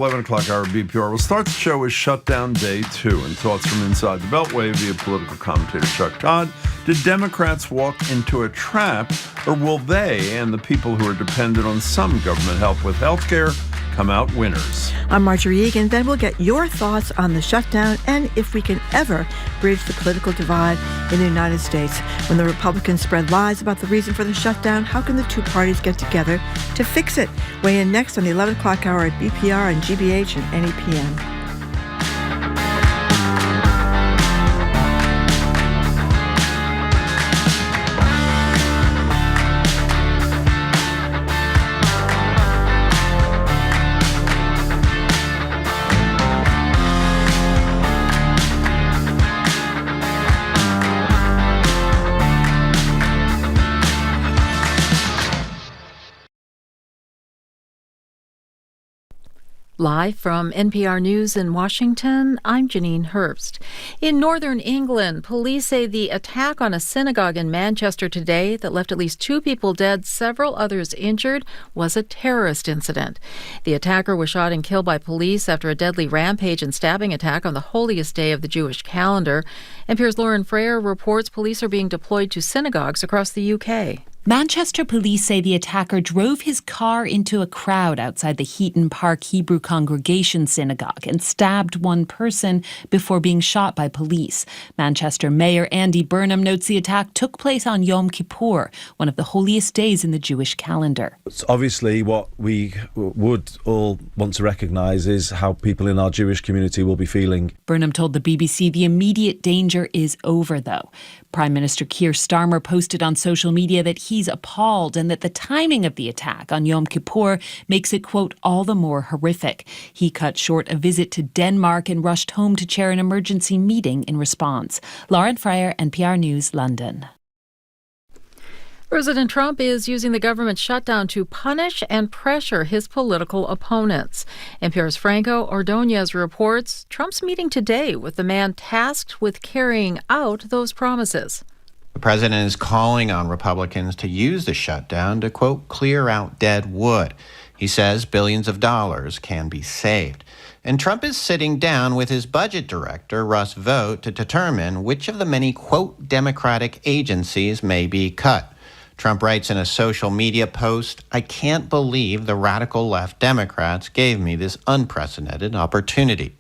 11 o'clock hour BPR. We'll start the show with Shutdown Day 2 and thoughts from inside the Beltway via political commentator Chuck Todd. Did Democrats walk into a trap, or will they and the people who are dependent on some government help with health care come out winners? I'm Marjorie Egan. Then we'll get your thoughts on the shutdown and if we can ever bridge the political divide in the United States. When the Republicans spread lies about the reason for the shutdown, how can the two parties get together to fix it? Weigh in next on the 11 o'clock hour at BPR and GBH and NEPM. Live from NPR News in Washington, I'm Janine Herbst. In northern England, police say the attack on a synagogue in Manchester today that left at least 2 people dead, several others injured, was a terrorist incident. The attacker was shot and killed by police after a deadly rampage and stabbing attack on the holiest day of the Jewish calendar. NPR's Lauren Freyer reports police are being deployed to synagogues across the UK. Manchester police say the attacker drove his car into a crowd outside the Heaton Park Hebrew Congregation Synagogue and stabbed one person before being shot by police. Manchester Mayor Andy Burnham notes the attack took place on Yom Kippur, one of the holiest days in the Jewish calendar. It's obviously, what we would all want to recognise is how people in our Jewish community will be feeling. Burnham told the BBC the immediate danger is over, though. Prime Minister Keir Starmer posted on social media that he's appalled and that the timing of the attack on Yom Kippur makes it, quote, all the more horrific. He cut short a visit to Denmark and rushed home to chair an emergency meeting in response. Lauren Freyer, NPR News, London. President Trump is using the government shutdown to punish and pressure his political opponents. NPR's Franco Ordonez reports Trump's meeting today with the man tasked with carrying out those promises. The president is calling on Republicans to use the shutdown to, quote, clear out dead wood. He says billions of dollars can be saved. And Trump is sitting down with his budget director, Russ Vought, to determine which of the many, quote, Democratic agencies may be cut. Trump writes in a social media post, "I can't believe the radical left Democrats gave me this unprecedented opportunity."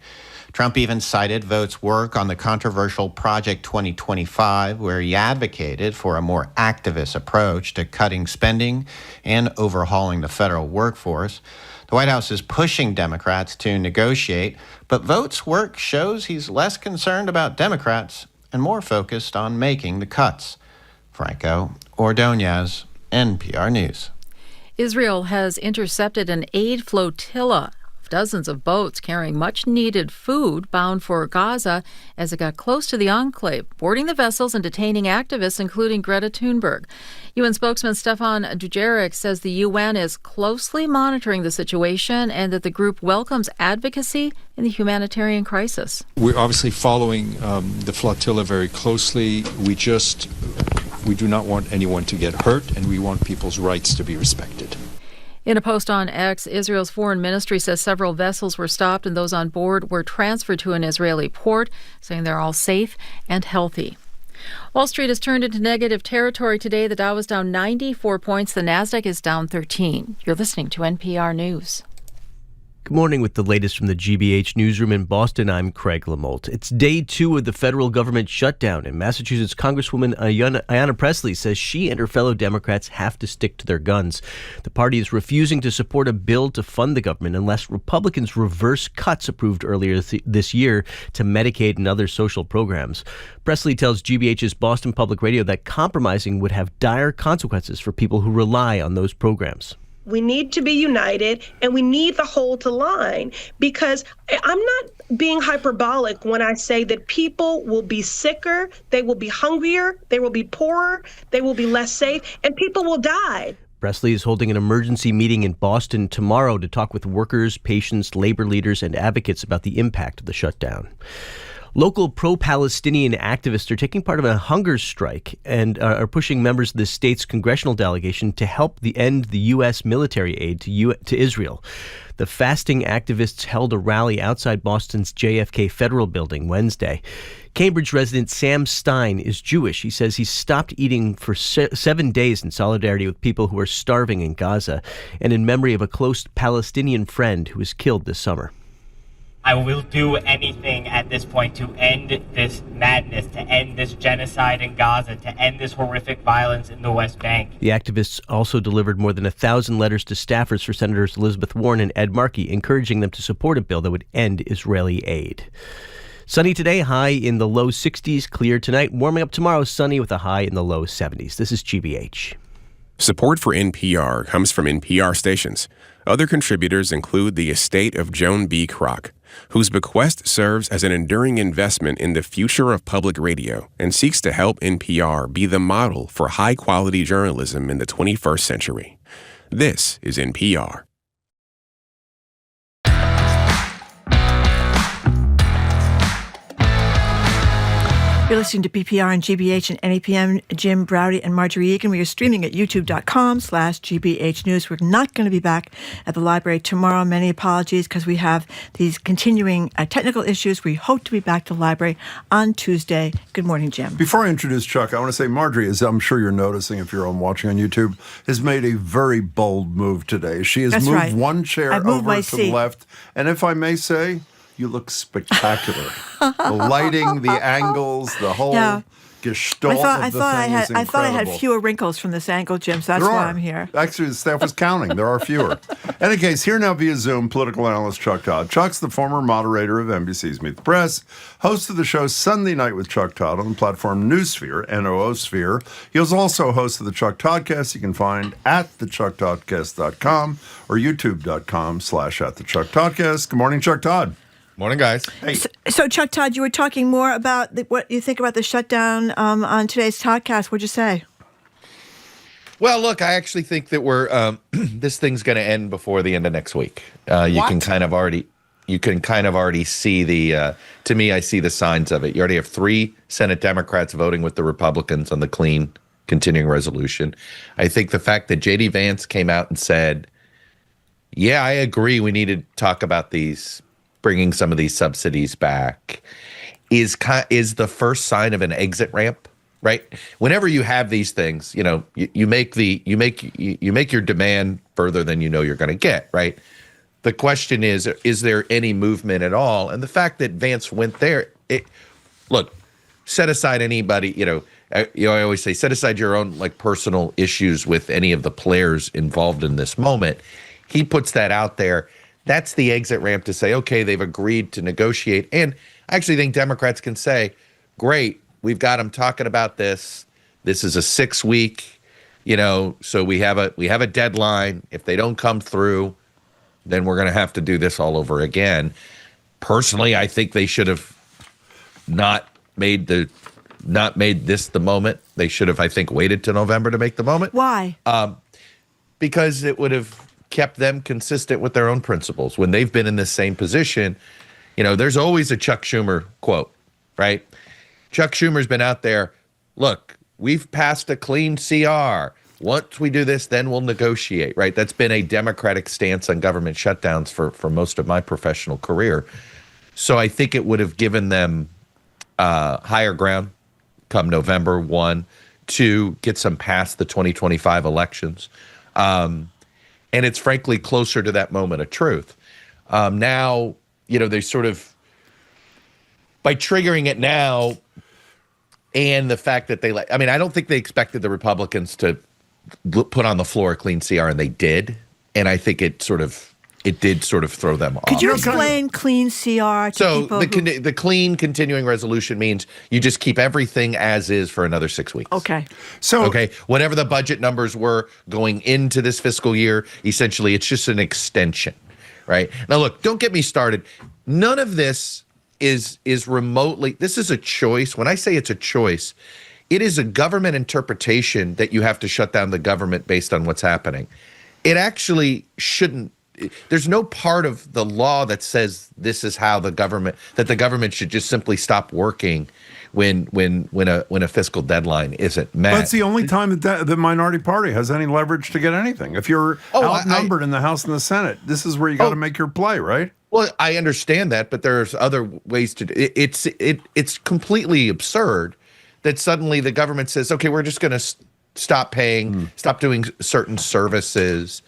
Trump even cited Vought's work on the controversial Project 2025, where he advocated for a more activist approach to cutting spending and overhauling the federal workforce. The White House is pushing Democrats to negotiate, but Vought's work shows he's less concerned about Democrats and more focused on making the cuts. Franco Ordonez, NPR News. Israel has intercepted an aid flotilla of dozens of boats carrying much-needed food bound for Gaza as it got close to the enclave, boarding the vessels and detaining activists, including Greta Thunberg. UN spokesman Stefan Dujarric says the UN is closely monitoring the situation and that the group welcomes advocacy in the humanitarian crisis. We're obviously following the flotilla very closely. We do not want anyone to get hurt, and we want people's rights to be respected. In a post on X, Israel's foreign ministry says several vessels were stopped and those on board were transferred to an Israeli port, saying they're all safe and healthy. Wall Street has turned into negative territory today. The Dow is down 94 points. The Nasdaq is down 13. You're listening to NPR News. Good morning with the latest from the GBH newsroom in Boston. I'm Craig Lamolt. It's day 2 of the federal government shutdown, and Massachusetts Congresswoman Ayanna Pressley says she and her fellow Democrats have to stick to their guns. The party is refusing to support a bill to fund the government unless Republicans reverse cuts approved earlier this year to Medicaid and other social programs. Pressley tells GBH's Boston Public Radio that compromising would have dire consequences for people who rely on those programs. We need to be united, and we need the whole to line, because I'm not being hyperbolic when I say that people will be sicker, they will be hungrier, they will be poorer, they will be less safe, and people will die. Pressley is holding an emergency meeting in Boston tomorrow to talk with workers, patients, labor leaders, and advocates about the impact of the shutdown. Local pro-Palestinian activists are taking part of a hunger strike and are pushing members of the state's congressional delegation to help end the U.S. military aid to Israel. The fasting activists held a rally outside Boston's JFK Federal Building Wednesday. Cambridge resident Sam Stein is Jewish. He says he stopped eating for 7 days in solidarity with people who are starving in Gaza and in memory of a close Palestinian friend who was killed this summer. I will do anything at this point to end this madness, to end this genocide in Gaza, to end this horrific violence in the West Bank. The activists also delivered more than 1,000 letters to staffers for Senators Elizabeth Warren and Ed Markey, encouraging them to support a bill that would end Israeli aid. Sunny today, high in the low 60s. Clear tonight, warming up tomorrow, sunny with a high in the low 70s. This is GBH. Support for NPR comes from NPR stations. Other contributors include the estate of Joan B. Kroc, whose bequest serves as an enduring investment in the future of public radio and seeks to help NPR be the model for high-quality journalism in the 21st century. This is NPR. You're listening to PPR and GBH and NAPM, Jim Browdy and Marjorie Egan. We are streaming at youtube.com/GBH News. We're not going to be back at the library tomorrow. Many apologies because we have these continuing technical issues. We hope to be back to the library on Tuesday. Good morning, Jim. Before I introduce Chuck, I want to say Marjorie, as I'm sure you're noticing if you're watching on YouTube, has made a very bold move today. She has moved one chair over to the left. And if I may say, you look spectacular. The lighting, the angles, the whole gestalt of the thing is incredible. I thought I had fewer wrinkles from this angle, Jim, so that's why I'm here. Actually, the staff was counting. There are fewer. In any case, here now via Zoom, political analyst Chuck Todd. Chuck's the former moderator of NBC's Meet the Press, host of the show Sunday Night with Chuck Todd on the platform Newsphere, Noosphere. He was also host of the Chuck Toddcast. You can find at thechucktoddcast.com or youtube.com/@thechucktoddcast. Good morning, Chuck Todd. Morning, guys. Hey. So, Chuck Todd, you were talking more about what you think about the shutdown on today's Toddcast. What'd you say? Well, look, I actually think that we're this thing's going to end before the end of next week. You can kind of already see the. To me, I see the signs of it. You already have 3 Senate Democrats voting with the Republicans on the clean continuing resolution. I think the fact that J.D. Vance came out and said, "Yeah, I agree. We need to talk about bringing some of these subsidies back," is the first sign of an exit ramp, right? Whenever you have these things, you make your demand further than you know you're going to get, right? The question is there any movement at all? And the fact that Vance went there, look, set aside anybody, I always say, set aside your own personal issues with any of the players involved in this moment. He puts that out there. That's the exit ramp to say, okay, they've agreed to negotiate. And I actually think Democrats can say, great, we've got them talking about this. This is a 6-week, so we have a deadline. If they don't come through, then we're going to have to do this all over again. Personally, I think they should have not made this the moment. They should have, I think, waited till November to make the moment. Why? Because it would have kept them consistent with their own principles. When they've been in this same position, there's always a Chuck Schumer quote, right? Chuck Schumer's been out there, look, we've passed a clean CR. Once we do this, then we'll negotiate, right? That's been a Democratic stance on government shutdowns for most of my professional career. So I think it would have given them higher ground come November 1 to get some past the 2025 elections. And it's frankly closer to that moment of truth. Now, they sort of, by triggering it now and the fact that I don't think they expected the Republicans to put on the floor a clean CR, and they did. And I think it did sort of throw them off. Could you explain clean CR to people? So the clean continuing resolution means you just keep everything as is for another 6 weeks. Okay. Whatever the budget numbers were going into this fiscal year, essentially it's just an extension, right? Now look, don't get me started. None of this is remotely, this is a choice. When I say it's a choice, it is a government interpretation that you have to shut down the government based on what's happening. It actually shouldn't. there's no part of the law that says this is how the government should just simply stop working when a fiscal deadline isn't met. That's the only time that the minority party has any leverage to get anything. If you're outnumbered in the House and the Senate, this is where you got to make your play, right? Well, I understand that, but there's other ways to do it. It's completely absurd that suddenly the government says, okay, we're just going to stop paying, stop doing certain services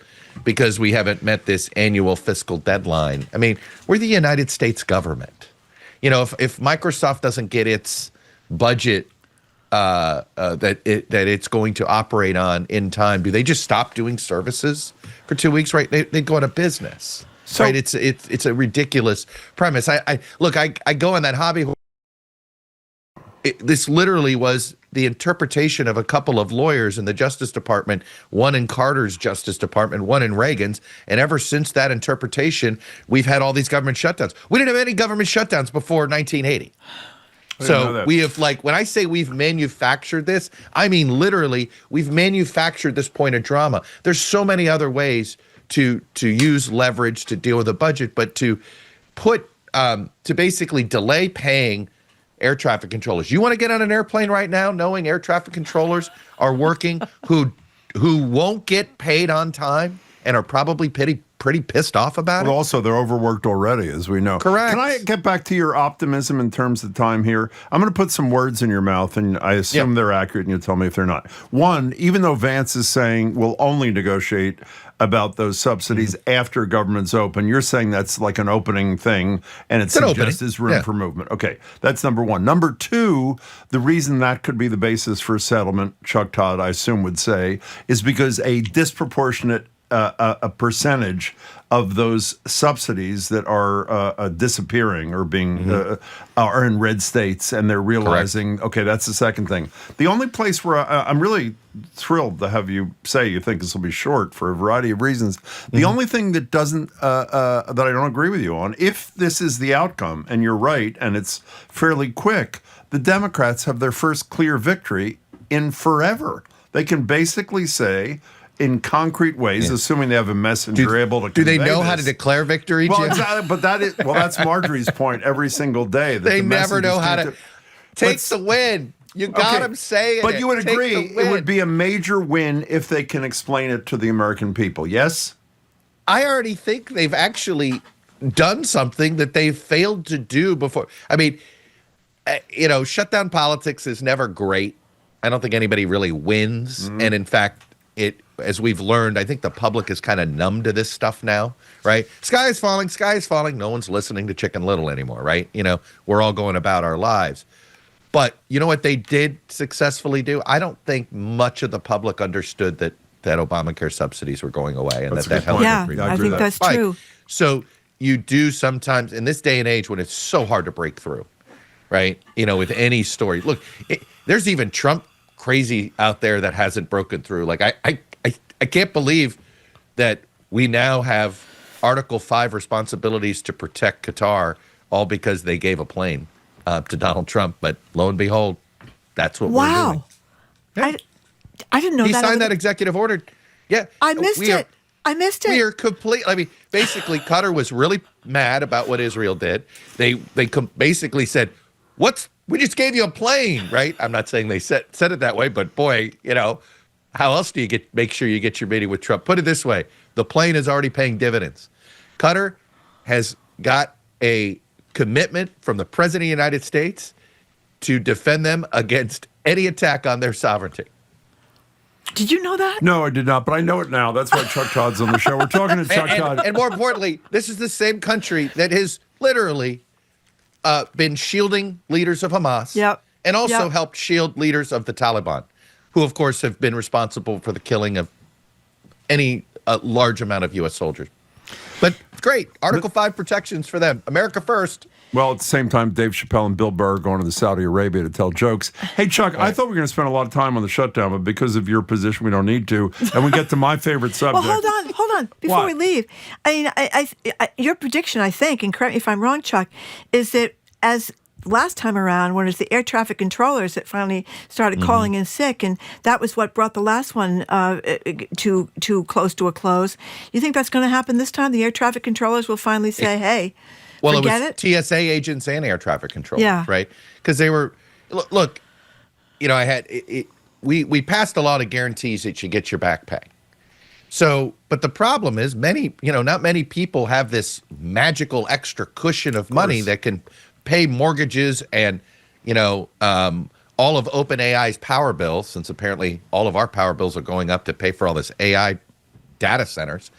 because we haven't met this annual fiscal deadline. I mean, we're the United States government. You know, if Microsoft doesn't get its budget that it's going to operate on in time, do they just stop doing services for 2 weeks? Right? They go out of business. So, right? It's a ridiculous premise. I go on that hobby. This literally was the interpretation of a couple of lawyers in the Justice Department, one in Carter's Justice Department, one in Reagan's. And ever since that interpretation, we've had all these government shutdowns. We didn't have any government shutdowns before 1980. So we have, like, when I say we've manufactured this, I mean literally we've manufactured this point of drama. There's so many other ways to use leverage to deal with the budget, but to put to basically delay paying air traffic controllers. You want to get on an airplane right now knowing air traffic controllers are working who won't get paid on time and are probably pretty pissed off about it? Also, they're overworked already, as we know. Correct. Can I get back to your optimism in terms of time here? I'm going to put some words in your mouth, and I assume they're accurate, and you'll tell me if they're not. One, even though Vance is saying we'll only negotiate about those subsidies after government's open, you're saying that's like an opening thing, and it suggests there's room for movement. Okay, that's number one. Number two, the reason that could be the basis for a settlement, Chuck Todd, I assume, would say, is because a disproportionate a percentage of those subsidies that are disappearing or being are in red states, and they're realizing, okay, that's the second thing. The only place where I'm really thrilled to have you say you think this will be short for a variety of reasons. The only thing that doesn't that I don't agree with you on, if this is the outcome, and you're right, and it's fairly quick, the Democrats have their first clear victory in forever. They can basically say, in concrete ways, assuming they have a messenger able to convey do they know this. how to declare victory, Jim? Well, exactly, but that's Marjorie's point every single day. That they never know how to take the win. You got them saying it. But you would agree it would be a major win if they can explain it to the American people, yes? I already think they've actually done something that they've failed to do before. I mean, shutdown politics is never great. I don't think anybody really wins. And in fact, as we've learned, I think the public is kind of numb to this stuff now, right? Sky is falling. No one's listening to Chicken Little anymore, right? We're all going about our lives. But you know what they did successfully do? I don't think much of the public understood that Obamacare subsidies were going away and that helped. Yeah, I think that's true. So you do sometimes, in this day and age when it's so hard to break through, right? With any story. Look, there's even Trump crazy out there that hasn't broken through. Like I can't believe that we now have Article 5 responsibilities to protect Qatar, all because they gave a plane to Donald Trump. But lo and behold, that's what we're doing. Yeah. I didn't know he that. He signed that executive order. Yeah. I missed it. We are complete. I mean, basically, Qatar was really mad about what Israel did. They basically said, we just gave you a plane, right? I'm not saying they said it that way, but boy, how else do you make sure you get your meeting with Trump? Put it this way. The plane is already paying dividends. Qatar has got a commitment from the President of the United States to defend them against any attack on their sovereignty. Did you know that? No, I did not, but I know it now. That's why Chuck Todd's on the show. We're talking to Chuck Todd. And more importantly, this is the same country that has literally been shielding leaders of Hamas and also helped shield leaders of the Taliban, who, of course, have been responsible for the killing of any large amount of U.S. soldiers. But great. Article 5 protections for them. America first. Well, at the same time, Dave Chappelle and Bill Burr are going to Saudi Arabia to tell jokes. Hey, Chuck, I thought we were going to spend a lot of time on the shutdown, but because of your position, we don't need to. And we get to my favorite subject. Well, hold on. Before we leave, I mean, your prediction, I think, and correct me if I'm wrong, Chuck, is that as last time around when it's the air traffic controllers that finally started calling in sick, and that was what brought the last one too close to a close. You think that's going to happen this time? The air traffic controllers will finally say, "Hey, forget it." TSA agents and air traffic controllers, right? Because they were look. I had we passed a lot of guarantees that you get your back pay. So, but the problem is not many people have this magical extra cushion of money that can pay mortgages and, all of OpenAI's power bills, since apparently all of our power bills are going up to pay for all this AI data centers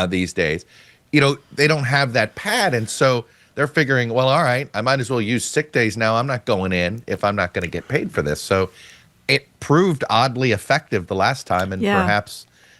these days. They don't have that pad. And so they're figuring, well, all right, I might as well use sick days now. I'm not going in if I'm not going to get paid for this. So it proved oddly effective the last time, and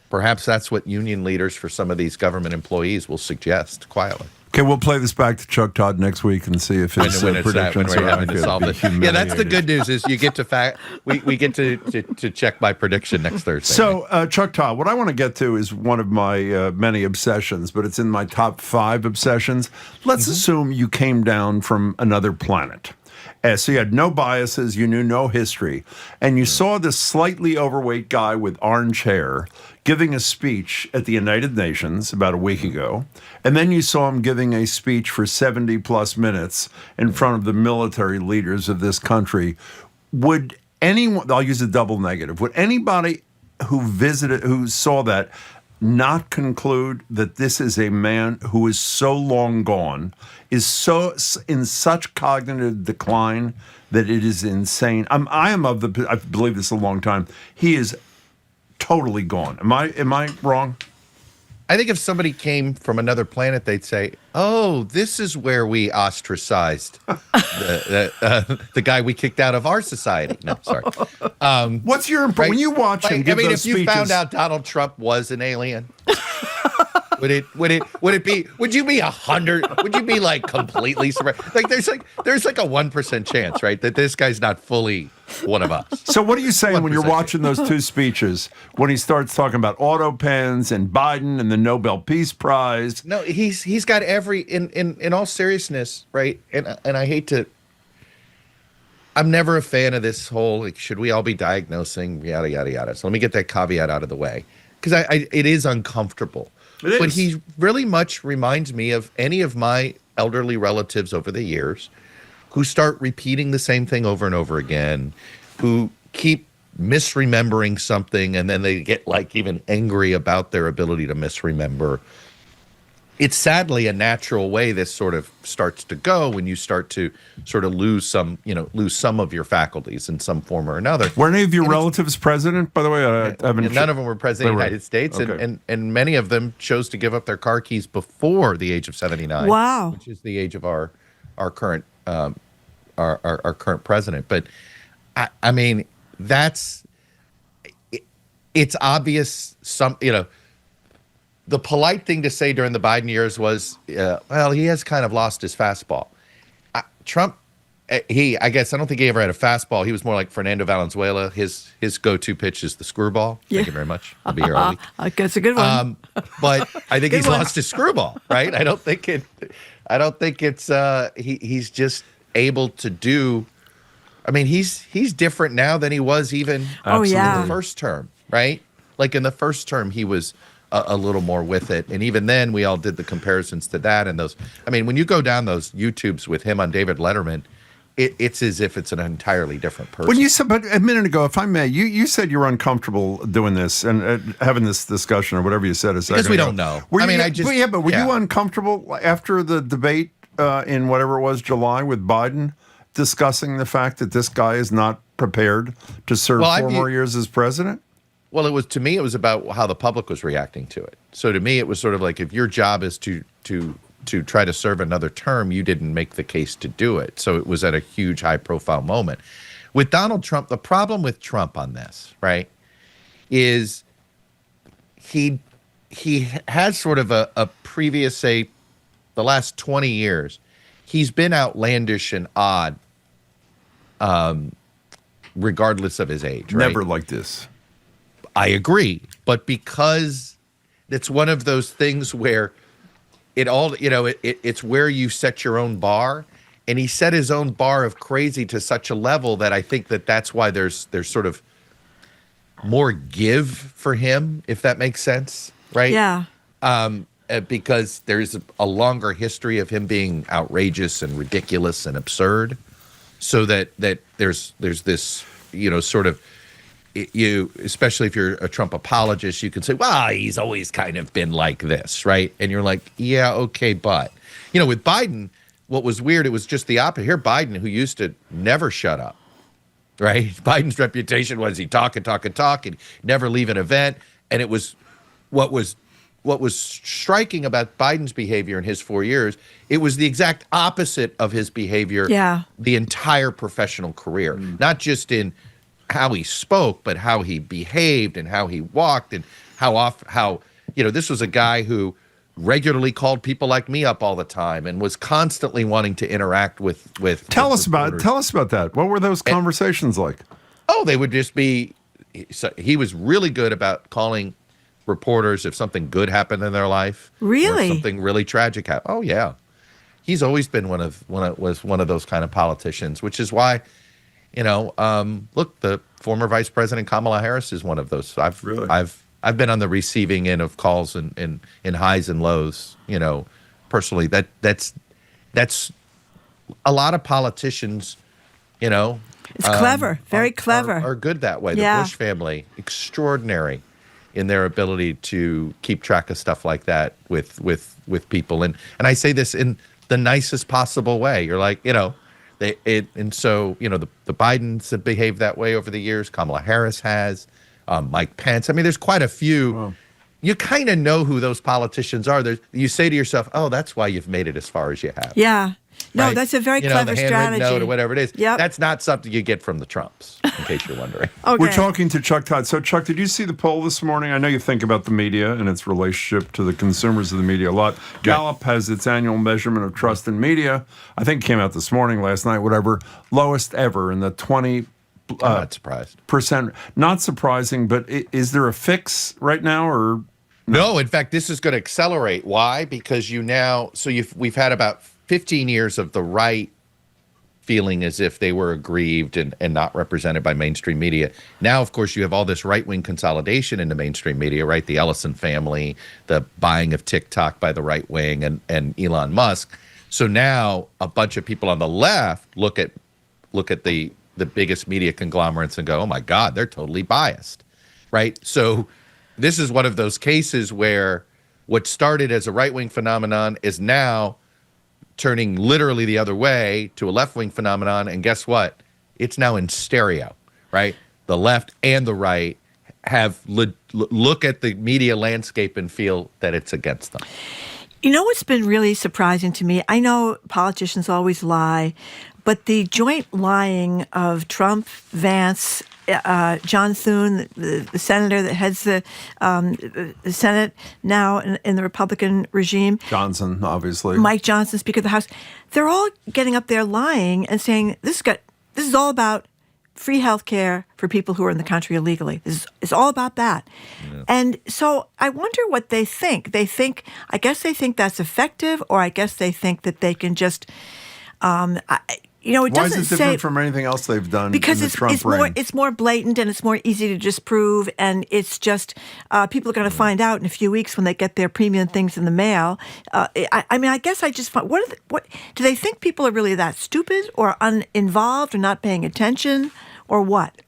perhaps that's what union leaders for some of these government employees will suggest quietly. Okay, we'll play this back to Chuck Todd next week and see if his predictions are having to solve it. Yeah, that's the good news is you get to we get to check my prediction next Thursday. So, Chuck Todd, what I want to get to is one of my many obsessions, but it's in my top 5 obsessions. Let's assume you came down from another planet. So you had no biases, you knew no history, and you saw this slightly overweight guy with orange hair giving a speech at the United Nations about a week ago, and then you saw him giving a speech for 70 plus minutes in front of the military leaders of this country. Would anyone, I'll use a double negative, would anybody who saw that not conclude that this is a man who is so long gone, is so in such cognitive decline that it is insane? I believe this a long time. He is totally gone. Am I wrong? I think if somebody came from another planet, they'd say, "Oh, this is where we ostracized the guy we kicked out of our society." No, sorry. What's your impression when you watch him give those speeches? If you found out Donald Trump was an alien, would it be? Would you be 100? Would you be like completely surprised? Like there's like a 1% chance, right, that this guy's not fully one of us. So what are you saying when you're watching those two speeches, when he starts talking about auto pens and Biden and the Nobel Peace Prize? No, he's got every in all seriousness, right? And I hate to. I'm never a fan of this whole like, should we all be diagnosing yada yada yada. So let me get that caveat out of the way because it is uncomfortable. But he really much reminds me of any of my elderly relatives over the years who start repeating the same thing over and over again, who keep misremembering something and then they get like even angry about their ability to misremember. It's sadly a natural way this sort of starts to go when you start to sort of lose some of your faculties in some form or another. Were any of your relatives president, by the way? None of them were president of the United States, okay. and many of them chose to give up their car keys before the age of 79. Wow. Which is the age of our current our current president. But I mean, it's obvious the polite thing to say during the Biden years was, well, he has kind of lost his fastball. Trump, I guess, I don't think he ever had a fastball. He was more like Fernando Valenzuela. His go-to pitch is the screwball. Yeah. Thank you very much. I'll be here all week. That's a good one. But I think he's lost his screwball, right? I don't think it's he's just able to do. I mean, he's different now than he was even in the first term, right? Like in the first term, he was a little more with it. And even then, we all did the comparisons to that and those. I mean, when you go down those YouTubes with him on David Letterman, it's as if it's an entirely different person. When you said, but a minute ago, if I may, you said you were uncomfortable doing this and having this discussion or whatever you said a second because we don't know. Were you uncomfortable after the debate in whatever it was, July, with Biden, discussing the fact that this guy is not prepared to serve 4 more years as president? Well, to me, it was about how the public was reacting to it. So to me, it was sort of like if your job is to try to serve another term, you didn't make the case to do it. So it was at a huge, high-profile moment. With Donald Trump, the problem with Trump on this, right, is he has sort of a previous, say, the last 20 years, he's been outlandish and odd, regardless of his age, right? Never like this. I agree, but because it's one of those things where it's where you set your own bar, and he set his own bar of crazy to such a level that I think that's why there's sort of more give for him, if that makes sense, right? Yeah. Because there's a longer history of him being outrageous and ridiculous and absurd, so that there's this, sort of, especially if you're a Trump apologist, you can say, well, he's always kind of been like this, right? And you're like, yeah, okay, but with Biden, what was weird, it was just the opposite. Here, Biden, who used to never shut up, right? Biden's reputation was he talk and never leave an event. And it was what was striking about Biden's behavior in his 4 years, it was the exact opposite of his behavior the entire professional career, not just in how he spoke, but how he behaved and how he walked and how this was a guy who regularly called people like me up all the time and was constantly wanting to interact with Tell us about that. What were those conversations like? Oh, they would just be, he was really good about calling reporters if something good happened in their life. Really? Or something really tragic happened. Oh yeah. He's always been one of those kind of politicians, which is why, look, the former Vice President Kamala Harris is one of those. I've been on the receiving end of calls in highs and lows, personally. That's a lot of politicians, It's clever, very clever. Are good that way. Yeah. The Bush family, extraordinary in their ability to keep track of stuff like that with people. And I say this in the nicest possible way. You're like, so the Bidens have behaved that way over the years. Kamala Harris has, Mike Pence. I mean, there's quite a few. Wow. You kind of know who those politicians are. You say to yourself, oh, that's why you've made it as far as you have. Yeah. No, right? that's a very clever the handwritten strategy. note or whatever it is. Yep. That's not something you get from the Trumps, in case you're wondering. Okay. We're talking to Chuck Todd. So, Chuck, did you see the poll this morning? I know you think about the media and its relationship to the consumers of the media a lot. Gallup has its annual measurement of trust in media. I think it came out this morning, last night, whatever. Lowest ever in the 20%. I'm not surprised. Not surprising, but is there a fix right now or? No, in fact, this is going to accelerate. Why? Because we've had about 15 years of the right feeling as if they were aggrieved and not represented by mainstream media. Now, of course, you have all this right-wing consolidation in the mainstream media, right? The Ellison family, the buying of TikTok by the right wing and Elon Musk. So now a bunch of people on the left look at the biggest media conglomerates and go, oh my God, they're totally biased, right? So this is one of those cases where what started as a right-wing phenomenon is now turning literally the other way to a left-wing phenomenon. And guess what? It's now in stereo, right? The left and the right have look at the media landscape and feel that it's against them. You know what's been really surprising to me? I know politicians always lie, but the joint lying of Trump, Vance, John Thune, the senator that heads the Senate now in the Republican regime. Johnson, obviously. Mike Johnson, Speaker of the House. They're all getting up there lying and saying, this is all about free health care for people who are in the country illegally. It's all about that. Yeah. And so I wonder what they think. I guess they think that's effective, or I guess they think that they can just... Why is it different from anything else they've done because in the Trump reign? It's more blatant and it's more easy to disprove, and it's just people are going to find out in a few weeks when they get their premium things in the mail. I guess I just find what do they think people are really that stupid or uninvolved or not paying attention or what?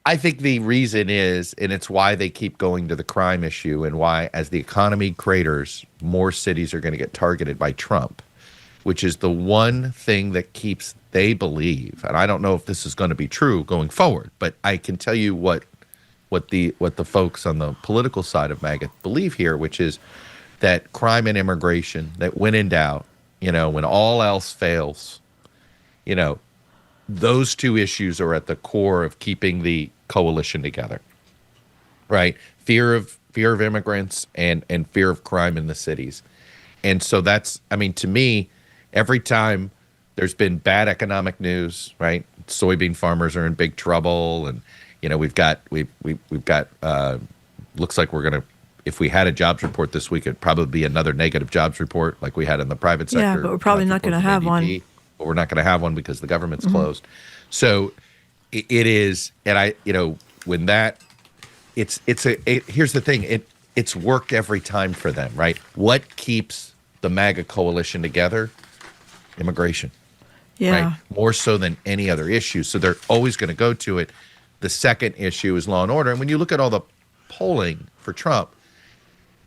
I think the reason is, and it's why they keep going to the crime issue, and why, as the economy craters, more cities are going to get targeted by Trump, which is the one thing that keeps, they believe, and I don't know if this is going to be true going forward, but I can tell you what the folks on the political side of MAGA believe here, which is that crime and immigration, that when in doubt, when all else fails, those two issues are at the core of keeping the coalition together, right? Fear of immigrants and fear of crime in the cities. And so that's, to me, every time there's been bad economic news, right? Soybean farmers are in big trouble, and we've got looks like we're going to if we had a jobs report this week, it'd probably be another negative jobs report like we had in the private sector. Yeah, but we're probably not going to have one. But we're not going to have one because the government's closed. So it is, and when that, here's the thing, it's worked every time for them, right? What keeps the MAGA coalition together? Immigration. Yeah. Right? More so than any other issue. So they're always going to go to it. The second issue is law and order. And when you look at all the polling for Trump,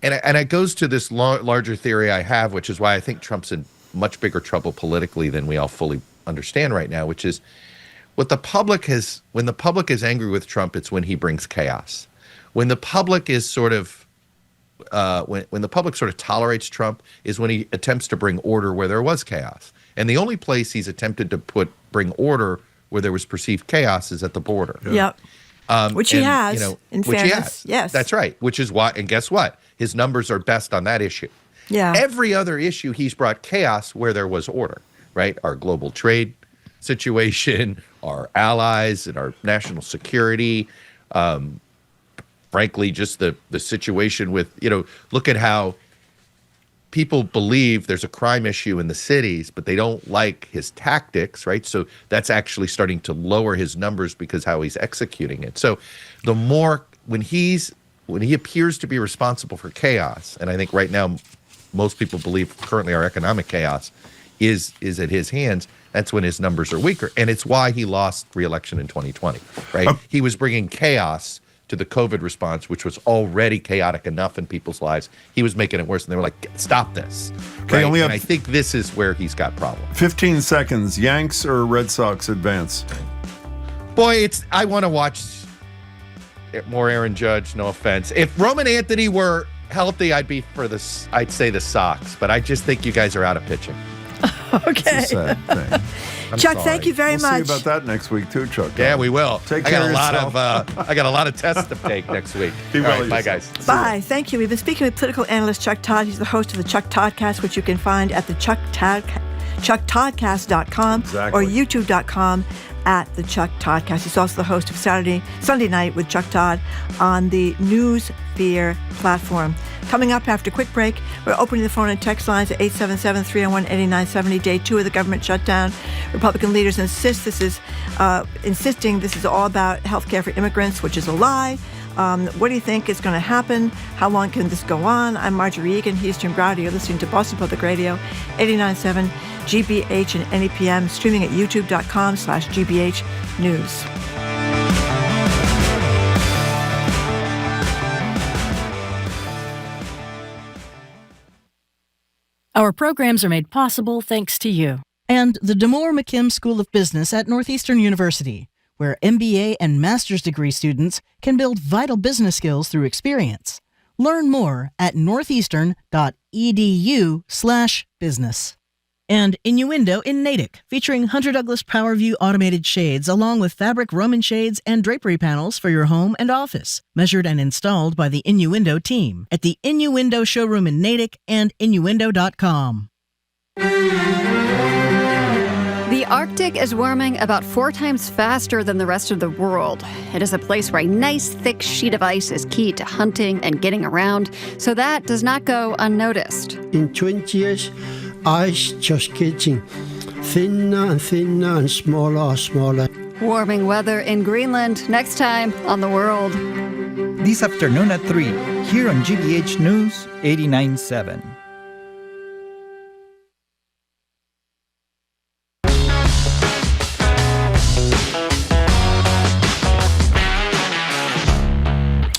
and it goes to this larger theory I have, which is why I think Trump's in much bigger trouble politically than we all fully understand right now, which is when the public is angry with Trump, it's when he brings chaos. When the public is sort of when the public sort of tolerates Trump is when he attempts to bring order where there was chaos. And the only place he's attempted to bring order where there was perceived chaos is at the border. Yep. Which he has, in fairness. Yes. That's right. Which is why, and guess what? His numbers are best on that issue. Yeah. Every other issue, he's brought chaos where there was order, right? Our global trade situation, our allies, and our national security. Frankly, just the situation with, look at how people believe there's a crime issue in the cities, but they don't like his tactics, right? So that's actually starting to lower his numbers because how he's executing it. So the more, when he appears to be responsible for chaos, and I think right now most people believe currently our economic chaos is at his hands, that's when his numbers are weaker. And it's why he lost re-election in 2020, right? He was bringing chaos to the COVID response, which was already chaotic enough in people's lives. He was making it worse, and they were like, stop this. Okay, right? And I think this is where he's got problems. 15 seconds. Yanks or Red Sox advance? Boy, I want to watch more Aaron Judge, no offense. If Roman Anthony were healthy, I'd say the Sox, but I just think you guys are out of pitching. Okay. It's a sad thing. Chuck, sorry. thank you very We'll much. see about that next week too, Chuck. Yeah, we will. Take care of yourself. I got a lot of tests to take next week. Be All well right, bye, yourself. guys. Bye. Thank you. We've been speaking with political analyst Chuck Todd. He's the host of the Chuck Toddcast, which you can find at the chucktoddcast.com or youtube.com at the Chuck Toddcast. He's also the host of Sunday Night with Chuck Todd on the News Fear platform. Coming up after a quick break, we're opening the phone and text lines at 877-301-8970, day 2 of the government shutdown. Republican leaders insisting this is all about health care for immigrants, which is a lie. What do you think is going to happen? How long can this go on? I'm Marjorie Egan. He's Jim Browder. You're listening to Boston Public Radio, 89.7 GBH and NEPM, streaming at youtube.com/GBH News. Our programs are made possible thanks to you. And the DeMoore McKim School of Business at Northeastern University, where MBA and master's degree students can build vital business skills through experience. Learn more at northeastern.edu/business. And Innuendo in Natick, featuring Hunter Douglas PowerView automated shades along with fabric Roman shades and drapery panels for your home and office, measured and installed by the Innuendo team at the Innuendo showroom in Natick and innuendo.com. The Arctic is warming about 4 times faster than the rest of the world. It is a place where a nice thick sheet of ice is key to hunting and getting around, so that does not go unnoticed. In 20 years, ice just getting thinner and thinner and smaller and smaller. Warming weather in Greenland next time on The World. This afternoon at 3, here on GBH News 89.7.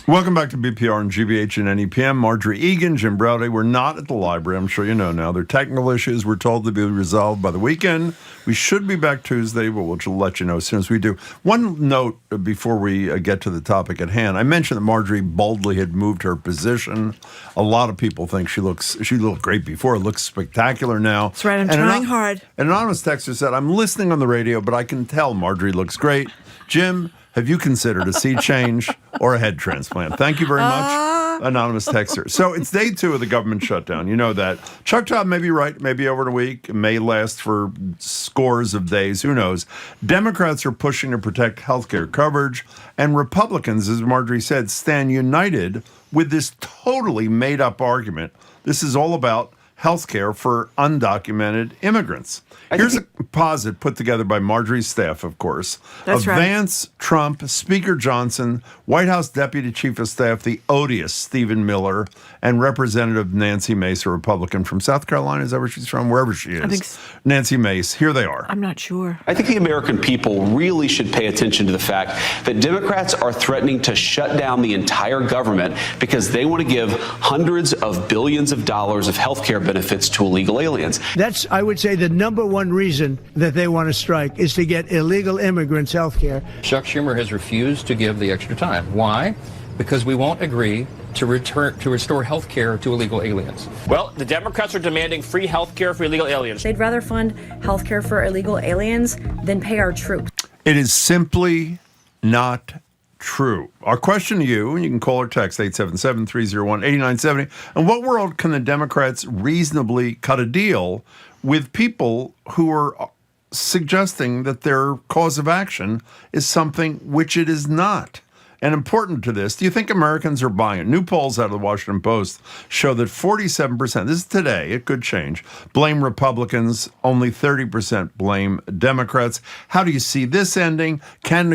Welcome back to BPR and GBH and NEPM. Marjorie Egan, Jim Browder. We're not at the library. I'm sure you know now. They're technical issues. We're told to be resolved by the weekend. We should be back Tuesday, but we'll let you know as soon as we do. One note before we get to the topic at hand. I mentioned that Marjorie boldly had moved her position. A lot of people think she looked great before. It looks spectacular now. That's right. I'm trying hard. An anonymous texter said, I'm listening on the radio, but I can tell Marjorie looks great. Jim, have you considered a sea change or a head transplant? Thank you very much. Anonymous texter. So it's day 2 of the government shutdown. You know that. Chuck Todd may be right, maybe over a week. It may last for scores of days. Who knows? Democrats are pushing to protect health care coverage, and Republicans, as Marjorie said, stand united with this totally made-up argument. This is all about health care for undocumented immigrants. Here's a posit put together by Marjorie's staff, of course. That's right. Vance, Trump, Speaker Johnson, White House Deputy Chief of Staff, the odious Stephen Miller, and Representative Nancy Mace, a Republican from South Carolina. Is that where she's from? Wherever she is. I think so. Nancy Mace. Here they are. I'm not sure. I think the American people really should pay attention to the fact that Democrats are threatening to shut down the entire government because they want to give hundreds of billions of dollars of health care benefits to illegal aliens. That's, I would say, the number one reason that they want to strike is to get illegal immigrants health care. Chuck Schumer has refused to give the extra time. Why? Because we won't agree to restore health care to illegal aliens. Well, the Democrats are demanding free health care for illegal aliens. They'd rather fund health care for illegal aliens than pay our troops. It is simply not true. Our question to you, and you can call or text 877-301-8970, in what world can the Democrats reasonably cut a deal with people who are suggesting that their cause of action is something which it is not? And important to this, do you think Americans are buying it? New polls out of the Washington Post show that 47%, this is today, it could change, blame Republicans, only 30% blame Democrats. How do you see this ending? Can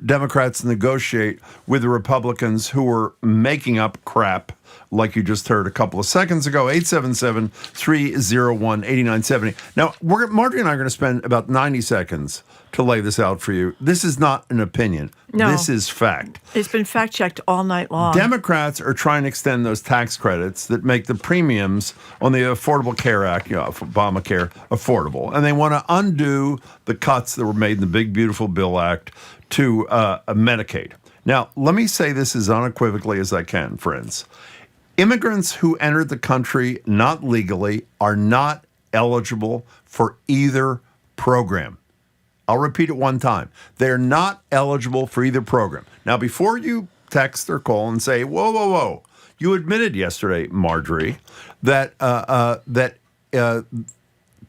Democrats negotiate with the Republicans who are making up crap like you just heard a couple of seconds ago? 877-301-8970. Now, Marjorie and I are going to spend about 90 seconds to lay this out for you. This is not an opinion. No. This is fact. It's been fact-checked all night long. Democrats are trying to extend those tax credits that make the premiums on the Affordable Care Act, Obamacare, affordable. And they want to undo the cuts that were made in the Big Beautiful Bill Act to Medicaid. Now, let me say this as unequivocally as I can, friends. Immigrants who entered the country not legally are not eligible for either program. I'll repeat it one time. They're not eligible for either program. Now, before you text or call and say, whoa, whoa, whoa, you admitted yesterday, Marjorie, that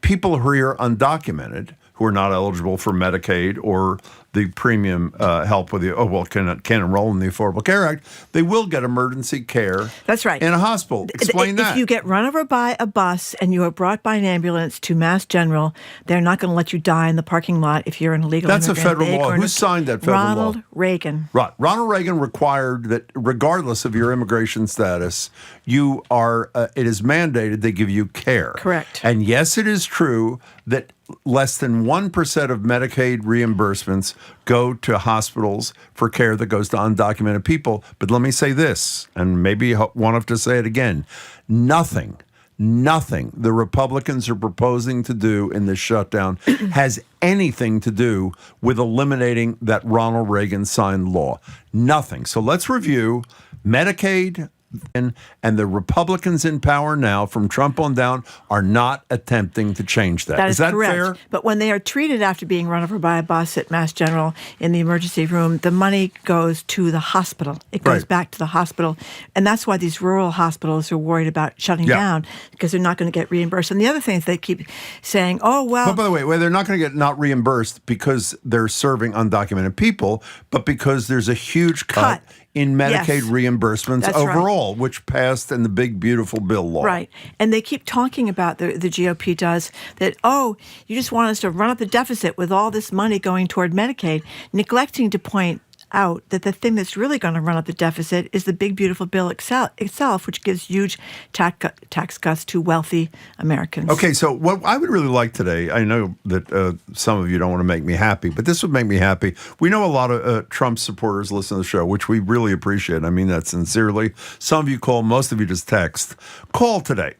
people who are undocumented, who are not eligible for Medicaid or the premium help with can't enroll in the Affordable Care Act, they will get emergency care. That's right. In a hospital. Explain that. If you get run over by a bus and you are brought by an ambulance to Mass General, they're not going to let you die in the parking lot if you're an illegal immigrant. That's a federal law. Who Who signed that federal law? Ronald Reagan. Right. Ronald Reagan required that regardless of your immigration status, you are, it is mandated they give you care. Correct. And yes, it is true that less than 1% of Medicaid reimbursements go to hospitals for care that goes to undocumented people. But let me say this, and maybe won't have to say it again. Nothing the Republicans are proposing to do in this shutdown has anything to do with eliminating that Ronald Reagan signed law. Nothing. So let's review Medicaid. And the Republicans in power now, from Trump on down, are not attempting to change that. Is that correct? Fair? But when they are treated after being run over by a bus at Mass General in the emergency room, the money goes to the hospital. It goes back to the hospital. And that's why these rural hospitals are worried about shutting down, because they're not going to get reimbursed. And the other thing is they keep saying, oh, well. But by the way, they're not going to get not reimbursed because they're serving undocumented people, but because there's a huge cut in Medicaid reimbursements overall, which passed in the Big Beautiful Bill law. Right. And they keep talking about, the GOP does, that, oh, you just want us to run up the deficit with all this money going toward Medicaid, neglecting to point out that the thing that's really going to run up the deficit is the Big Beautiful Bill itself, which gives huge tax cuts to wealthy Americans. Okay, so what I would really like today, I know that some of you don't want to make me happy, but this would make me happy. We know a lot of Trump supporters listen to the show, which we really appreciate. I mean that sincerely. Some of you call, most of you just text. Call today.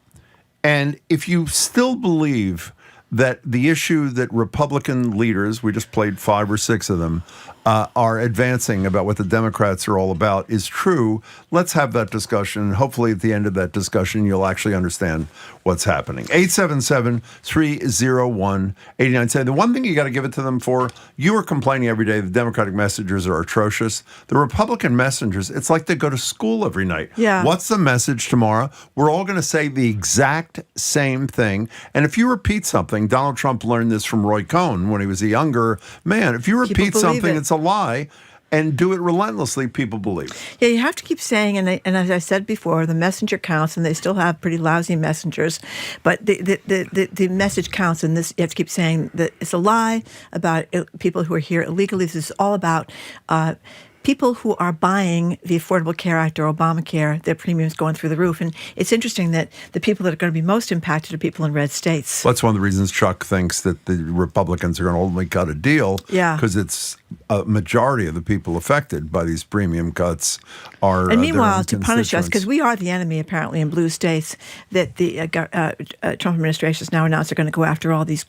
And if you still believe that the issue that Republican leaders, we just played 5 or 6 of them, are advancing about what the Democrats are all about is true, let's have that discussion. Hopefully at the end of that discussion, you'll actually understand what's happening. 877-301-8970. The one thing you got to give it to them for, you are complaining every day the Democratic messengers are atrocious. The Republican messengers, it's like they go to school every night. Yeah. What's the message tomorrow? We're all going to say the exact same thing. And if you repeat something, Donald Trump learned this from Roy Cohn when he was a younger man. If you repeat something, it's a lie. And do it relentlessly, people believe. Yeah, you have to keep saying, and as I said before, the messenger counts, and they still have pretty lousy messengers, but the message counts, and this you have to keep saying that it's a lie about people who are here illegally. This is all about people who are buying the Affordable Care Act or Obamacare, their premiums going through the roof. And it's interesting that the people that are going to be most impacted are people in red states. Well, that's one of the reasons Chuck thinks that the Republicans are going to ultimately cut a deal. Yeah. Because it's a majority of the people affected by these premium cuts are and meanwhile, their own to punish us, constituents. because we are the enemy, apparently, in blue states, that the Trump administration has now announced they're going to go after all these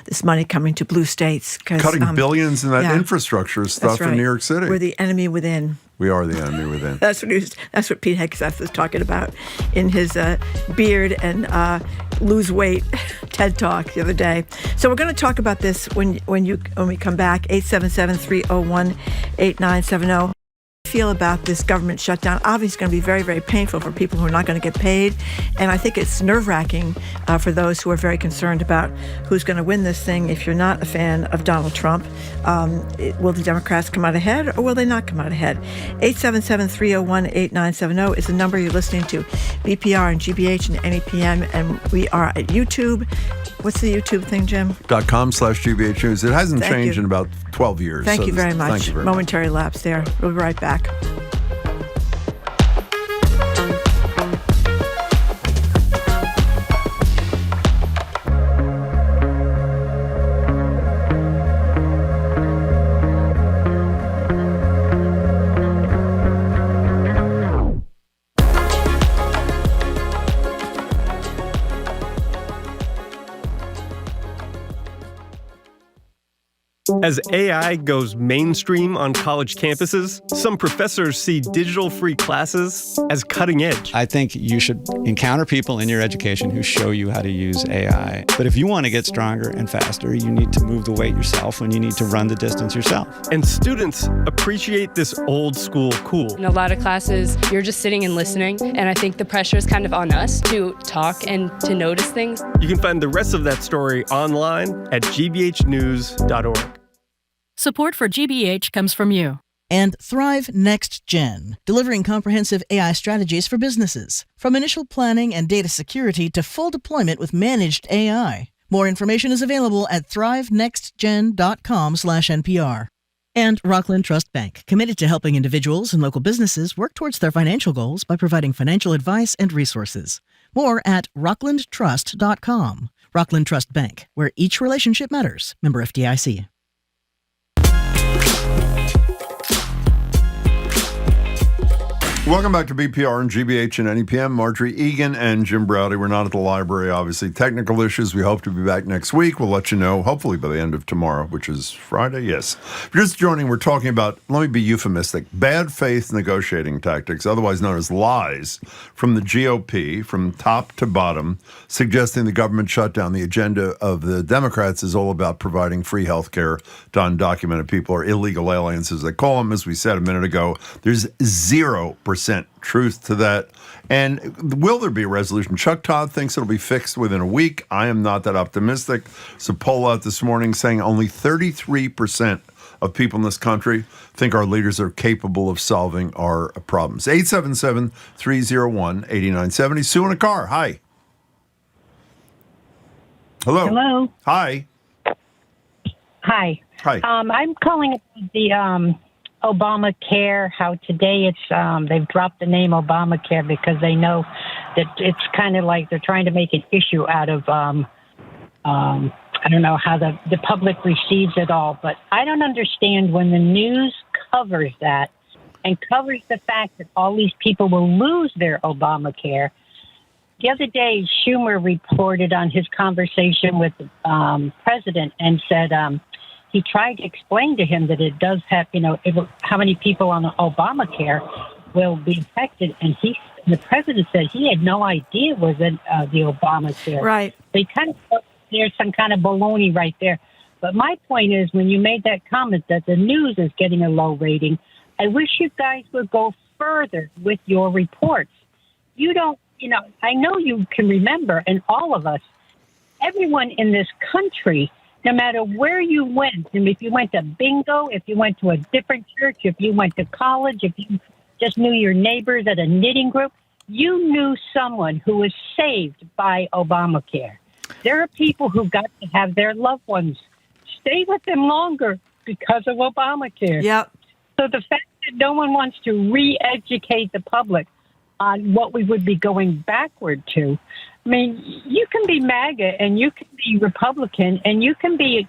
this money coming to blue states. Cutting billions in that infrastructure stuff in New York City. We're the enemy within. We are the enemy within. That's what Pete Hegseth was talking about in his beard and lose weight TED Talk the other day. So we're going to talk about this when we come back. 877-301-8970. Feel about this government shutdown. Obviously, it's going to be very, very painful for people who are not going to get paid. And I think it's nerve-wracking for those who are very concerned about who's going to win this thing. If you're not a fan of Donald Trump, will the Democrats come out ahead or will they not come out ahead? 877-301-8970 is the number you're listening to. BPR and GBH and NEPM. And we are at YouTube. What's the YouTube thing, Jim? .com/GBH News. It hasn't Thank changed you. in about 12 years. Thank you very much. Thank you very Momentary lapse there. We'll be right back. As AI goes mainstream on college campuses, some professors see digital-free classes as cutting edge. I think you should encounter people in your education who show you how to use AI. But if you want to get stronger and faster, you need to move the weight yourself and you need to run the distance yourself. And students appreciate this old school cool. In a lot of classes, you're just sitting and listening, and I think the pressure is kind of on us to talk and to notice things. You can find the rest of that story online at gbhnews.org. Support for GBH comes from you. And Thrive Next Gen, delivering comprehensive AI strategies for businesses. From initial planning and data security to full deployment with managed AI. More information is available at thrivenextgen.com/NPR. And Rockland Trust Bank, committed to helping individuals and local businesses work towards their financial goals by providing financial advice and resources. More at rocklandtrust.com. Rockland Trust Bank, where each relationship matters. Member FDIC. Welcome back to BPR and GBH and NEPM. Marjorie Egan and Jim Browdy. We're not at the library, obviously. Technical issues. We hope to be back next week. We'll let you know, hopefully by the end of tomorrow, which is Friday. Yes. If you're just joining, we're talking about, let me be euphemistic, bad faith negotiating tactics, otherwise known as lies, from the GOP, from top to bottom, suggesting the government shutdown. The agenda of the Democrats is all about providing free health care to undocumented people, or illegal aliens, as they call them. As we said a minute ago, there's 0% truth to that. And will there be a resolution? Chuck Todd thinks it'll be fixed within a week. I am not that optimistic. There's a poll out this morning saying only 33% of people in this country think our leaders are capable of solving our problems. 877-301-8970. Sue in a car. Hi. Hello. Hello. Hi. Hi. Hi. I'm calling about the Obamacare, how today it's they've dropped the name Obamacare because they know that it's kind of like they're trying to make an issue out of I don't know how the public receives it all, but I don't understand when the news covers that and covers the fact that all these people will lose their Obamacare. The other day, Schumer reported on his conversation with the president and said he tried to explain to him that it does have, how many people on Obamacare will be affected. And the president said he had no idea was the Obamacare. Right. There's some kind of baloney right there. But my point is, when you made that comment that the news is getting a low rating, I wish you guys would go further with your reports. You don't, I know you can remember, and all of us, everyone in this country, no matter where you went, and if you went to bingo, if you went to a different church, if you went to college, if you just knew your neighbors at a knitting group, you knew someone who was saved by Obamacare. There are people who got to have their loved ones stay with them longer because of Obamacare. Yep. So the fact that no one wants to re-educate the public on what we would be going backward to, I mean, you can be MAGA and you can be Republican and you can be,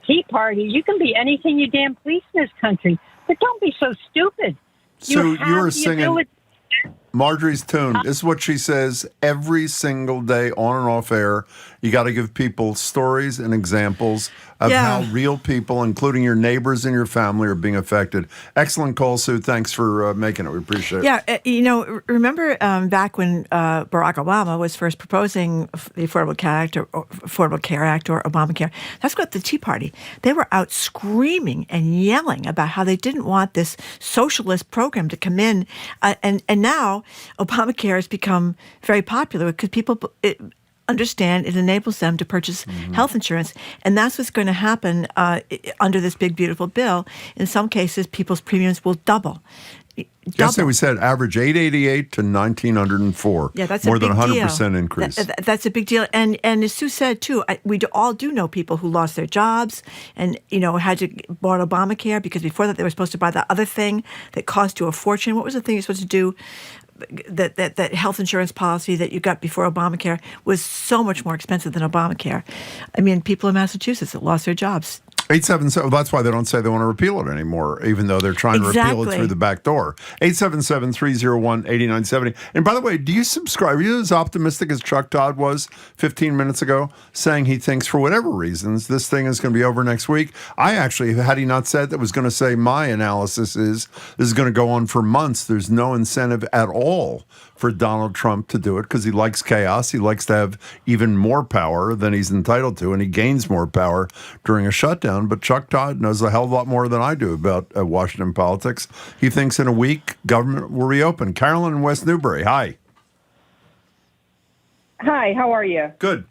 Tea Party. You can be anything you damn please in this country. But don't be so stupid. So you were singing Marjorie's tune. This is what she says every single day on and off air. You got to give people stories and examples of how real people, including your neighbors and your family, are being affected. Excellent call, Sue. Thanks for making it. We appreciate it. Yeah, remember back when Barack Obama was first proposing the Affordable Care Act or Obamacare, that's what the Tea Party, they were out screaming and yelling about how they didn't want this socialist program to come in. And now Obamacare has become very popular because people understand it enables them to purchase health insurance. And that's what's going to happen under this big, beautiful bill. In some cases, people's premiums will double. Yesterday we said average $888 to $1,904. Yeah, that's more a big than 100% deal. increase. That's a big deal. And as Sue said, too, we all do know people who lost their jobs and, had to bought Obamacare because before that they were supposed to buy that other thing that cost you a fortune. What was the thing you're supposed to do? That health insurance policy that you got before Obamacare was so much more expensive than Obamacare. I mean, people in Massachusetts that lost their jobs. 877, that's why they don't say they want to repeal it anymore, even though they're trying to repeal it through the back door. 877-301-8970. And by the way, do you subscribe? Are you as optimistic as Chuck Todd was 15 minutes ago, saying he thinks for whatever reasons this thing is going to be over next week? I actually, had he not said that, was going to say my analysis is this is going to go on for months. There's no incentive at all for Donald Trump to do it because he likes chaos. He likes to have even more power than he's entitled to, and he gains more power during a shutdown. But Chuck Todd knows a hell of a lot more than I do about Washington politics. He thinks in a week government will reopen. Carolyn in West Newbury, hi. Hi, how are you? Good.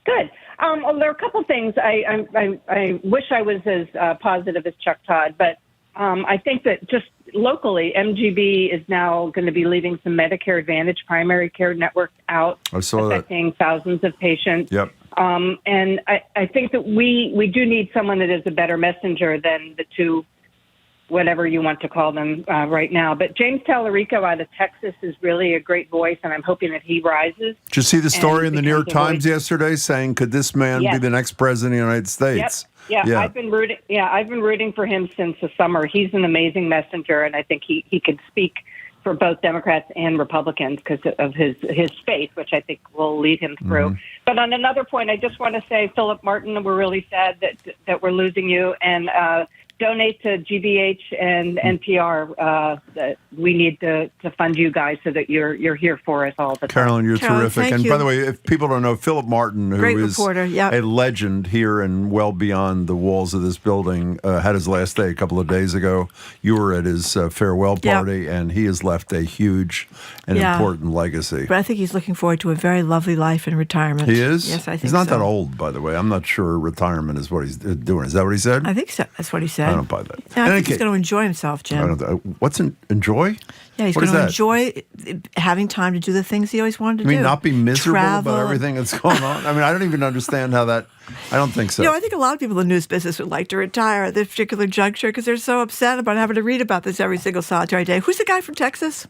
Good. Well, there are a couple things. I wish I was as positive as Chuck Todd, but I think that just locally, MGB is now going to be leaving some Medicare Advantage primary care networks out, affecting thousands of patients. Yep. And I think that we do need someone that is a better messenger than the two, whatever you want to call them right now. But James Tallarico out of Texas is really a great voice, and I'm hoping that he rises. Did you see the story in the New York Times yesterday saying, could this man be the next president of the United States? Yep. Yeah, I've been rooting for him since the summer. He's an amazing messenger, and I think he could speak for both Democrats and Republicans because of his faith, which I think will lead him through. Mm-hmm. But on another point, I just want to say, Philip Martin, we're really sad that we're losing you, and donate to GBH and NPR. We need to fund you guys so that you're here for us all the time. Carolyn, you're terrific. And by the way, if people don't know, Philip Martin, who is a legend here and well beyond the walls of this building, had his last day a couple of days ago. You were at his farewell party, and he has left a huge and important legacy. But I think he's looking forward to a very lovely life in retirement. He is? Yes, I think he's not that old, by the way. I'm not sure retirement is what he's doing. Is that what he said? I think so. That's what he said. I don't buy that. No, I think he's going to enjoy himself, Jim. I don't. What's enjoy? Yeah, he's going to enjoy having time to do the things he always wanted to do. I mean, not be miserable Travel. about everything that's going on? I mean, I don't even understand how that... I don't think so. I think a lot of people in the news business would like to retire at this particular juncture because they're so upset about having to read about this every single solitary day. Who's the guy from Texas?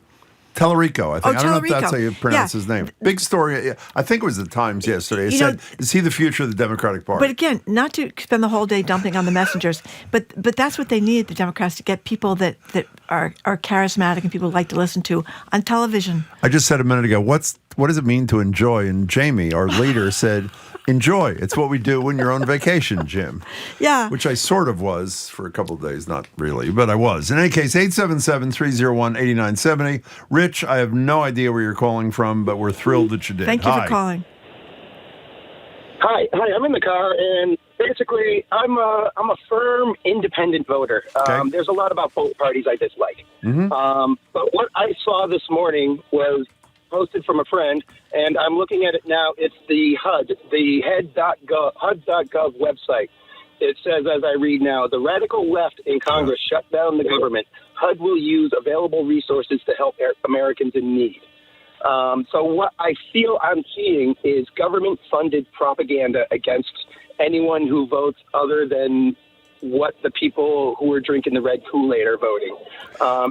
Tellerico, I think. I don't know if Tellerico. that's how you pronounce his name. Big story. I think it was the Times yesterday. It said, is he the future of the Democratic Party? But again, not to spend the whole day dumping on the messengers, but that's what they need, the Democrats, to get people that are charismatic and people like to listen to on television. I just said a minute ago, what does it mean to enjoy? And Jamie, our leader, said, Enjoy. It's what we do when you're on vacation, Jim. Yeah. Which I sort of was for a couple of days. Not really, but I was. In any case, 877-301-8970. Rich, I have no idea where you're calling from, but we're thrilled that you did. Thank you for calling. Hi, I'm in the car, and basically, I'm a firm independent voter. There's a lot about both parties I dislike. But what I saw this morning was posted from a friend, and I'm looking at it now. It's the HUD, the HUD.gov website. It says, as I read now, the radical left in Congress shut down the government. HUD will use available resources to help Americans in need. So what I feel I'm seeing is government-funded propaganda against anyone who votes other than what the people who are drinking the red Kool-Aid are voting.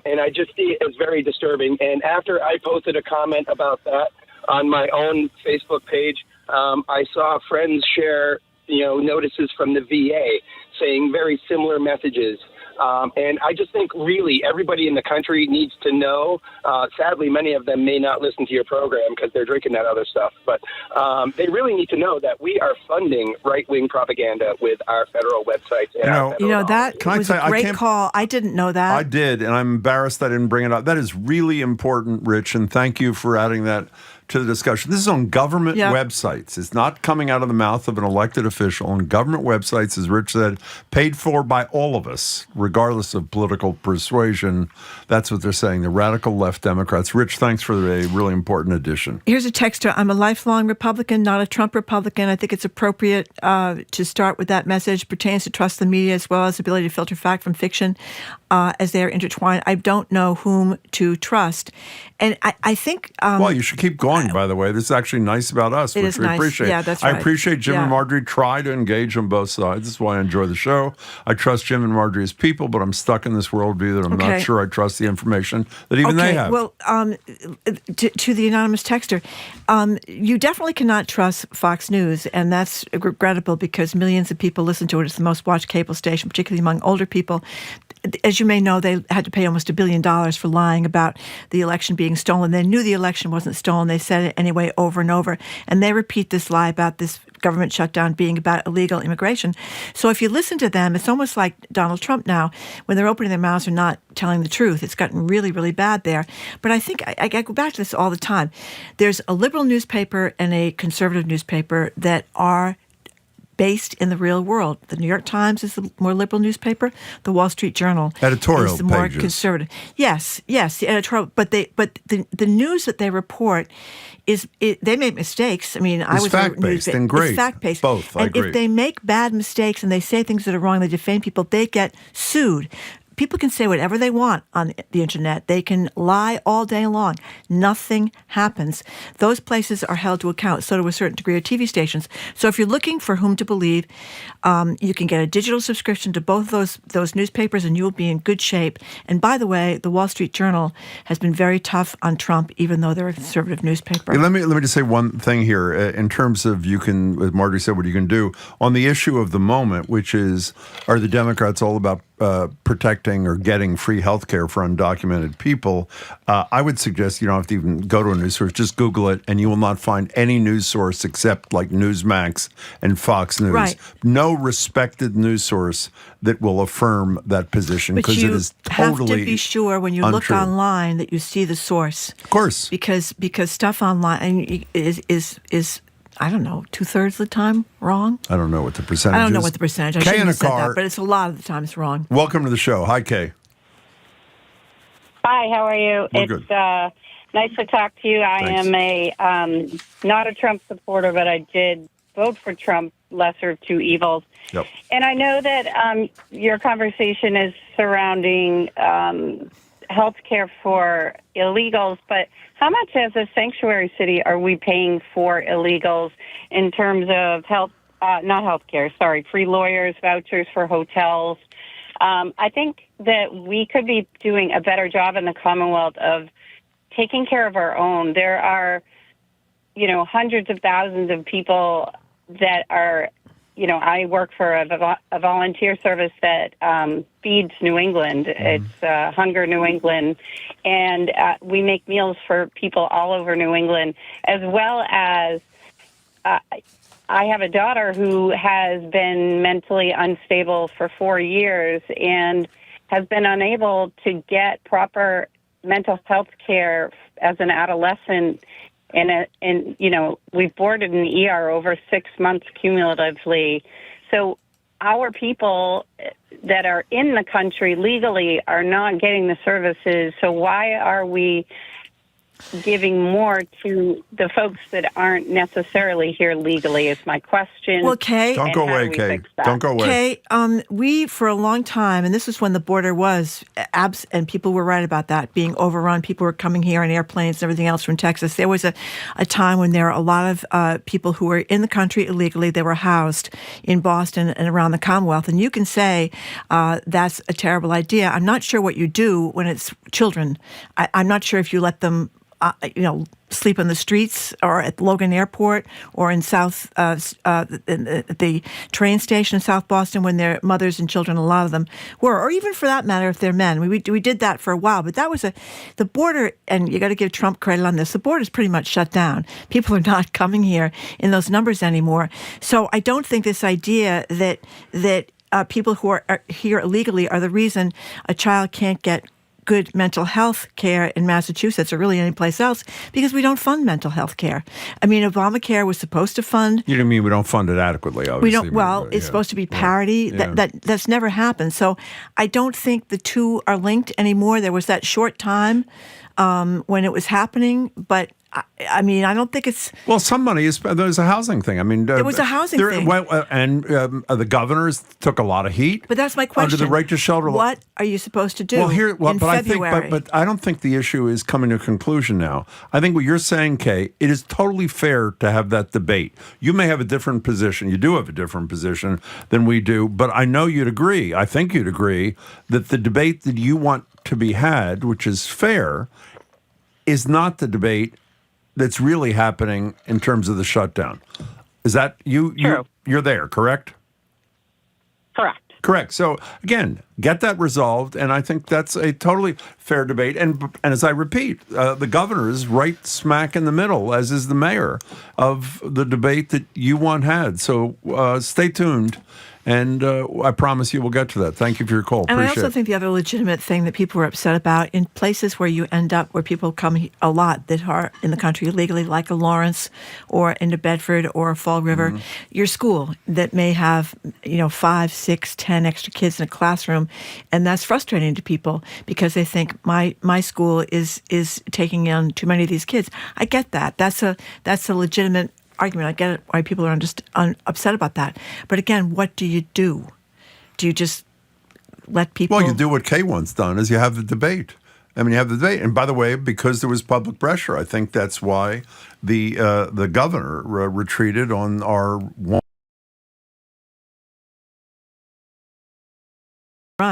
And I just see it as very disturbing. And after I posted a comment about that on my own Facebook page, I saw friends share, notices from the VA saying very similar messages. And I just think really everybody in the country needs to know. Sadly, many of them may not listen to your program because they're drinking that other stuff. But they really need to know that we are funding right-wing propaganda with our federal websites. And that was a great call. I didn't know that. I did, and I'm embarrassed I didn't bring it up. That is really important, Rich, and thank you for adding that to the discussion. This is on government websites. It's not coming out of the mouth of an elected official. On government websites, as Rich said, paid for by all of us, regardless of political persuasion. That's what they're saying, the radical left Democrats. Rich, thanks for a really important addition. Here's a texter. I'm a lifelong Republican, not a Trump Republican. I think it's appropriate to start with that message. Pertains to trust the media as well as the ability to filter fact from fiction as they are intertwined. I don't know whom to trust. And I think... well, you should keep going, by the way. This is actually nice about us, which we appreciate. Yeah, that's right. I appreciate Jim and Marjorie try to engage on both sides. This is why I enjoy the show. I trust Jim and Marjorie as people, but I'm stuck in this worldview that I'm not sure I trust the information that even they have. Well, to the anonymous texter, you definitely cannot trust Fox News, and that's regrettable because millions of people listen to it. It's the most watched cable station, particularly among older people. As you may know, they had to pay almost $1 billion for lying about the election being stolen. They knew the election wasn't stolen. They said it anyway over and over. And they repeat this lie about this government shutdown being about illegal immigration. So if you listen to them, it's almost like Donald Trump now. When they're opening their mouths, they're not telling the truth. It's gotten really, really bad there. But I think I go back to this all the time. There's a liberal newspaper and a conservative newspaper that are based in the real world. The New York Times is the more liberal newspaper. The Wall Street Journal editorial is the more pages. Conservative. Yes, the editorial. But the news that they report they make mistakes. I mean, I was fact-based and great. It's fact-based. Both, I agree. If they make bad mistakes and they say things that are wrong, they defame people, they get sued. People can say whatever they want on the internet. They can lie all day long. Nothing happens. Those places are held to account, so to a certain degree of TV stations. So if you're looking for whom to believe, you can get a digital subscription to both those newspapers and you will be in good shape. And by the way, the Wall Street Journal has been very tough on Trump, even though they're a conservative newspaper. Let me just say one thing here in terms of as Marjorie said, what you can do on the issue of the moment, which is, are the Democrats all about protecting or getting free health care for undocumented people? I would suggest you don't have to even go to a news source. Just Google it, and you will not find any news source except like Newsmax and Fox News. Right. No respected news source that will affirm that position because it is totally have to be sure when you look online that you see the source. Of course. Because stuff online is I don't know, 2/3 of the time wrong? I don't know what the percentage is. I don't know what the percentage is. I shouldn't have said that, but it's a lot of the times wrong. Welcome to the show. Hi, Kay. Hi, how are you? We're good. Nice to talk to you. I Thanks. am not a Trump supporter, but I did vote for Trump, lesser of two evils. Yep. And I know that your conversation is surrounding health care for illegals, but how much as a sanctuary city are we paying for illegals in terms of free lawyers, vouchers for hotels? I think that we could be doing a better job in the Commonwealth of taking care of our own. There are, hundreds of thousands of people that are, I work for a volunteer service that feeds New England. It's Hunger New England. And we make meals for people all over New England, as well as I have a daughter who has been mentally unstable for 4 years and has been unable to get proper mental health care as an adolescent. And we've boarded an ER over 6 months cumulatively. So our people that are in the country legally are not getting the services. So why are we giving more to the folks that aren't necessarily here legally is my question. Well, Kay, don't go away, Kay. Don't go away. Kay, we, for a long time, and this is when the border was, and people were right about that, being overrun. People were coming here on airplanes and everything else from Texas. There was a time when there were a lot of people who were in the country illegally. They were housed in Boston and around the Commonwealth. And you can say that's a terrible idea. I'm not sure what you do when it's children. I'm not sure if you let them sleep on the streets or at Logan Airport or in at the train station in South Boston when their mothers and children, a lot of them were, or even for that matter, if they're men. We did that for a while, but that was the border, and you got to give Trump credit on this, the border's pretty much shut down. People are not coming here in those numbers anymore. So I don't think this idea that people who are here illegally are the reason a child can't get good mental health care in Massachusetts or really any place else, because we don't fund mental health care. I mean, Obamacare was supposed to fund. You don't mean we don't fund it adequately, obviously. We don't. Well, it's supposed to be parity. Yeah. That's never happened. So I don't think the two are linked anymore. There was that short time when it was happening, but I mean, I don't think it's... Well, some money is... There's a housing thing. I mean... It was a housing thing. And the governors took a lot of heat. But that's my question. Under the right to shelter law. What are you supposed to do in February? But I don't think the issue is coming to a conclusion now. I think what you're saying, Kay, it is totally fair to have that debate. You may have a different position. You do have a different position than we do. But I know you'd agree, I think you'd agree, that the debate that you want to be had, which is fair, is not the debate that's really happening in terms of the shutdown. Is that you're there, correct? Correct. So again, get that resolved, and I think that's a totally fair debate. And as I repeat, the governor is right smack in the middle, as is the mayor, of the debate that you want had. So stay tuned. And I promise you we'll get to that. Thank you for your call. And Appreciate I also think the other legitimate thing that people were upset about in places where you end up, where people come a lot that are in the country illegally, like a Lawrence or into Bedford or Fall River, your school that may have 5, 6, 10 extra kids in a classroom, and that's frustrating to people because they think my school is taking in too many of these kids. I get that. That's a legitimate argument. I get it, why people are just upset about that. But again, what do you do? Do you just let people... Well, you do what Kay once done, is you have the debate. I mean, you have the debate. And by the way, because there was public pressure, I think that's why the governor retreated on our one.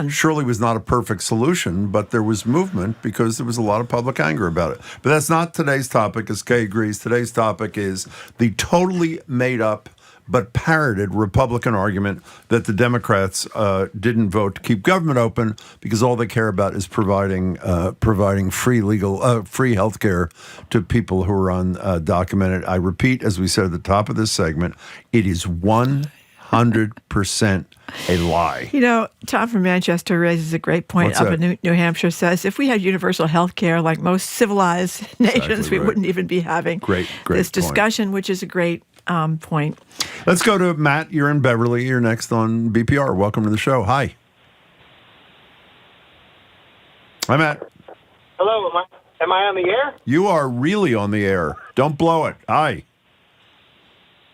Surely was not a perfect solution, but there was movement because there was a lot of public anger about it. But that's not today's topic, as Kay agrees. Today's topic is the totally made up but parroted Republican argument that the Democrats didn't vote to keep government open because all they care about is providing free health care to people who are undocumented. I repeat, as we said at the top of this segment, it is 100% a lie. Tom from Manchester raises a great point. In New Hampshire says, if we had universal health care like most civilized nations, we wouldn't even be having this discussion, which is a great point. Let's go to Matt. You're in Beverly. You're next on BPR. Welcome to the show. Hi. Hi, Matt. Hello. Am I on the air? You are really on the air. Don't blow it. Hi.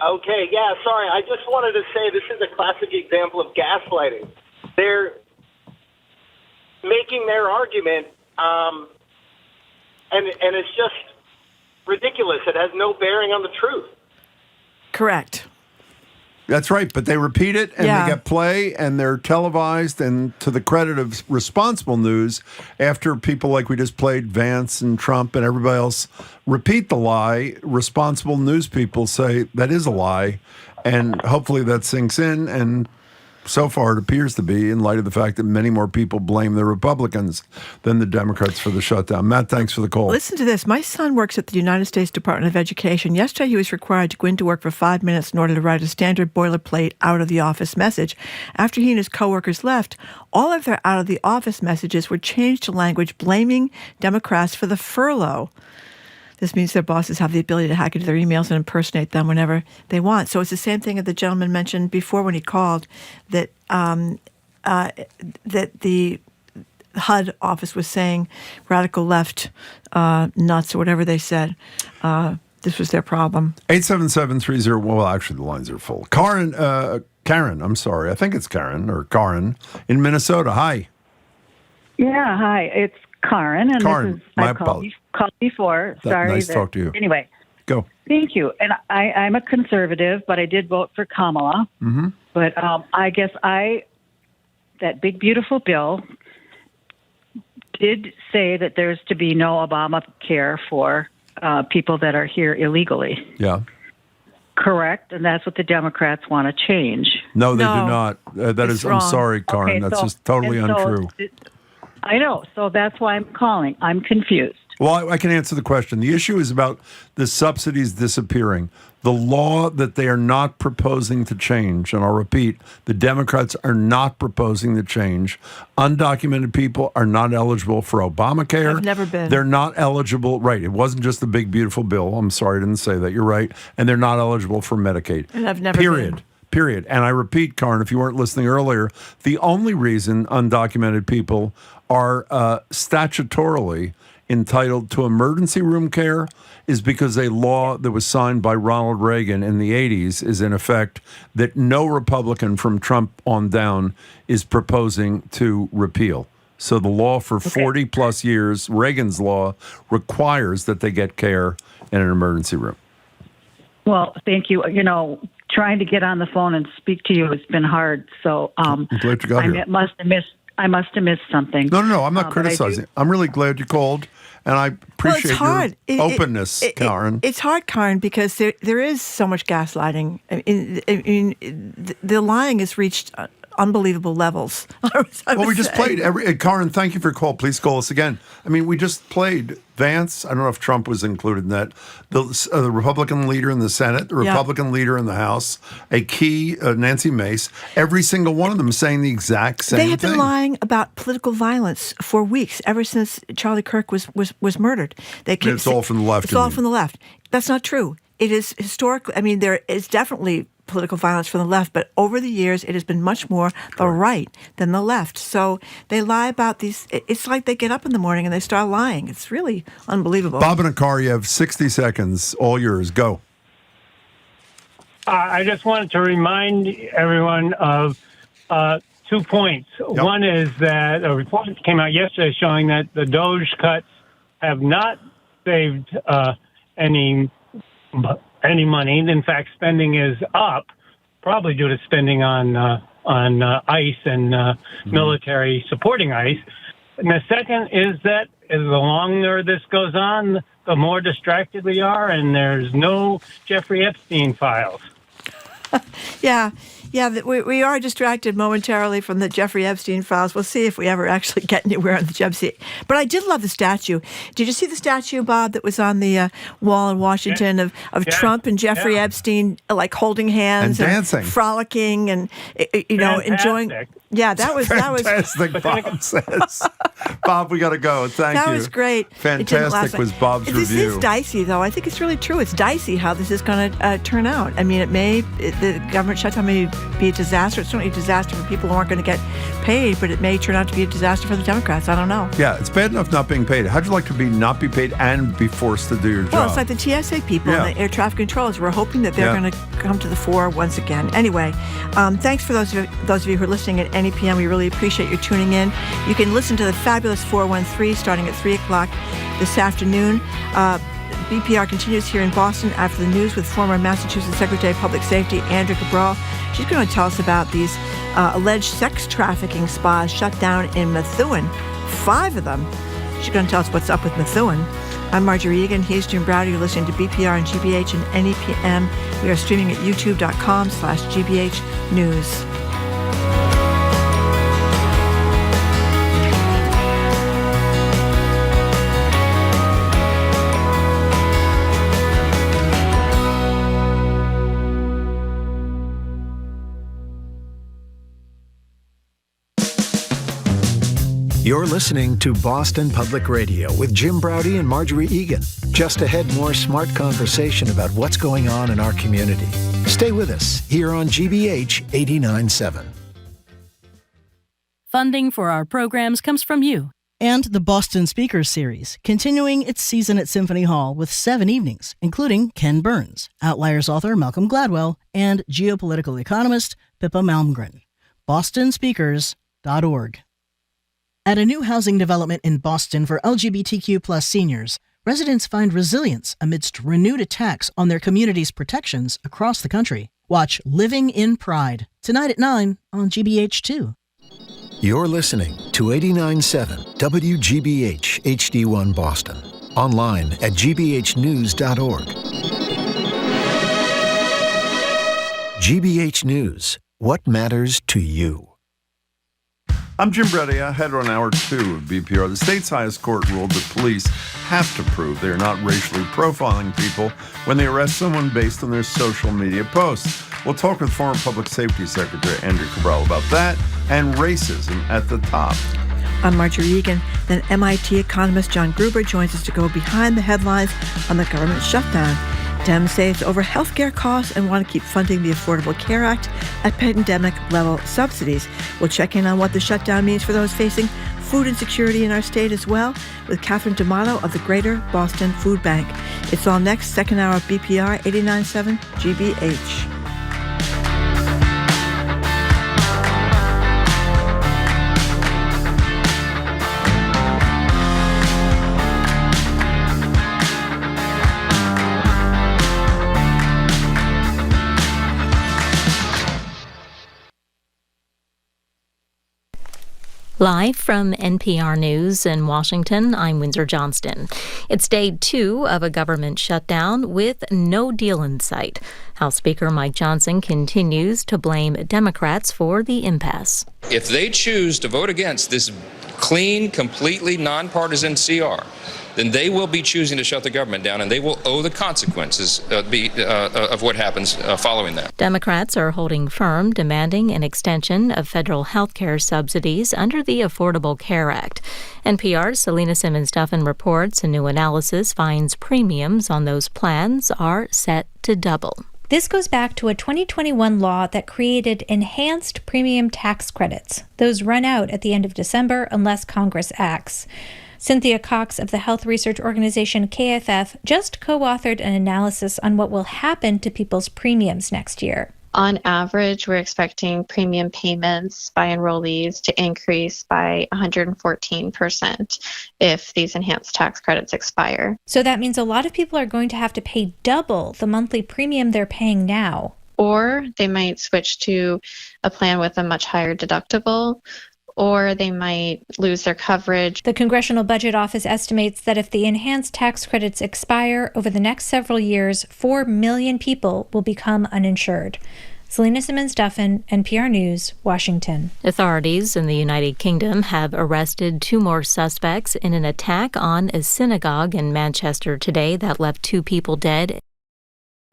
Okay, yeah, sorry. I just wanted to say this is a classic example of gaslighting. They're making their argument, and it's just ridiculous. It has no bearing on the truth. Correct. That's right, but they repeat it, and they get play, and they're televised, and to the credit of responsible news, after people like we just played, Vance and Trump and everybody else, repeat the lie, responsible news people say that is a lie, and hopefully that sinks in, and so far it appears to be, in light of the fact that many more people blame the Republicans than the Democrats for the shutdown. Matt, thanks for the call. Listen to this. My son works at the United States Department of Education. Yesterday, he was required to go into work for 5 minutes in order to write a standard boilerplate out-of-the-office message. After he and his coworkers left, all of their out-of-the-office messages were changed to language blaming Democrats for the furlough. This means their bosses have the ability to hack into their emails and impersonate them whenever they want. So it's the same thing that the gentleman mentioned before when he called, that that the HUD office was saying radical left nuts or whatever they said. This was their problem. 877-30. Well, actually, the lines are full. Karen, I'm sorry. I think it's Karen or Karen in Minnesota. Hi. Yeah, hi. It's Karen, and Karen, this is, I've called before. Sorry. Nice to talk to you. Anyway. Go. Thank you. And I'm a conservative, but I did vote for Kamala. Mm-hmm. But I guess that big, beautiful bill did say that there's to be no Obamacare for people that are here illegally. Yeah. Correct? And that's what the Democrats want to change. No, they do not. That is wrong. I'm sorry, Karen. Okay, that's so- just totally and so untrue. I know. So that's why I'm calling. I'm confused. Well, I can answer the question. The issue is about the subsidies disappearing. The law that they are not proposing to change, and I'll repeat, the Democrats are not proposing to change. Undocumented people are not eligible for Obamacare. I've never been. They're not eligible. Right. It wasn't just the big, beautiful bill. I'm sorry I didn't say that. You're right. And they're not eligible for Medicaid. And I've never Period. been. Period. And I repeat, Karen, if you weren't listening earlier, the only reason undocumented people are statutorily entitled to emergency room care is because a law that was signed by Ronald Reagan in the 80s is in effect that no Republican from Trump on down is proposing to repeal. So the law for 40 plus years, Reagan's law, requires that they get care in an emergency room. Well, thank you. You know, trying to get on the phone and speak to you has been hard. So I'm glad you got here. I must have missed something. No. I'm not criticizing. I'm really glad you called, and I appreciate it's hard. your openness, Karen. It's hard, Karen, because there is so much gaslighting. I mean, the lying has reached unbelievable levels. Well, we just played. Karen, thank you for your call. Please call us again. I mean, we just played Vance. I don't know if Trump was included in that. The Republican leader in the Senate, the Republican leader in the House, a key, Nancy Mace, every single one of them saying the exact same thing. They have been lying about political violence for weeks, ever since Charlie Kirk was murdered. It's all from the left. It's all from the left. That's not true. It is historically, I mean, there is definitely political violence from the left, but over the years, it has been much more the right than the left. So they lie about these. It's like they get up in the morning and they start lying. It's really unbelievable. Bob in a car, you have 60 seconds. All yours. Go. I just wanted to remind everyone of 2 points. Yep. One is that a report came out yesterday showing that the DOGE cuts have not saved any money. In fact, spending is up, probably due to spending on ICE and military supporting ICE. And the second is that as the longer this goes on, the more distracted we are, and there's no Jeffrey Epstein files. Yeah, we are distracted momentarily from the Jeffrey Epstein files. We'll see if we ever actually get anywhere on the Jeffrey. But I did love the statue. Did you see the statue, Bob, that was on the wall in Washington of Trump and Jeffrey Epstein, like holding hands and dancing, frolicking, and enjoying? Yeah, that was fantastic. Bob says, "Bob, we got to go. Thank you." That was great. Fantastic was Bob's review. This is dicey, though. I think it's really true. It's dicey how this is going to turn out. I mean, the government shutdown may be a disaster. It's certainly a disaster for people who aren't going to get paid, but it may turn out to be a disaster for the Democrats. I don't know. Yeah, it's bad enough not being paid. How'd you like to not be paid and be forced to do your job? Well, it's like the TSA people and the air traffic controllers. We're hoping that they're going to come to the fore once again. Anyway, thanks for those of you who are listening at any PM. We really appreciate you tuning in. You can listen to the fabulous 413 starting at 3 o'clock this afternoon. BPR continues here in Boston after the news with former Massachusetts Secretary of Public Safety, Andrea Cabral. She's going to tell us about these alleged sex trafficking spas shut down in Methuen. 5 of them. She's going to tell us what's up with Methuen. I'm Marjorie Egan. He's Jim Browder. You're listening to BPR and GBH and NEPM. We are streaming at youtube.com/GBH News. You're listening to Boston Public Radio with Jim Braude and Marjorie Egan. Just ahead, more smart conversation about what's going on in our community. Stay with us here on GBH 89.7. Funding for our programs comes from you. And the Boston Speakers Series, continuing its season at Symphony Hall with 7 evenings, including Ken Burns, Outliers author Malcolm Gladwell, and geopolitical economist Pippa Malmgren. bostonspeakers.org. At a new housing development in Boston for LGBTQ+ seniors, residents find resilience amidst renewed attacks on their community's protections across the country. Watch Living in Pryde, tonight at 9 on GBH2. You're listening to 89.7 WGBH HD1 Boston. Online at gbhnews.org. GBH News. What matters to you? I'm Jim Braude, ahead on Hour 2 of BPR. The state's highest court ruled that police have to prove they are not racially profiling people when they arrest someone based on their social media posts. We'll talk with former Public Safety Secretary Andrea Cabral about that and racism at the top. I'm Marjorie Egan. Then MIT economist John Gruber joins us to go behind the headlines on the government shutdown. Dems say it's over healthcare costs and want to keep funding the Affordable Care Act at pandemic-level subsidies. We'll check in on what the shutdown means for those facing food insecurity in our state as well with Catherine D'Amato of the Greater Boston Food Bank. It's all next, second hour of BPR 89.7 GBH. Live from NPR News in Washington, I'm Windsor Johnston. It's day 2 of a government shutdown with no deal in sight. House Speaker Mike Johnson continues to blame Democrats for the impasse. If they choose to vote against this clean, completely nonpartisan CR, then they will be choosing to shut the government down, and they will owe the consequences of what happens following that. Democrats are holding firm, demanding an extension of federal health care subsidies under the Affordable Care Act. NPR's Selena Simmons-Duffin reports a new analysis finds premiums on those plans are set to double. This goes back to a 2021 law that created enhanced premium tax credits. Those run out at the end of December unless Congress acts. Cynthia Cox of the health research organization KFF just co-authored an analysis on what will happen to people's premiums next year. On average, we're expecting premium payments by enrollees to increase by 114% if these enhanced tax credits expire. So that means a lot of people are going to have to pay double the monthly premium they're paying now. Or they might switch to a plan with a much higher deductible, or they might lose their coverage. The Congressional Budget Office estimates that if the enhanced tax credits expire over the next several years, 4 million people will become uninsured. Selena Simmons-Duffin, NPR News, Washington. Authorities in the United Kingdom have arrested 2 more suspects in an attack on a synagogue in Manchester today that left 2 people dead.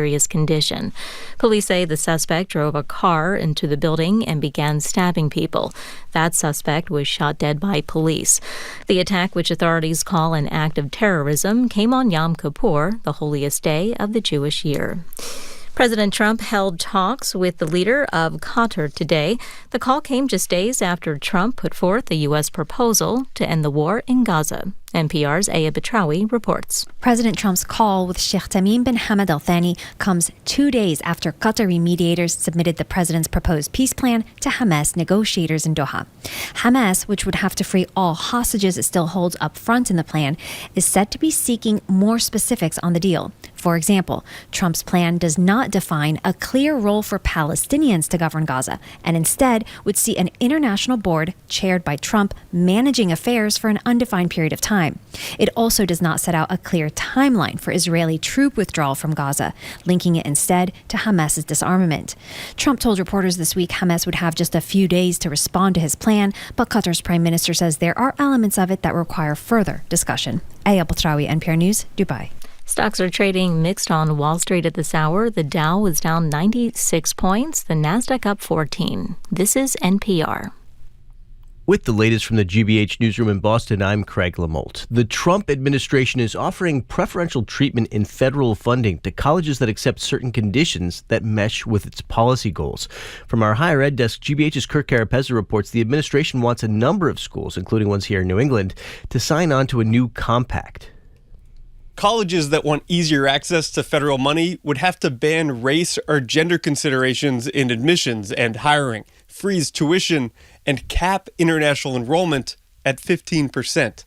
Serious condition. Police say the suspect drove a car into the building and began stabbing people. That suspect was shot dead by police. The attack, which authorities call an act of terrorism, came on Yom Kippur, the holiest day of the Jewish year. President Trump held talks with the leader of Qatar today. The call came just days after Trump put forth a U.S. proposal to end the war in Gaza. NPR's Aya Betrawi reports. President Trump's call with Sheikh Tamim bin Hamad Al Thani comes 2 days after Qatari mediators submitted the president's proposed peace plan to Hamas negotiators in Doha. Hamas, which would have to free all hostages it still holds up front in the plan, is said to be seeking more specifics on the deal. For example, Trump's plan does not define a clear role for Palestinians to govern Gaza, and instead would see an international board chaired by Trump managing affairs for an undefined period of time. time. It also does not set out a clear timeline for Israeli troop withdrawal from Gaza, linking it instead to Hamas's disarmament. Trump told reporters this week Hamas would have just a few days to respond to his plan, but Qatar's prime minister says there are elements of it that require further discussion. Aya Batrawi, NPR News, Dubai. Stocks are trading mixed on Wall Street at this hour. The Dow was down 96 points, the Nasdaq up 14. This is NPR. With the latest from the GBH newsroom in Boston, I'm Craig Lamolt. The Trump administration is offering preferential treatment in federal funding to colleges that accept certain conditions that mesh with its policy goals. From our higher ed desk, GBH's Kirk Carapezza reports the administration wants a number of schools, including ones here in New England, to sign on to a new compact. Colleges that want easier access to federal money would have to ban race or gender considerations in admissions and hiring, freeze tuition, and cap international enrollment at 15%.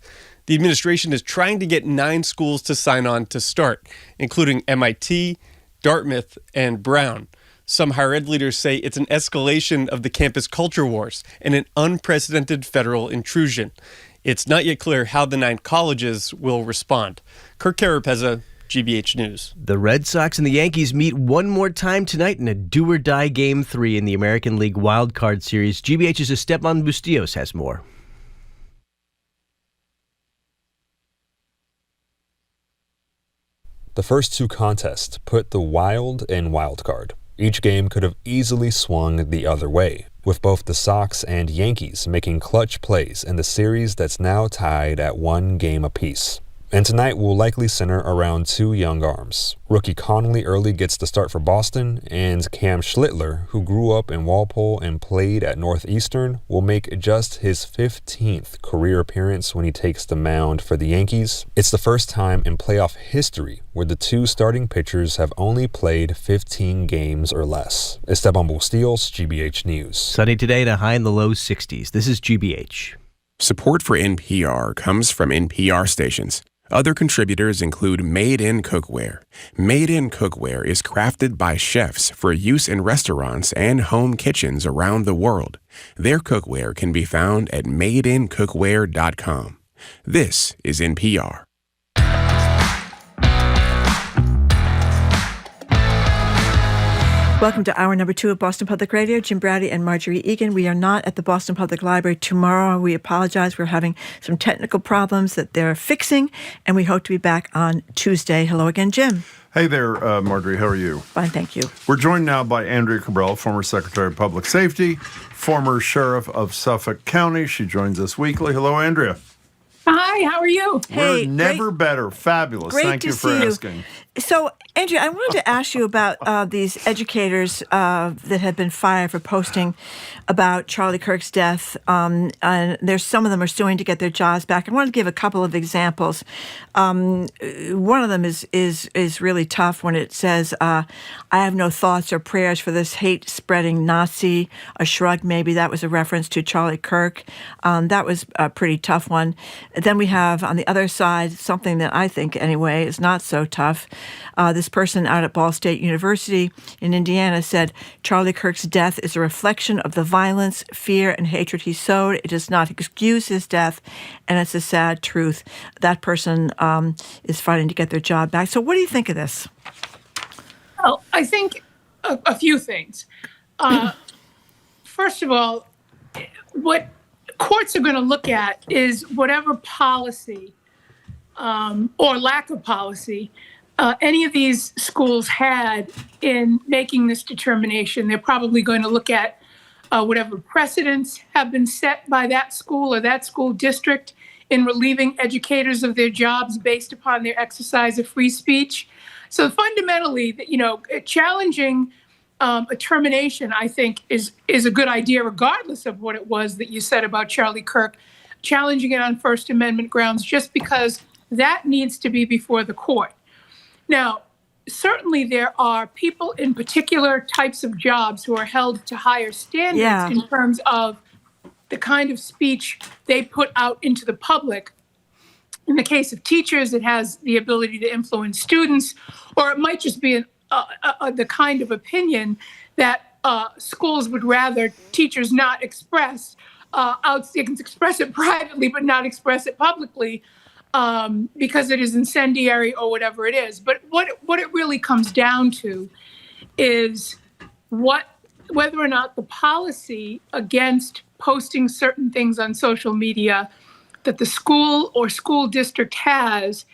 The administration is trying to get 9 schools to sign on to start, including MIT, Dartmouth, and Brown. Some higher ed leaders say it's an escalation of the campus culture wars and an unprecedented federal intrusion. It's not yet clear how the 9 colleges will respond. Kirk Carapezza, GBH News. The Red Sox and the Yankees meet one more time tonight in a do-or-die Game 3 in the American League Wild Card Series. GBH's Esteban Bustillos has more. The first 2 contests put the Wild in Wild Card. Each game could have easily swung the other way, with both the Sox and Yankees making clutch plays in the series that's now tied at 1 game apiece. And tonight will likely center around 2 young arms. Rookie Connolly early gets the start for Boston, and Cam Schlittler, who grew up in Walpole and played at Northeastern, will make just his 15th career appearance when he takes the mound for the Yankees. It's the first time in playoff history where the 2 starting pitchers have only played 15 games or less. Esteban Bustillos, GBH News. Sunny today and a high in the low 60s. This is GBH. Support for NPR comes from NPR stations. Other contributors include Made in Cookware. Made in Cookware is crafted by chefs for use in restaurants and home kitchens around the world. Their cookware can be found at madeincookware.com. This is NPR. Welcome to hour number 2 of Boston Public Radio. Jim Braude and Marjorie Egan. We are not at the Boston Public Library tomorrow. We apologize. We're having some technical problems that they're fixing, and we hope to be back on Tuesday. Hello again, Jim. Hey there, Marjorie. How are you? Fine, thank you. We're joined now by Andrea Cabral, former Secretary of Public Safety, former Sheriff of Suffolk County. She joins us weekly. Hello, Andrea. Hi, how are you? We're never better. Fabulous. Thank you for asking. So, Andrea, I wanted to ask you about these educators that have been fired for posting about Charlie Kirk's death. And there's some of them are suing to get their jobs back. I want to give a couple of examples. One of them is really tough when it says, I have no thoughts or prayers for this hate-spreading Nazi. A shrug, maybe that was a reference to Charlie Kirk. That was a pretty tough one. Then we have, on the other side, something that I think, anyway, is not so tough. This person out at Ball State University in Indiana said, Charlie Kirk's death is a reflection of the violence, fear, and hatred he sowed. It does not excuse his death, and it's a sad truth. That person is fighting to get their job back. So what do you think of this? Well, I think a few things. First of all, what courts are going to look at is whatever policy or lack of policy any of these schools had in making this determination. They're probably going to look at whatever precedents have been set by that school or that school district in relieving educators of their jobs based upon their exercise of free speech. So fundamentally, challenging a termination, I think, is a good idea, regardless of what it was that you said about Charlie Kirk. Challenging it on First Amendment grounds, just because that needs to be before the court. Now, certainly there are people in particular types of jobs who are held to higher standards in terms of the kind of speech they put out into the public. In the case of teachers, it has the ability to influence students, or it might just be the kind of opinion that schools would rather teachers not express. They can express it privately, but not express it publicly. because it is incendiary or whatever it is. But what it really comes down to is whether or not the policy against posting certain things on social media that the school or school district has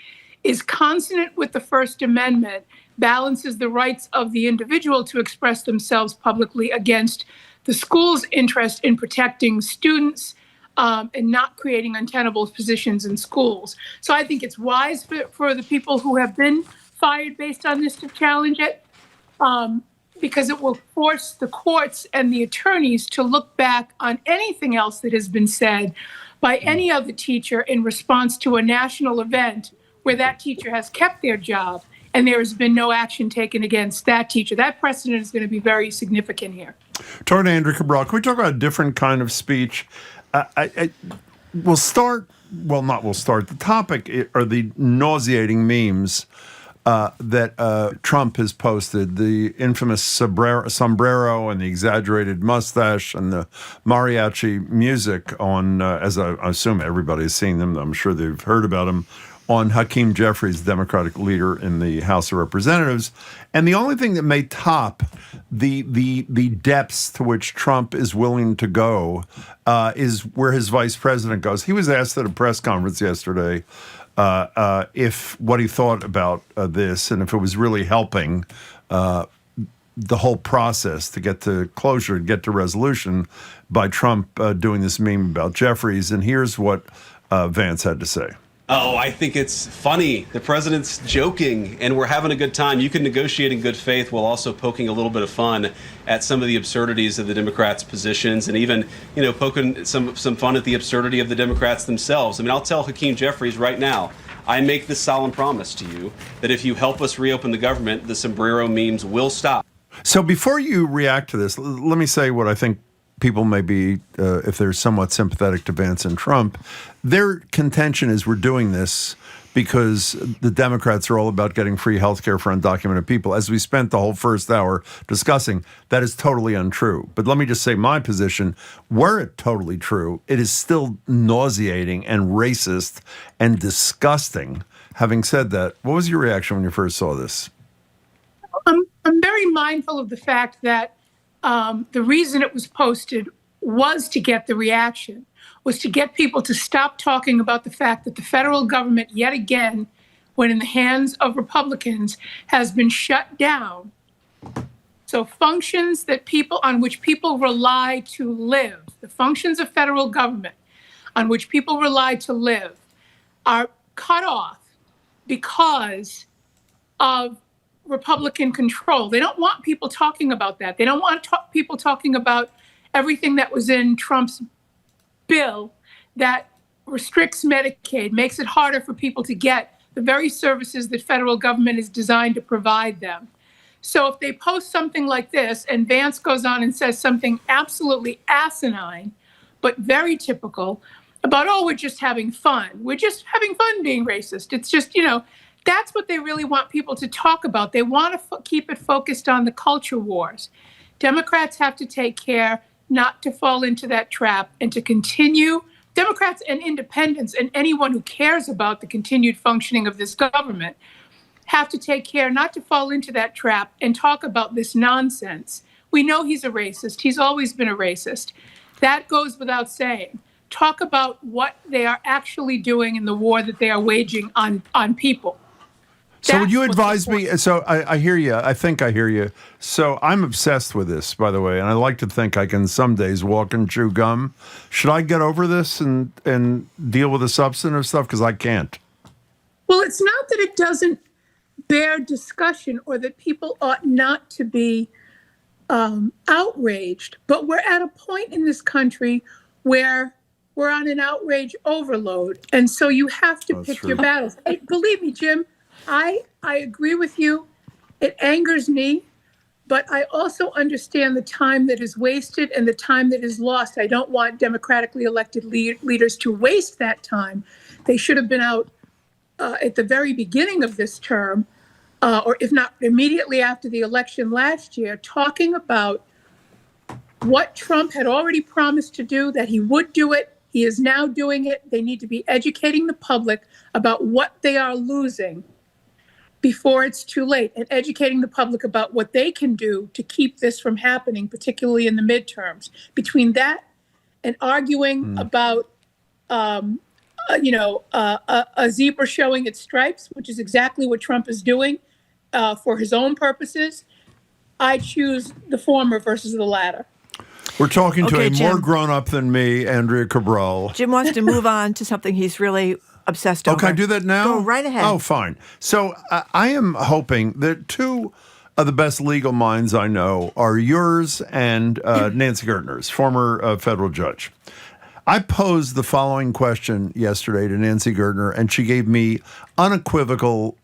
is consonant with the First Amendment, balances the rights of the individual to express themselves publicly against the school's interest in protecting students and not creating untenable positions in schools. So I think it's wise for the people who have been fired based on this to challenge it, because it will force the courts and the attorneys to look back on anything else that has been said by any other teacher in response to a national event where that teacher has kept their job and there has been no action taken against that teacher. That precedent is going to be very significant here. Turn to Andrea Cabral. Can we talk about a different kind of speech? We'll start. The topic are the nauseating memes that Trump has posted, the infamous sombrero and the exaggerated mustache and the mariachi music on, as I assume everybody's seen them, I'm sure they've heard about them, on Hakeem Jeffries, Democratic leader in the House of Representatives. And the only thing that may top the depths to which Trump is willing to go is where his vice president goes. He was asked at a press conference yesterday if what he thought about this and if it was really helping the whole process to get to closure, to get to resolution by Trump doing this meme about Jeffries. And here's what Vance had to say. Oh, I think it's funny. The president's joking, and we're having a good time. You can negotiate in good faith while also poking a little bit of fun at some of the absurdities of the Democrats' positions, and even, poking some fun at the absurdity of the Democrats themselves. I mean, I'll tell Hakeem Jeffries right now, I make this solemn promise to you that if you help us reopen the government, the sombrero memes will stop. So before you react to this, let me say what I think people may be, if they're somewhat sympathetic to Vance and Trump, their contention is we're doing this because the Democrats are all about getting free health care for undocumented people. As we spent the whole first hour discussing, that is totally untrue. But let me just say my position, were it totally true, it is still nauseating and racist and disgusting. Having said that, what was your reaction when you first saw this? I'm very mindful of the fact that the reason it was posted was to get the reaction, was to get people to stop talking about the fact that the federal government, yet again, when in the hands of Republicans, has been shut down. So functions on which people rely to live, the functions of federal government on which people rely to live, are cut off because of Republican control. They don't want people talking about that. They don't want people talking about everything that was in Trump's bill that restricts Medicaid, makes it harder for people to get the very services that federal government is designed to provide them. So if they post something like this and Vance goes on and says something absolutely asinine, but very typical about, oh, we're just having fun. We're just having fun being racist. It's just, that's what they really want people to talk about. They want to keep it focused on the culture wars. Democrats have to take care not to fall into that trap and to continue, Democrats and independents and anyone who cares about the continued functioning of this government have to take care not to fall into that trap and talk about this nonsense. We know he's a racist. He's always been a racist. That goes without saying. Talk about what they are actually doing in the war that they are waging on people. So would you advise me? So I hear you. I think I hear you. So I'm obsessed with this, by the way, and I like to think I can some days walk and chew gum. Should I get over this and deal with the substantive stuff? Because I can't. Well, it's not that it doesn't bear discussion or that people ought not to be outraged, but we're at a point in this country where we're on an outrage overload, and so you have to pick your battles. Believe me, Jim, I agree with you. It angers me, but I also understand the time that is wasted and the time that is lost. I don't want democratically elected leaders to waste that time. They should have been out at the very beginning of this term, or if not immediately after the election last year, talking about what Trump had already promised to do, that he would do it, He is now doing it. They need to be educating the public about what they are losing before it's too late, and educating the public about what they can do to keep this from happening, particularly in the midterms. Between that and arguing about, a zebra showing its stripes, which is exactly what Trump is doing for his own purposes, I choose the former versus the latter. We're talking to Okay, a more Jim. grown-up than me, Andrea Cabral. Jim wants to move on to something he's really obsessed over. Can I do that now? Go right ahead. Oh, fine. So I am hoping that two of the best legal minds I know are yours and Nancy Gertner's, former federal judge. I posed the following question yesterday to Nancy Gertner, and she gave me unequivocal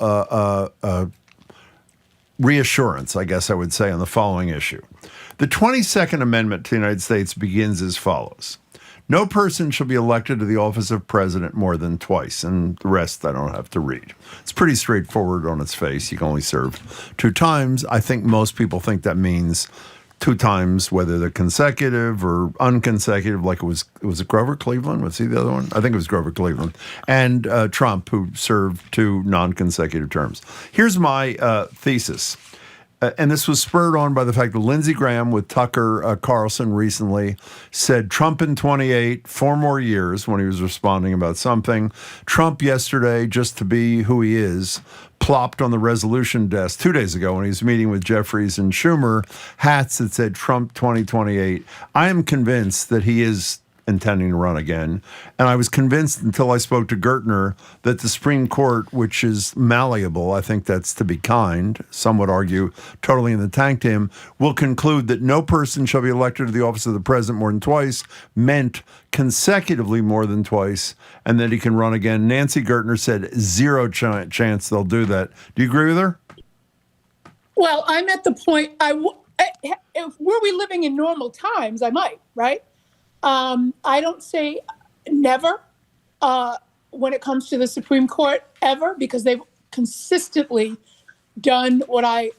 reassurance, I guess I would say, on the following issue. The 22nd Amendment to the United States begins as follows. No person shall be elected to the office of president more than twice, and the rest I don't have to read. It's pretty straightforward on its face. You can only serve 2 times. I think most people think that means 2 times, whether they're consecutive or unconsecutive, like was it Grover Cleveland? Was he the other one? I think it was Grover Cleveland. And Trump, who served 2 non-consecutive terms. Here's my thesis. And this was spurred on by the fact that Lindsey Graham with Tucker Carlson recently said Trump in 28, 4 more years when he was responding about something. Trump yesterday, just to be who he is, plopped on the resolution desk 2 days ago when he was meeting with Jeffries and Schumer, hats that said Trump 2028. I am convinced that he is intending to run again. And I was convinced until I spoke to Gertner that the Supreme Court, which is malleable, I think that's to be kind, some would argue totally in the tank to him, will conclude that no person shall be elected to the office of the president more than twice, meant consecutively more than twice, and that he can run again. Nancy Gertner said 0 chance they'll do that. Do you agree with her? Well, I'm at the point, if were we living in normal times, I might, right? I don't say never when it comes to the Supreme Court, ever, because they've consistently done what I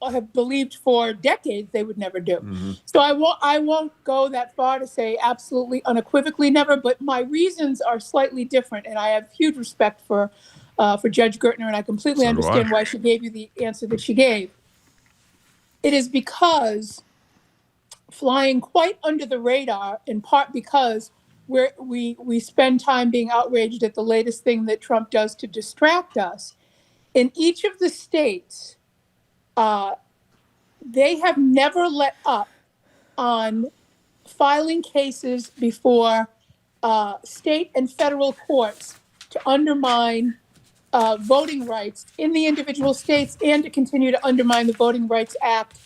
have believed for decades they would never do. Mm-hmm. So I won't go that far to say absolutely unequivocally never, but my reasons are slightly different, and I have huge respect for Judge Gertner, and I completely understand why she gave you the answer that she gave. It is because flying quite under the radar, in part because we spend time being outraged at the latest thing that Trump does to distract us. In each of the states, they have never let up on filing cases before state and federal courts to undermine voting rights in the individual states and to continue to undermine the Voting Rights Act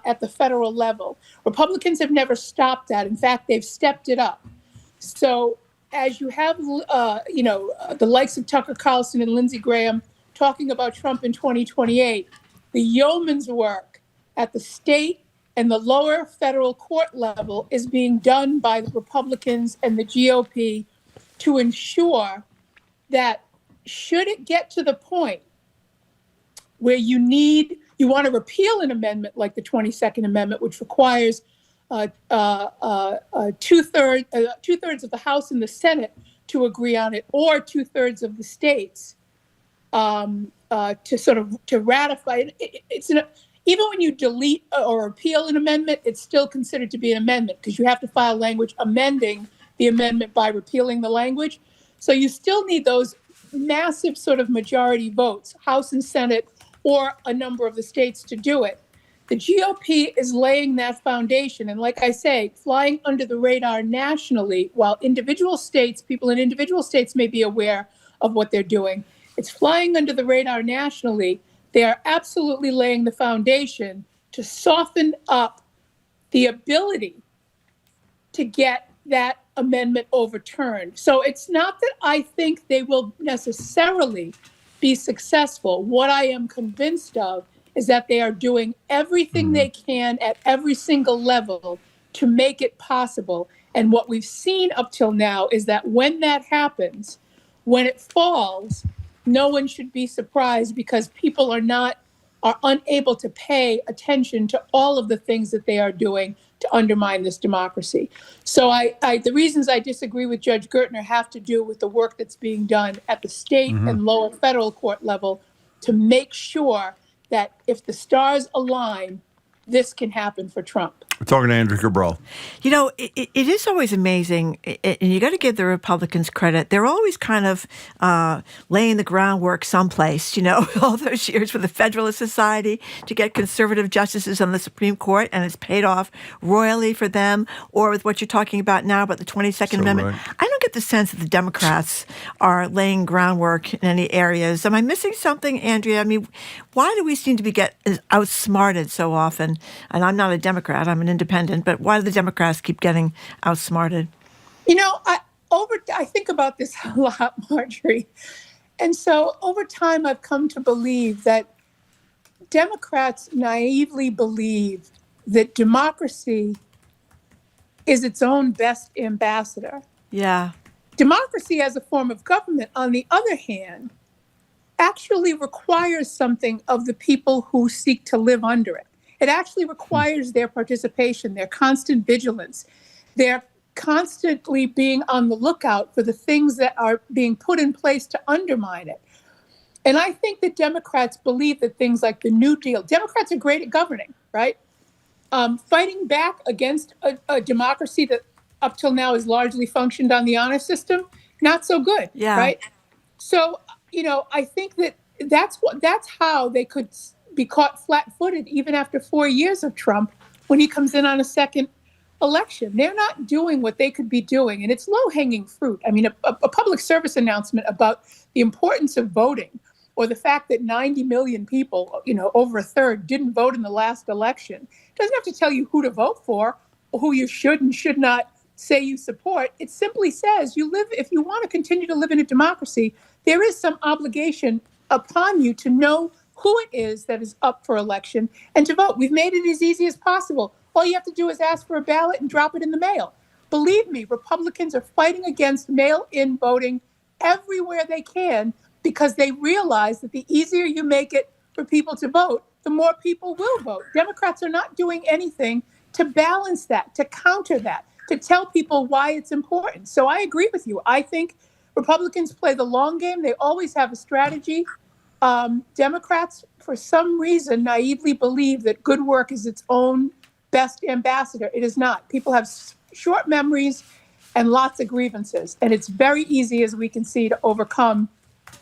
at the federal level. Republicans have never stopped that. In fact, they've stepped it up. So as you have, the likes of Tucker Carlson and Lindsey Graham talking about Trump in 2028, the yeoman's work at the state and the lower federal court level is being done by the Republicans and the GOP to ensure that should it get to the point where you want to repeal an amendment like the 22nd Amendment, which requires two-thirds of the House and the Senate to agree on it, or 2/3 of the states to ratify it. Even when you delete or repeal an amendment, it's still considered to be an amendment because you have to file language amending the amendment by repealing the language. So you still need those massive sort of majority votes, House and Senate, or a number of the states to do it. The GOP is laying that foundation. And like I say, flying under the radar nationally, while people in individual states may be aware of what they're doing, it's flying under the radar nationally. They are absolutely laying the foundation to soften up the ability to get that amendment overturned. So it's not that I think they will necessarily be successful. What I am convinced of is that they are doing everything they can at every single level to make it possible. And what we've seen up till now is that when that happens, when it falls, no one should be surprised because people are not are unable to pay attention to all of the things that they are doing to undermine this democracy. So the reasons I disagree with Judge Gertner have to do with the work that's being done at the state and lower federal court level to make sure that if the stars align, this can happen for Trump. We're talking to Andrea Cabral. You know, it is always amazing, and you got to give the Republicans credit. They're always kind of laying the groundwork someplace, you know, all those years with the Federalist Society to get conservative justices on the Supreme Court, and it's paid off royally for them, or with what you're talking about now about the 22nd Amendment. Right. I don't get the sense that the Democrats are laying groundwork in any areas. Am I missing something, Andrea? I mean, why do we seem to get outsmarted so often? And I'm not a Democrat, I'm an independent, but why do the Democrats keep getting outsmarted? You know, I think about this a lot, Marjorie. And so over time, I've come to believe that Democrats naively believe that democracy is its own best ambassador. Yeah. Democracy as a form of government, on the other hand, actually requires something of the people who seek to live under it. It actually requires their participation, their constant vigilance, their constantly being on the lookout for the things that are being put in place to undermine it. And I think that Democrats believe that things like the New Deal, Democrats are great at governing, right? Fighting back against a democracy that up till now has largely functioned on the honor system, not so good, right? So, you know, I think that's how they could be caught flat-footed even after 4 years of Trump when he comes in on a second election. They're not doing what they could be doing, and it's low-hanging fruit. I mean, a public service announcement about the importance of voting, or the fact that 90 million people, you know, over a third, didn't vote in the last election, doesn't have to tell you who to vote for or who you should and should not say you support. It simply says if you want to continue to live in a democracy, there is some obligation upon you to know who it is that is up for election and to vote. We've made it as easy as possible. All you have to do is ask for a ballot and drop it in the mail. Believe me, Republicans are fighting against mail-in voting everywhere they can because they realize that the easier you make it for people to vote, the more people will vote. Democrats are not doing anything to balance that, to counter that, to tell people why it's important. So I agree with you. I think Republicans play the long game. They always have a strategy. Democrats, for some reason, naively believe that good work is its own best ambassador. It is not. People have short memories and lots of grievances. And it's very easy, as we can see, to overcome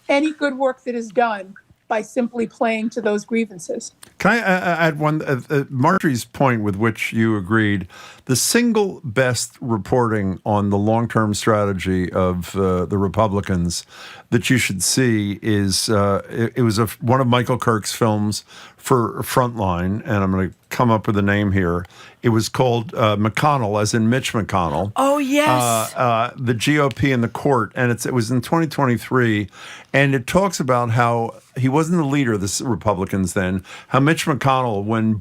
any good work that is done by simply playing to those grievances. Can I add one? Marjorie's point with which you agreed, the single best reporting on the long-term strategy of the Republicans that you should see is, it was one of Michael Kirk's films for Frontline, and I'm going to come up with a name here. It was called McConnell, as in Mitch McConnell. Oh, yes. The GOP in the court, and it was in 2023, and it talks about how he wasn't the leader of the Republicans then, how Mitch McConnell, when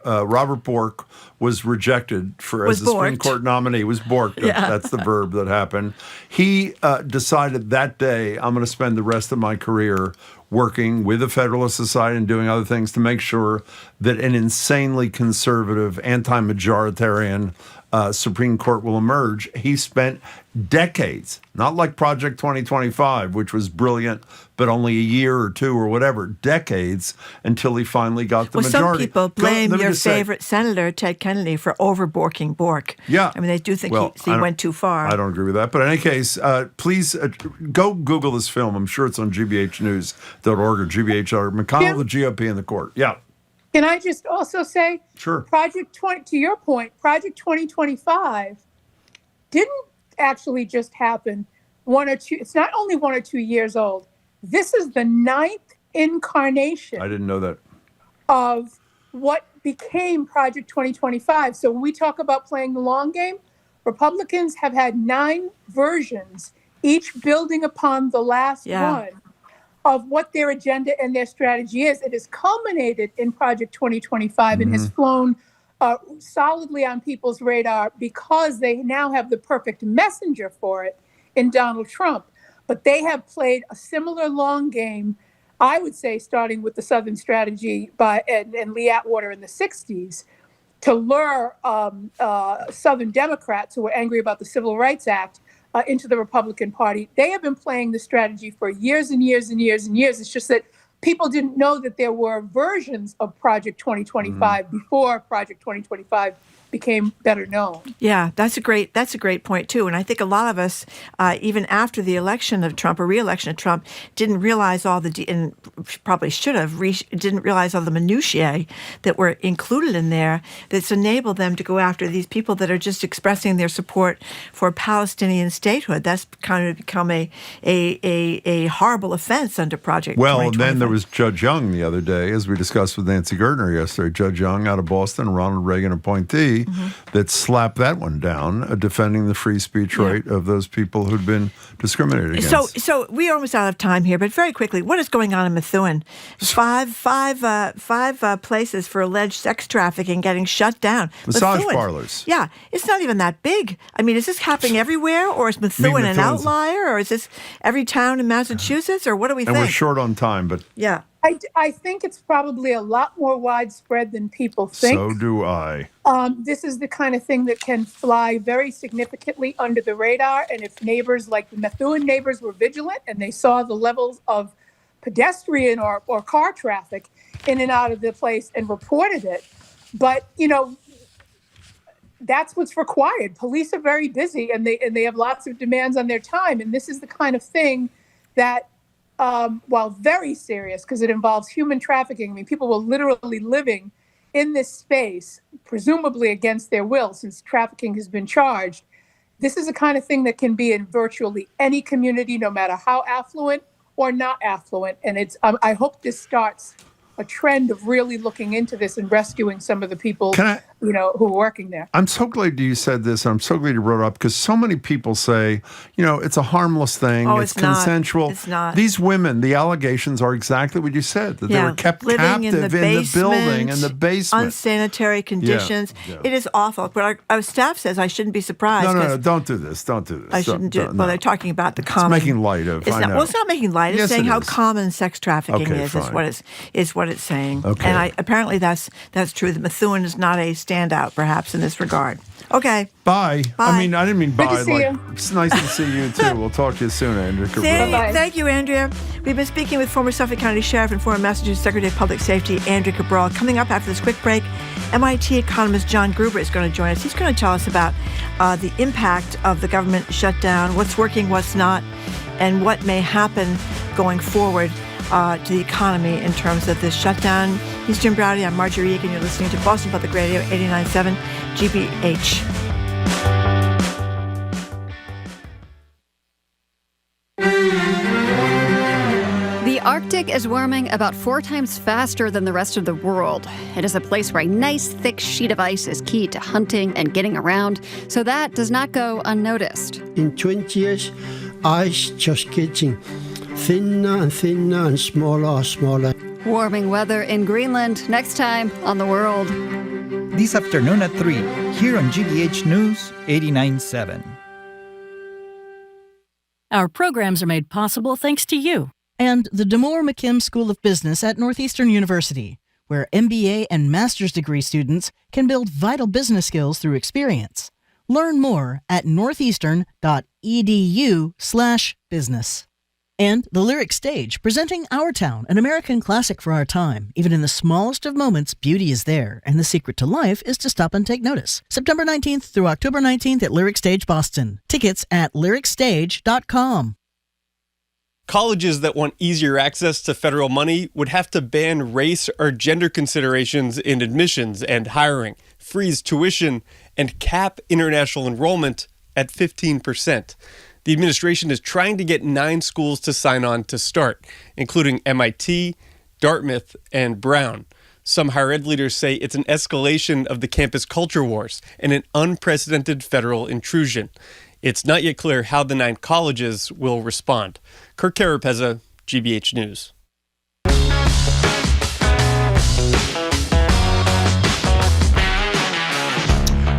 Robert Bork was rejected as the Supreme Court nominee, was borked. Yeah. That's the verb that happened. He decided that day, I'm going to spend the rest of my career working with the Federalist Society and doing other things to make sure that an insanely conservative, anti-majoritarian Supreme Court will emerge. He spent decades, not like Project 2025, which was brilliant, but only a year or two or whatever, decades until he finally got the majority. Some people blame your favorite senator, Ted Kennedy, for over-borking Bork. Yeah. I mean, they do think he went too far. I don't agree with that. But in any case, please go Google this film. I'm sure it's on gbhnews.org or GBH or McConnell, the GOP in the court. Yeah. Can I just also say, sure. To your point, Project 2025 didn't actually just happen it's not only 1 or 2 years old. This is the 9th incarnation. I didn't know that. Of what became Project 2025. So when we talk about playing the long game, Republicans have had 9 versions, each building upon the last one, of what their agenda and their strategy is. It has culminated in Project 2025 and has flown solidly on people's radar because they now have the perfect messenger for it in Donald Trump. But they have played a similar long game I would say starting with the Southern Strategy and Lee Atwater in the 60s to lure Southern Democrats who were angry about the Civil Rights Act into the Republican Party. They have been playing this strategy for years and years and years and years. It's just that people didn't know that there were versions of Project 2025 before Project 2025 became better known. Yeah, that's a great point too. And I think a lot of us, even after the election of Trump or re-election of Trump, didn't realize and probably should have, didn't realize all the minutiae that were included in there that's enabled them to go after these people that are just expressing their support for Palestinian statehood. That's kind of become a horrible offense under Project 2025. Well, and then there was Judge Young the other day, as we discussed with Nancy Gertner yesterday. Judge Young out of Boston, Ronald Reagan appointee, that slapped that one down, defending the free speech right of those people who'd been discriminated against. So we're almost out of time here, but very quickly, what is going on in Methuen? Five places for alleged sex trafficking getting shut down. Massage parlors. Yeah, it's not even that big. I mean, is this happening everywhere, or is Methuen an outlier, or is this every town in Massachusetts, or what do we think? And we're short on time, but yeah. I think it's probably a lot more widespread than people think. So do I. This is the kind of thing that can fly very significantly under the radar. And if neighbors, like the Methuen neighbors, were vigilant and they saw the levels of pedestrian or car traffic in and out of the place and reported it. But, that's what's required. Police are very busy and they have lots of demands on their time. And this is the kind of thing that, while very serious because it involves human trafficking. I mean, people were literally living in this space, presumably against their will, since trafficking has been charged. This is the kind of thing that can be in virtually any community, no matter how affluent or not affluent. And it's I hope this starts a trend of really looking into this and rescuing some of the people who are working there. I'm so glad you said this. I'm so glad you brought it up because so many people say, it's a harmless thing. Oh, it's consensual. Not. It's not. These women, the allegations are exactly what you said, that they were kept living captive in the building, in the basement. Unsanitary conditions. Yeah. It is awful. But our staff says I shouldn't be surprised. No, don't do this. Don't do this. I shouldn't do it. Well, they're talking about the common. It's making light of, I know. Well, it's not making light. It's saying how common sex trafficking is what it's saying. Okay. And apparently that's true. The Methuen is not a standout, perhaps, in this regard. Okay. Bye. I mean, I didn't mean Good bye. to see you. It's nice to see you, too. We'll talk to you soon, Andrea. Thank you, Andrea. We've been speaking with former Suffolk County Sheriff and former Massachusetts Secretary of Public Safety, Andrea Cabral. Coming up after this quick break, MIT economist John Gruber is going to join us. He's going to tell us about the impact of the government shutdown, what's working, what's not, and what may happen going forward to the economy in terms of this shutdown. He's Jim Browdy. I'm Marjorie Egan. You're listening to Boston Public Radio 89.7 GBH. The Arctic is warming about 4 times faster than the rest of the world. It is a place where a nice, thick sheet of ice is key to hunting and getting around, so that does not go unnoticed. In 20 years, ice just getting thinner and thinner and smaller and smaller. Warming weather in Greenland next time on The World. This afternoon at 3, here on GBH News 89.7. Our programs are made possible thanks to you and the DeMoore McKim School of Business at Northeastern University, where MBA and master's degree students can build vital business skills through experience. Learn more at northeastern.edu/business. And the Lyric Stage, presenting Our Town, an American classic for our time. Even in the smallest of moments, beauty is there, and the secret to life is to stop and take notice. September 19th through October 19th at Lyric Stage Boston. Tickets at lyricstage.com. Colleges that want easier access to federal money would have to ban race or gender considerations in admissions and hiring, freeze tuition, and cap international enrollment at 15%. The administration is trying to get 9 schools to sign on to start, including MIT, Dartmouth, and Brown. Some higher ed leaders say it's an escalation of the campus culture wars and an unprecedented federal intrusion. It's not yet clear how the 9 colleges will respond. Kirk Carapezza, GBH News.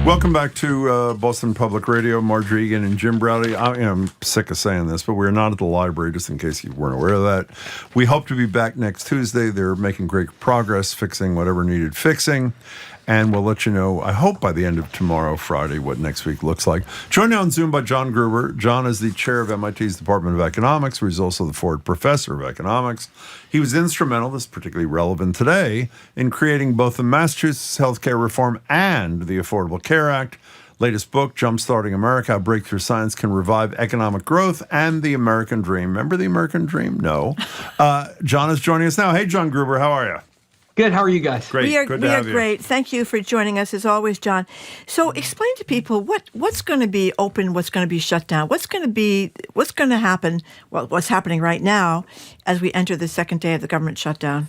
Welcome back to Boston Public Radio. Marjorie Egan and Jim Browdy. I'm sick of saying this, but we're not at the library, just in case you weren't aware of that. We hope to be back next Tuesday. They're making great progress, fixing whatever needed fixing. And we'll let you know, I hope by the end of tomorrow, Friday, what next week looks like. Joined now on Zoom by John Gruber. John is the chair of MIT's Department of Economics, where he's also the Ford Professor of Economics. He was instrumental, this is particularly relevant today, in creating both the Massachusetts Healthcare Reform and the Affordable Care Act. Latest book, Jumpstarting America, How Breakthrough Science Can Revive Economic Growth and the American Dream. Remember the American Dream? No. John is joining us now. Hey, John Gruber, how are you? Good. How are you guys? Great. We are have you. great. Thank you for joining us as always, John. So explain to people what's going to be open, what's going to be shut down, what's going to happen, well, what's happening right now as we enter the second day of the government shutdown.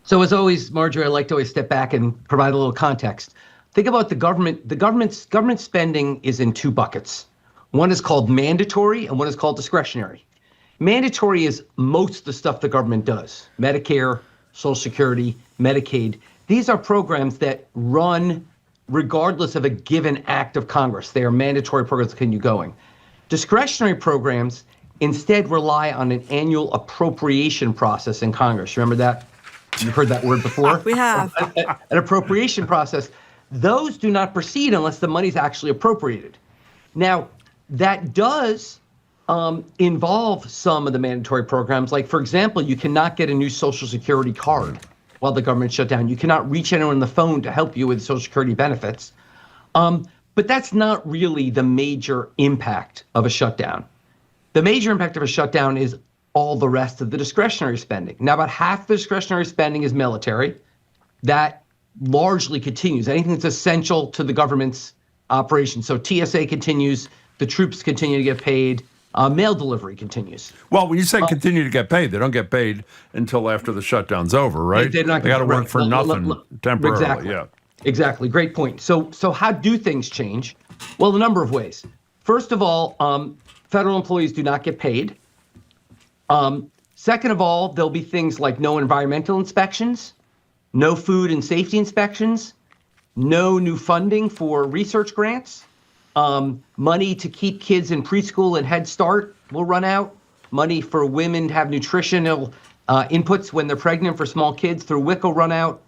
So as always, Marjorie, I like to always step back and provide a little context. Think about the government. The government spending is in two buckets. One is called mandatory and one is called discretionary. Mandatory is most of the stuff the government does. Medicare, Social Security, Medicaid. These are programs that run regardless of a given act of Congress. They are mandatory programs that continue going. Discretionary programs instead rely on an annual appropriation process in Congress. Remember that? You've heard that word before? We have. An appropriation process. Those do not proceed unless the money's actually appropriated. Now, that does involve some of the mandatory programs. Like, for example, you cannot get a new Social Security card while the government shut down. You cannot reach anyone on the phone to help you with Social Security benefits. But that's not really the major impact of a shutdown. The major impact of a shutdown is all the rest of the discretionary spending. Now, about half the discretionary spending is military. That largely continues. Anything that's essential to the government's operation. So TSA continues, the troops continue to get paid. Mail delivery continues. Well, when you say continue to get paid, they don't get paid until after the shutdown's over, right? They got to work for nothing temporarily. Exactly. Yeah. Exactly. Great point. So how do things change? Well, a number of ways. First of all, federal employees do not get paid. Second of all, there'll be things like no environmental inspections, no food and safety inspections, no new funding for research grants. Money to keep kids in preschool and Head Start will run out. Money for women to have nutritional inputs when they're pregnant for small kids through WIC will run out.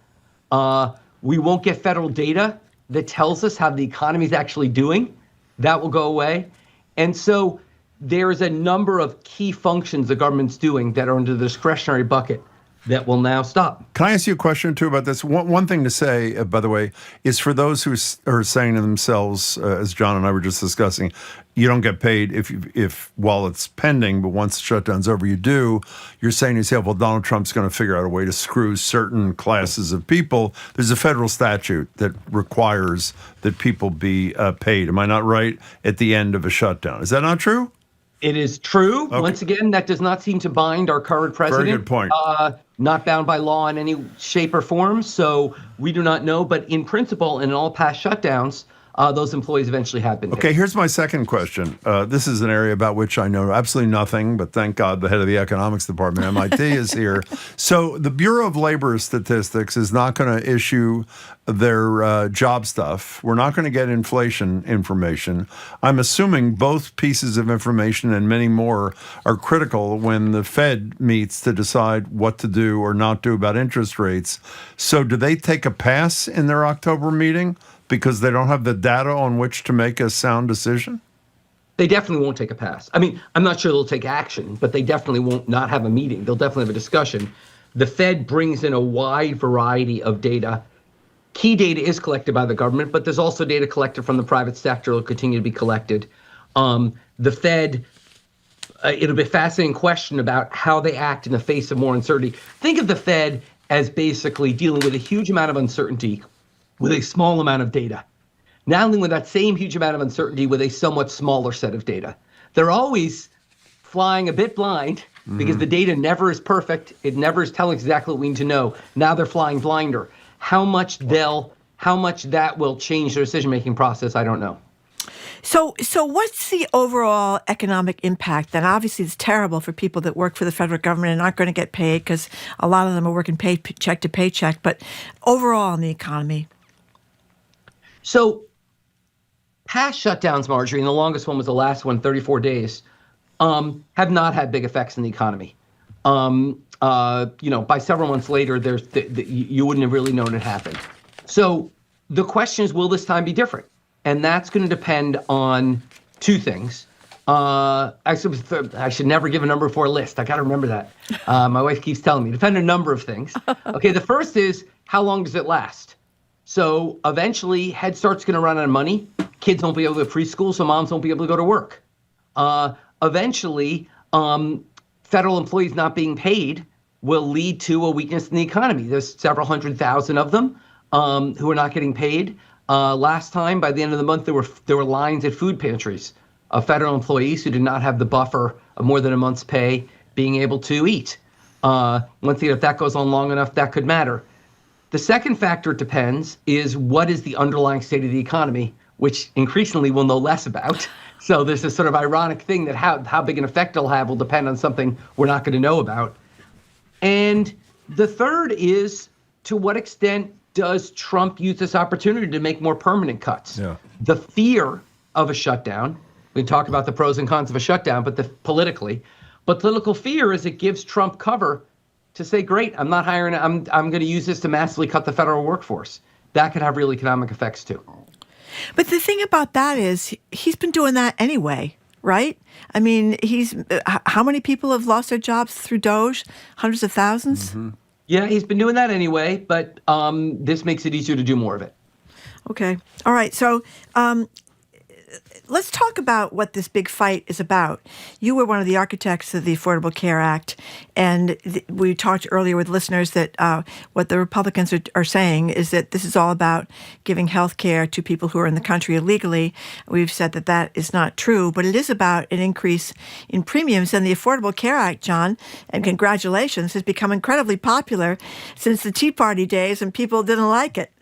We won't get federal data that tells us how the economy is actually doing. That will go away. And so there's a number of key functions the government's doing that are under the discretionary bucket that will now stop. Can I ask you a question, too, about this? One thing to say, by the way, is for those who are saying to themselves, as John and I were just discussing, you don't get paid if while it's pending, but once the shutdown's over, you do. You're saying to yourself, well, Donald Trump's going to figure out a way to screw certain classes of people. There's a federal statute that requires that people be paid. Am I not right? At the end of a shutdown. Is that not true? It is true. Okay. Once again, that does not seem to bind our current president. Very good point. Not bound by law in any shape or form, so we do not know. But in principle, in all past shutdowns, those employees eventually have been paid. Okay, here's my second question. This is an area about which I know absolutely nothing, but thank God the head of the economics department at MIT is here. So the Bureau of Labor Statistics is not going to issue their job stuff. We're not going to get inflation information. I'm assuming both pieces of information and many more are critical when the Fed meets to decide what to do or not do about interest rates. So do they take a pass in their October meeting because they don't have the data on which to make a sound decision? They definitely won't take a pass. I mean, I'm not sure they'll take action, but they definitely won't not have a meeting. They'll definitely have a discussion. The Fed brings in a wide variety of data. Key data is collected by the government, but there's also data collected from the private sector that will continue to be collected. The Fed, it'll be a fascinating question about how they act in the face of more uncertainty. Think of the Fed as basically dealing with a huge amount of uncertainty with a small amount of data. Now dealing with that same huge amount of uncertainty with a somewhat smaller set of data. They're always flying a bit blind because the data never is perfect. It never is telling exactly what we need to know. Now they're flying blinder. How much that will change their decision-making process, I don't know. So what's the overall economic impact? Then obviously it's terrible for people that work for the federal government and aren't going to get paid because a lot of them are working paycheck to paycheck. But overall in the economy. So past shutdowns, Marjorie, and the longest one was the last one, 34 days, have not had big effects in the economy. By several months later, you wouldn't have really known it happened. So the question is, will this time be different? And that's going to depend on two things. Actually, I should never give a number for a list. I got to remember that. My wife keeps telling me. Depend on a number of things. Okay, the first is, how long does it last? So eventually, Head Start's going to run out of money. Kids won't be able to go to preschool, so moms won't be able to go to work. Eventually, federal employees not being paid will lead to a weakness in the economy. There's several 100,000 of them who are not getting paid. Last time, by the end of the month, there were lines at food pantries of federal employees who did not have the buffer of more than a month's pay being able to eat. Once again, if that goes on long enough, that could matter. The second factor it depends is, what is the underlying state of the economy, which increasingly we'll know less about. So there's this sort of ironic thing that how big an effect it'll have will depend on something we're not going to know about. And the third is, to what extent does Trump use this opportunity to make more permanent cuts? Yeah. The fear of a shutdown, we can talk about the pros and cons of a shutdown, but political fear is it gives Trump cover to say, great, I'm not hiring, I'm going to use this to massively cut the federal workforce. That could have real economic effects too. But the thing about that is, he's been doing that anyway, right? I mean, how many people have lost their jobs through Doge? Hundreds of thousands? Mm-hmm. Yeah, he's been doing that anyway, but this makes it easier to do more of it. Okay. All right. So let's talk about what this big fight is about. You were one of the architects of the Affordable Care Act, and we talked earlier with listeners that what the Republicans are saying is that this is all about giving health care to people who are in the country illegally. We've said that that is not true, but it is about an increase in premiums. And the Affordable Care Act, John, and congratulations, has become incredibly popular since the Tea Party days, and people didn't like it.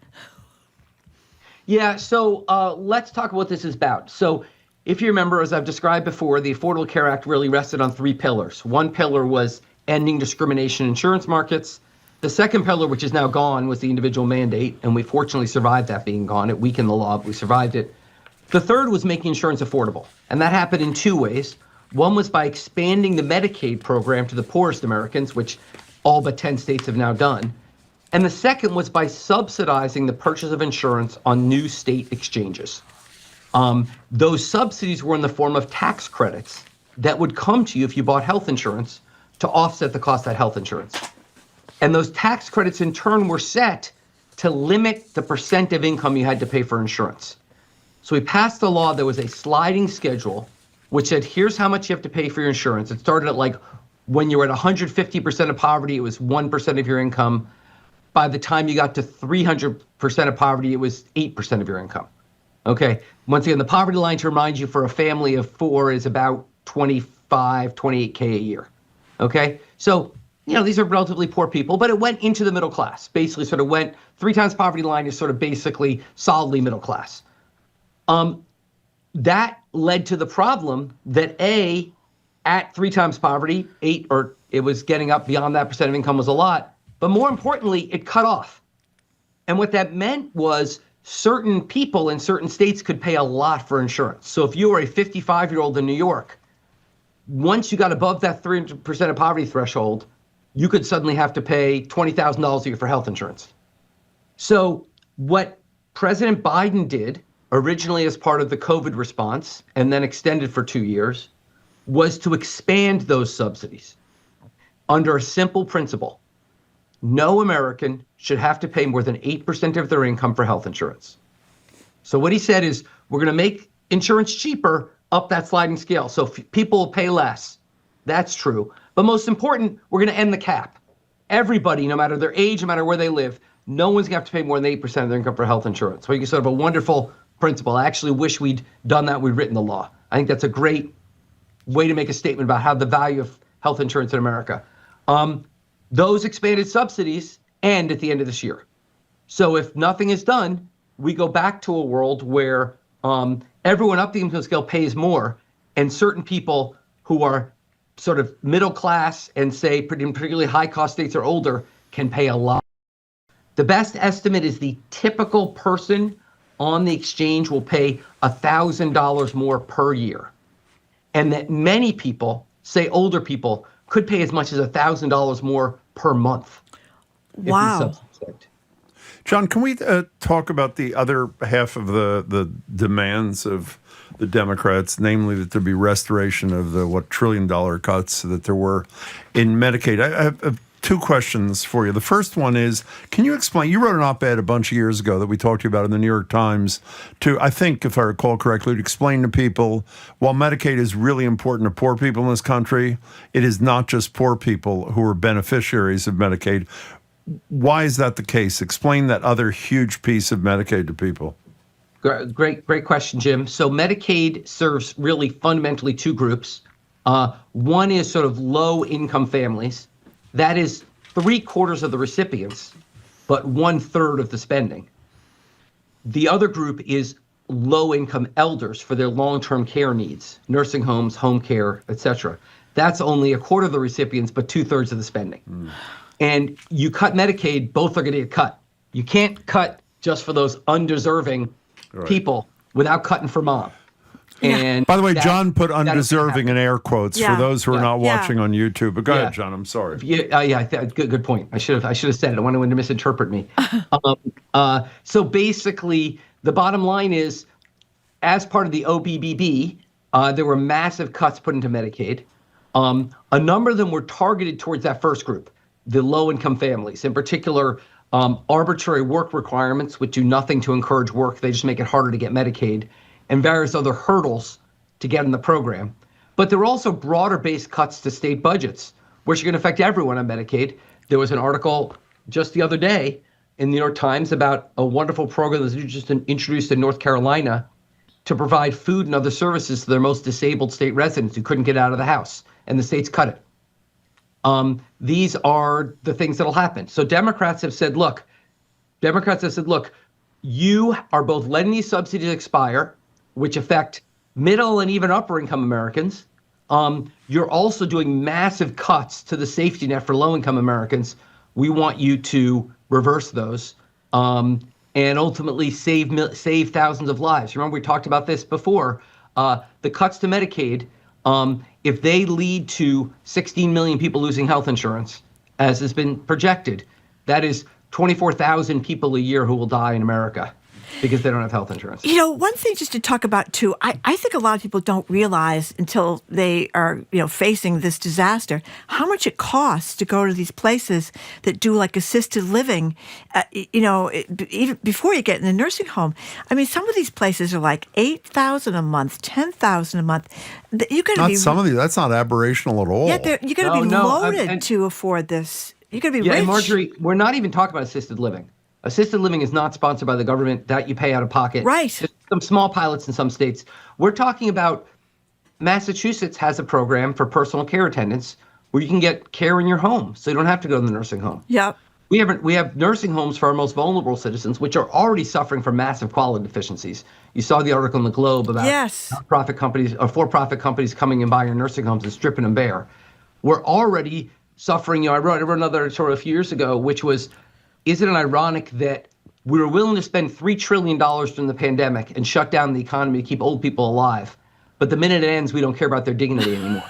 Yeah, so let's talk about what this is about. So if you remember, as I've described before, the Affordable Care Act really rested on three pillars. One pillar was ending discrimination in insurance markets. The second pillar, which is now gone, was the individual mandate, and we fortunately survived that being gone. It weakened the law, but we survived it. The third was making insurance affordable, and that happened in two ways. One was by expanding the Medicaid program to the poorest Americans, which all but 10 states have now done. And the second was by subsidizing the purchase of insurance on new state exchanges. Those subsidies were in the form of tax credits that would come to you if you bought health insurance to offset the cost of that health insurance. And those tax credits in turn were set to limit the percent of income you had to pay for insurance. So we passed a law that was a sliding schedule, which said, here's how much you have to pay for your insurance. It started at when you were at 150% of poverty, it was 1% of your income. By the time you got to 300% of poverty, it was 8% of your income. Okay. Once again, the poverty line, to remind you, for a family of four is about $28K a year. Okay. So, these are relatively poor people, but it went into the middle class. Basically sort of went 3 times poverty line is sort of basically solidly middle class. That led to the problem that at 3 times poverty, it was getting up beyond that percent of income was a lot. But more importantly, it cut off. And what that meant was certain people in certain states could pay a lot for insurance. So if you were a 55-year-old in New York, once you got above that 300% of poverty threshold, you could suddenly have to pay $20,000 a year for health insurance. So what President Biden did originally as part of the COVID response and then extended for 2 years was to expand those subsidies under a simple principle. No American should have to pay more than 8% of their income for health insurance. So what he said is, we're going to make insurance cheaper up that sliding scale. So people will pay less. That's true. But most important, we're going to end the cap. Everybody, no matter their age, no matter where they live, no one's going to have to pay more than 8% of their income for health insurance. So you sort of a wonderful principle. I actually wish we'd done that. We'd written the law. I think that's a great way to make a statement about how the value of health insurance in America. Those expanded subsidies end at the end of this year. So if nothing is done, we go back to a world where everyone up the income scale pays more, and certain people who are sort of middle class and say in particularly high cost states or older can pay a lot. The best estimate is the typical person on the exchange will pay $1,000 more per year. And that many people, say older people, could pay as much as $1,000 more per month. Wow. John, can we talk about the other half of the demands of the Democrats, namely that there be restoration of the $1 trillion cuts that there were in Medicaid? I have two questions for you. The first one is, can you explain, you wrote an op-ed a bunch of years ago that we talked to you about in the New York Times to, I think, if I recall correctly, to explain to people, while Medicaid is really important to poor people in this country, it is not just poor people who are beneficiaries of Medicaid. Why is that the case? Explain that other huge piece of Medicaid to people. Great question, Jim. So Medicaid serves really fundamentally two groups. One is sort of low-income families. That is 3/4 of the recipients, but 1/3 of the spending. The other group is low-income elders for their long-term care needs, nursing homes, home care, etc. That's only 1/4 of the recipients, but 2/3 of the spending. And you cut Medicaid, both are going to get cut. You can't cut just for those undeserving people without cutting for mom. And by the way, John put undeserving in air quotes for those who are not watching on YouTube. But go ahead, John. I'm sorry. Good point. I should have said it. I wanted to misinterpret me. So basically, the bottom line is, as part of the OBBB, there were massive cuts put into Medicaid. A number of them were targeted towards that first group, the low-income families, in particular. Arbitrary work requirements, which do nothing to encourage work. They just make it harder to get Medicaid, and various other hurdles to get in the program. But there were also broader-based cuts to state budgets, which are going to affect everyone on Medicaid. There was an article just the other day in the New York Times about a wonderful program that was just introduced in North Carolina to provide food and other services to their most disabled state residents who couldn't get out of the house, and the states cut it. These are the things that'll happen. So Democrats have said, look, you are both letting these subsidies expire, which affect middle and even upper income Americans. You're also doing massive cuts to the safety net for low income Americans. We want you to reverse those and ultimately save thousands of lives. Remember, we talked about this before. The cuts to Medicaid, if they lead to 16 million people losing health insurance, as has been projected, that is 24,000 people a year who will die in America because they don't have health insurance. You know, one thing just to talk about, too, I think a lot of people don't realize until they are, facing this disaster, how much it costs to go to these places that do like assisted living, even before you get in the nursing home. I mean, some of these places are like $8,000 a month, $10,000 a month. You got to be some of these. That's not aberrational at all. Yeah, you got to be loaded to afford this. You got to be rich. And Marjorie, we're not even talking about assisted living. Assisted living is not sponsored by the government. That you pay out of pocket. Right. Just some small pilots in some states. We're talking about Massachusetts has a program for personal care attendants where you can get care in your home, so you don't have to go to the nursing home. Yep. We have nursing homes for our most vulnerable citizens, which are already suffering from massive quality deficiencies. You saw the article in the Globe about for-profit companies coming and buying nursing homes and stripping them bare. We're already suffering. I wrote another story a few years ago, which was, isn't it ironic that we were willing to spend $3 trillion during the pandemic and shut down the economy to keep old people alive, but the minute it ends, we don't care about their dignity anymore.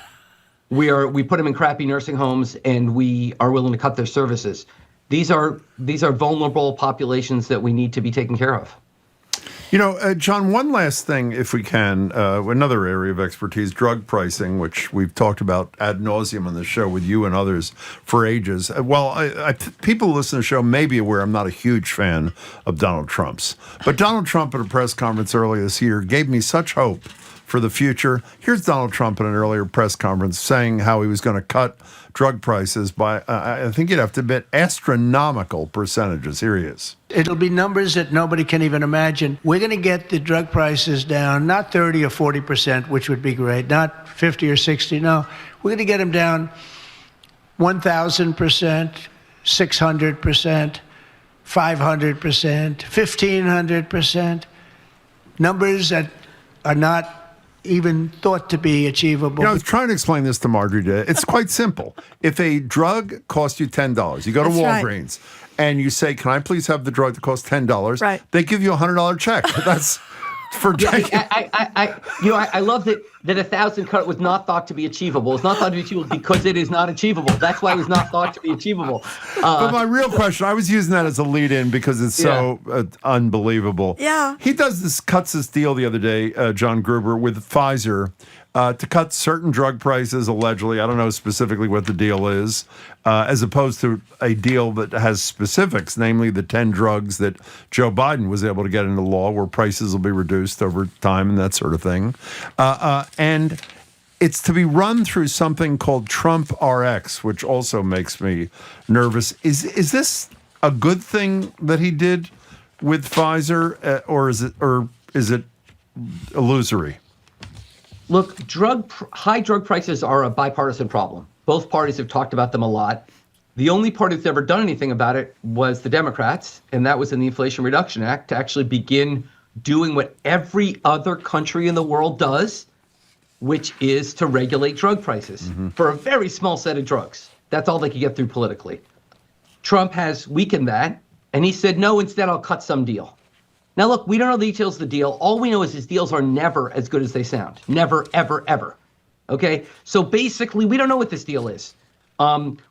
We put them in crappy nursing homes, and we are willing to cut their services. These are vulnerable populations that we need to be taken care of. John, one last thing, if we can, another area of expertise, drug pricing, which we've talked about ad nauseum on the show with you and others for ages. People who listen to the show may be aware I'm not a huge fan of Donald Trump's. But Donald Trump at a press conference earlier this year gave me such hope for the future. Here's Donald Trump at an earlier press conference saying how he was going to cut drug prices by, I think you'd have to admit, astronomical percentages. Here he is. It'll be numbers that nobody can even imagine. We're going to get the drug prices down, not 30 or 40%, which would be great, not 50 or 60. No, we're going to get them down 1,000%, 600%, 500%, 1,500%. Numbers that are not even thought to be achievable. I was trying to explain this to Marjorie today. It's quite simple. If a drug costs you $10, you go to Walgreens, and you say, "Can I please have the drug that costs $10?" Right. They give you a $100 check. That's for taking. I love that 1,000 cut was not thought to be achievable. It's not thought to be achievable because it is not achievable. That's why it was not thought to be achievable. But my real question, I was using that as a lead-in because it's so unbelievable. Yeah. He cuts this deal the other day, John Gruber, with Pfizer to cut certain drug prices, allegedly. I don't know specifically what the deal is, as opposed to a deal that has specifics, namely the 10 drugs that Joe Biden was able to get into law where prices will be reduced over time and that sort of thing. And it's to be run through something called Trump RX, which also makes me nervous. Is this a good thing that he did with Pfizer, or is it illusory? Look, high drug prices are a bipartisan problem. Both parties have talked about them a lot. The only party that's ever done anything about it was the Democrats, and that was in the Inflation Reduction Act to actually begin doing what every other country in the world does, which is to regulate drug prices for a very small set of drugs. That's all they could get through politically. Trump has weakened that, and he said, no, instead I'll cut some deal. Now, look, we don't know the details of the deal. All we know is his deals are never as good as they sound. Never, ever, ever. Okay? So basically, we don't know what this deal is.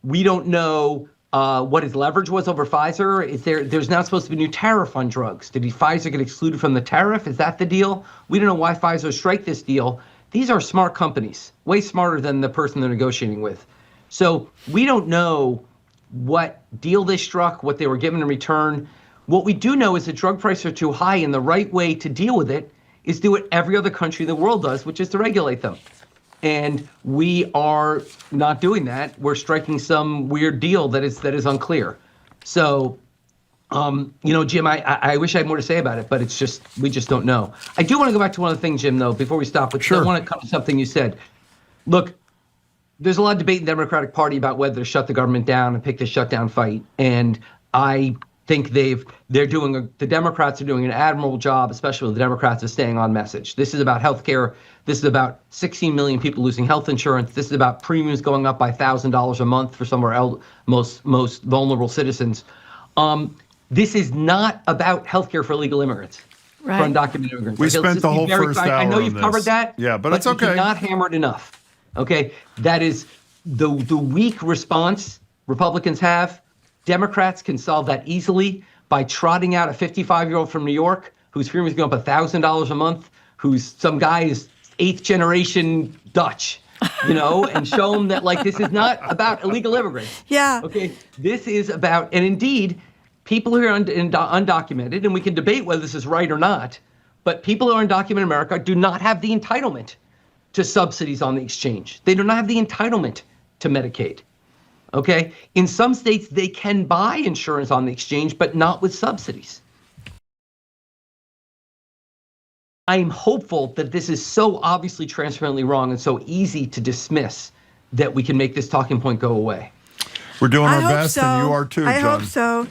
We don't know what his leverage was over Pfizer. There's now supposed to be a new tariff on drugs. Did Pfizer get excluded from the tariff? Is that the deal? We don't know why Pfizer struck this deal. These are smart companies, way smarter than the person they're negotiating with. So we don't know what deal they struck, what they were given in return. What we do know is that drug prices are too high, and the right way to deal with it is do what every other country in the world does, which is to regulate them. And we are not doing that. We're striking some weird deal that is unclear. So, Jim, I wish I had more to say about it, but we just don't know. I do want to go back to one other thing, Jim, though, before we stop. Sure. I want to come to something you said. Look, there's a lot of debate in the Democratic Party about whether to shut the government down and pick the shutdown fight. And I think the Democrats are doing an admirable job, especially the Democrats, of staying on message. This is about healthcare. This is about 16 million people losing health insurance. This is about premiums going up by $1,000 a month for some of our most vulnerable citizens. This is not about healthcare for illegal immigrants, for undocumented immigrants. We spent the whole first hour I know you've on covered this. that. Yeah, but it's okay. You cannot hammer it enough. Okay, that is the weak response Republicans have. Democrats can solve that easily by trotting out a 55-year-old from New York whose premium is going up $1,000 a month, who's some guy is 8th generation Dutch, and show them that this is not about illegal immigrants. Yeah. Okay. This is about, and indeed, people who are undocumented, and we can debate whether this is right or not, but people who are undocumented in America do not have the entitlement to subsidies on the exchange. They do not have the entitlement to Medicaid. Okay. In some states, they can buy insurance on the exchange, but not with subsidies. I'm hopeful that this is so obviously transparently wrong and so easy to dismiss that we can make this talking point go away. We're doing our best, and you are too, John. I hope so.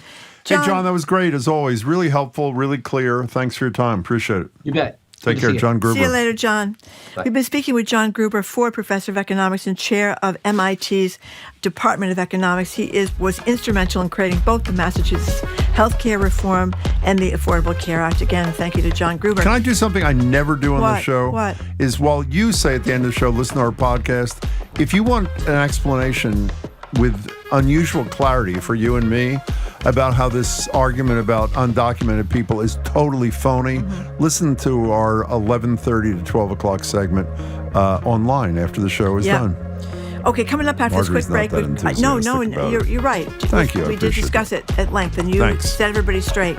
Hey, John, that was great as always. Really helpful, really clear. Thanks for your time. Appreciate it. You bet. Take care, John Gruber. See you later, John. Bye. We've been speaking with John Gruber, Ford Professor of Economics and Chair of MIT's Department of Economics. He was instrumental in creating both the Massachusetts Healthcare Reform and the Affordable Care Act. Again, thank you to John Gruber. Can I do something I never do on the show? What? Is while you say at the end of the show, listen to our podcast, if you want an explanation with unusual clarity for you and me about how this argument about undocumented people is totally phony, listen to our 11:30 to 12 o'clock segment online after the show is done. Okay, coming up after this quick break. No, you're right. Thank you. We did discuss it at length, and you set everybody straight.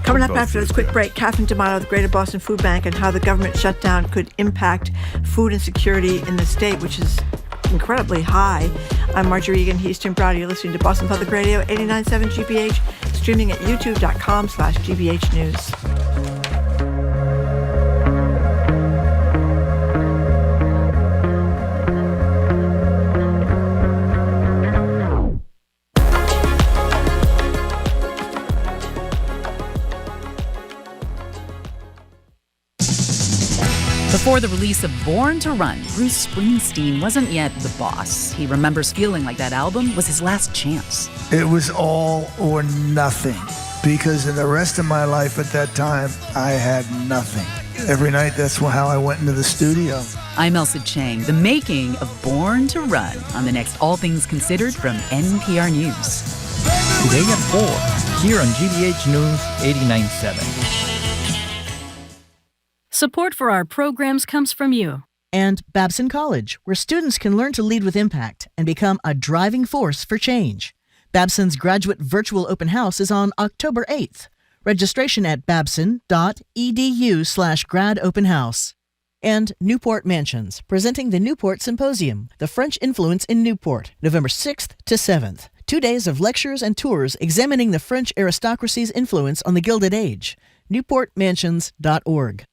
Coming up after this quick break, Catherine D'Amato of the Greater Boston Food Bank and how the government shutdown could impact food insecurity in the state, which is incredibly high. I'm Marjorie Egan, he's Jim Browder. You're listening to Boston Public Radio, 89.7 GBH, streaming at youtube.com/GBH News. The Before the release of Born to Run, Bruce Springsteen wasn't yet the boss. He remembers feeling like that album was his last chance. It was all or nothing, because in the rest of my life at that time, I had nothing. Every night, that's how I went into the studio. I'm Elsa Chang, the making of Born to Run on the next All Things Considered from NPR News. Today at 4, here on GBH News 89.7. Support for our programs comes from you. And Babson College, where students can learn to lead with impact and become a driving force for change. Babson's graduate virtual open house is on October 8th. Registration at babson.edu/gradopenhouse. And Newport Mansions, presenting the Newport Symposium, The French Influence in Newport, November 6th to 7th. 2 days of lectures and tours examining the French aristocracy's influence on the Gilded Age. newportmansions.org.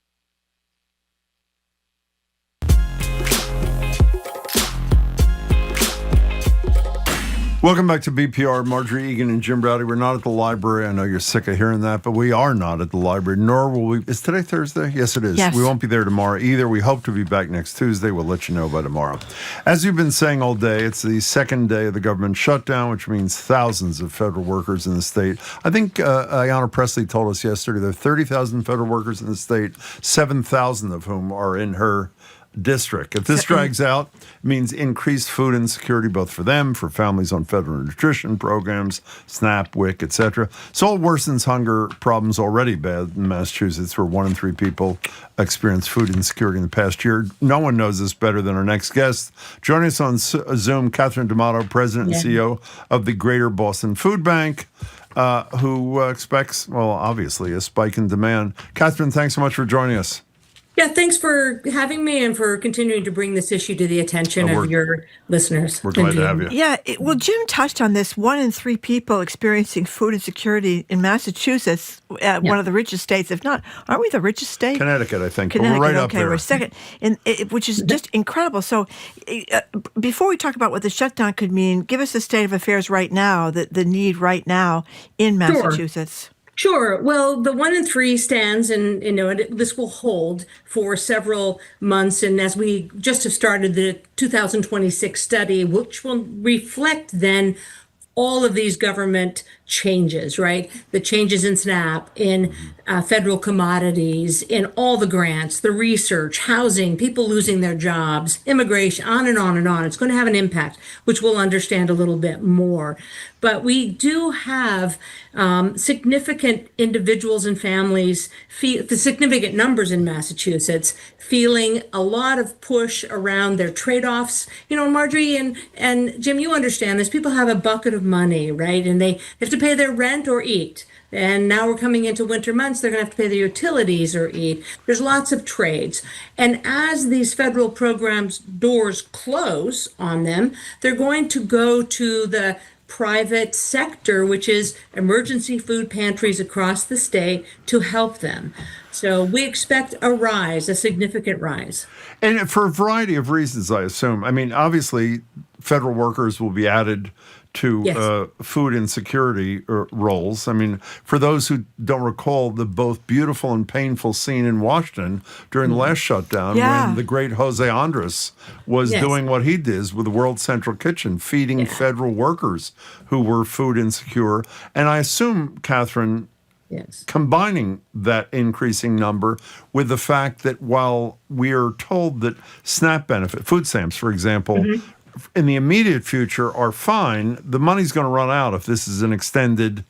Welcome back to BPR. Marjorie Egan and Jim Browdy. We're not at the library. I know you're sick of hearing that, but we are not at the library, nor will we. Is today Thursday? Yes, it is. Yes. We won't be there tomorrow either. We hope to be back next Tuesday. We'll let you know by tomorrow. As you've been saying all day, it's the second day of the government shutdown, which means thousands of federal workers in the state. I think Ayanna Pressley told us yesterday there are 30,000 federal workers in the state, 7,000 of whom are in her district. If this drags out, it means increased food insecurity both for them, for families on federal nutrition programs, SNAP, WIC, etc. So it worsens hunger problems already bad in Massachusetts, where 1 in 3 people experienced food insecurity in the past year. No one knows this better than our next guest. Joining us on Zoom, Catherine D'Amato, President and CEO of the Greater Boston Food Bank, who expects, well, obviously, a spike in demand. Catherine, thanks so much for joining us. Yeah, thanks for having me and for continuing to bring this issue to the attention of your listeners. We're glad to have you. Yeah, well, Jim touched on this. 1 in 3 people experiencing food insecurity in Massachusetts, one of the richest states, if not, aren't we the richest state? Connecticut, I think. Connecticut, we're right up there. We're second, which is just incredible. So before we talk about what the shutdown could mean, give us the state of affairs right now, the need right now in Massachusetts. Sure. Well, the 1 in 3 stands, and this will hold for several months. And as we just have started the 2026 study, which will reflect then all of these government changes, right? The changes in SNAP, in federal commodities, in all the grants, the research, housing, people losing their jobs, immigration, on and on and on. It's going to have an impact, which we'll understand a little bit more. But we do have significant individuals and families, the significant numbers in Massachusetts, feeling a lot of push around their trade-offs. Marjorie and Jim, you understand this. People have a bucket of money, right? And they have to pay their rent or eat. And now we're coming into winter months, they're going to have to pay their utilities or eat. There's lots of trades. And as these federal programs doors close on them, they're going to go to the private sector, which is emergency food pantries across the state, to help them. So we expect a significant rise. And for a variety of reasons, I assume. I mean, obviously, federal workers will be added to food insecurity roles. I mean, for those who don't recall the both beautiful and painful scene in Washington during the last shutdown when the great Jose Andres was doing what he did with the World Central Kitchen, feeding federal workers who were food insecure. And I assume, Catherine, combining that increasing number with the fact that while we are told that SNAP benefit, food stamps, for example, in the immediate future are fine, the money's going to run out if this is an extended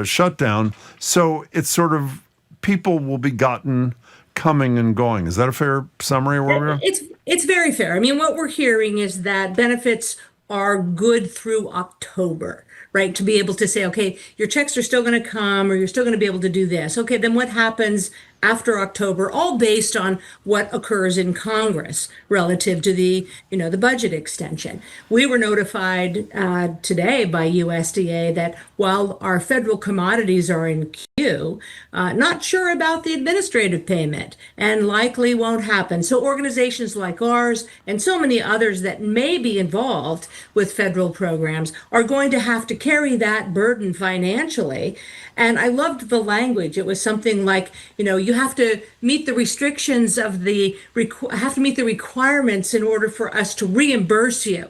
shutdown. So it's sort of people will be gotten coming and going. Is that a fair summary of where we are? It's very fair. I mean, what we're hearing is that benefits are good through October, right? To be able to say, okay, your checks are still going to come, or you're still going to be able to do this. Okay, then what happens after October, all based on what occurs in Congress relative to the budget extension. We were notified today by USDA that while our federal commodities are in queue, not sure about the administrative payment and likely won't happen. So organizations like ours and so many others that may be involved with federal programs are going to have to carry that burden financially. And I loved the language. It was something like, you'll you have to meet the restrictions of have to meet the requirements in order for us to reimburse you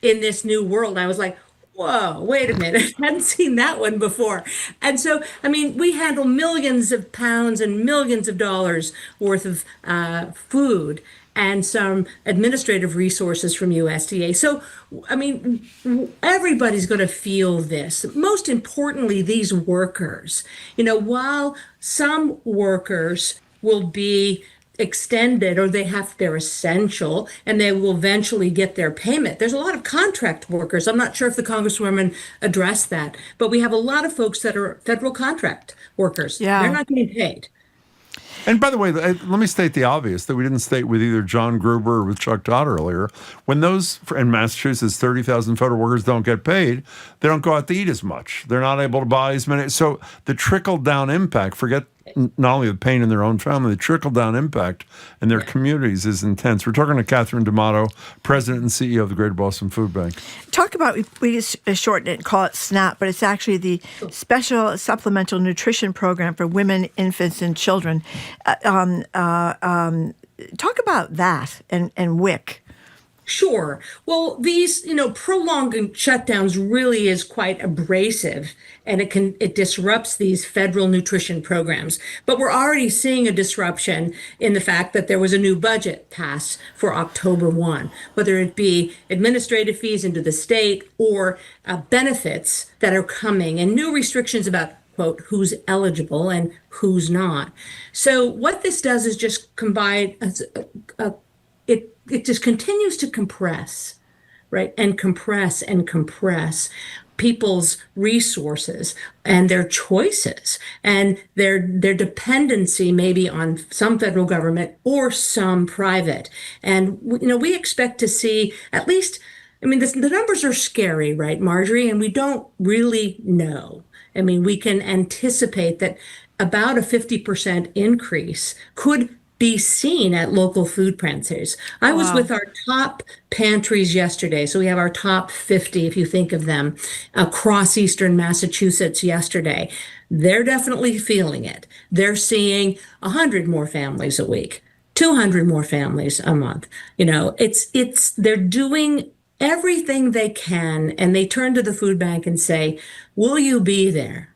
in this new world. I was like, whoa, wait a minute. I hadn't seen that one before. And so, I mean, we handle millions of pounds and millions of dollars worth of food and some administrative resources from USDA. So, I mean, everybody's going to feel this. Most importantly, these workers. While some workers will be extended or they're essential and they will eventually get their payment. There's a lot of contract workers. I'm not sure if the Congresswoman addressed that, but we have a lot of folks that are federal contract workers. Yeah. They're not getting paid. And by the way, let me state the obvious that we didn't state with either John Gruber or with Chuck Todd earlier. When those in Massachusetts, 30,000 federal workers don't get paid, they don't go out to eat as much. They're not able to buy as many. So the trickle-down impact, forget not only the pain in their own family, the trickle-down impact in their communities is intense. We're talking to Catherine D'Amato, President and CEO of the Greater Boston Food Bank. Talk about, we just shorten it and call it SNAP, but it's actually the Special Supplemental Nutrition Program for Women, Infants, and Children. Talk about that and WIC. Sure. Well, these, prolonged shutdowns really is quite abrasive, and it disrupts these federal nutrition programs. But we're already seeing a disruption in the fact that there was a new budget passed for October 1, whether it be administrative fees into the state or benefits that are coming and new restrictions about, quote, who's eligible and who's not. So what this does is just combine it just continues to compress, right? And compress people's resources and their choices and their dependency maybe on some federal government or some private. And, we expect to see at least, the numbers are scary, right, Marjorie? And we don't really know. We can anticipate that about a 50% increase could be seen at local food pantries. I was with our top pantries yesterday. So we have our top 50, if you think of them, across Eastern Massachusetts yesterday. They're definitely feeling it. They're seeing 100 more families a week, 200 more families a month. They're doing everything they can, and they turn to the food bank and say, will you be there?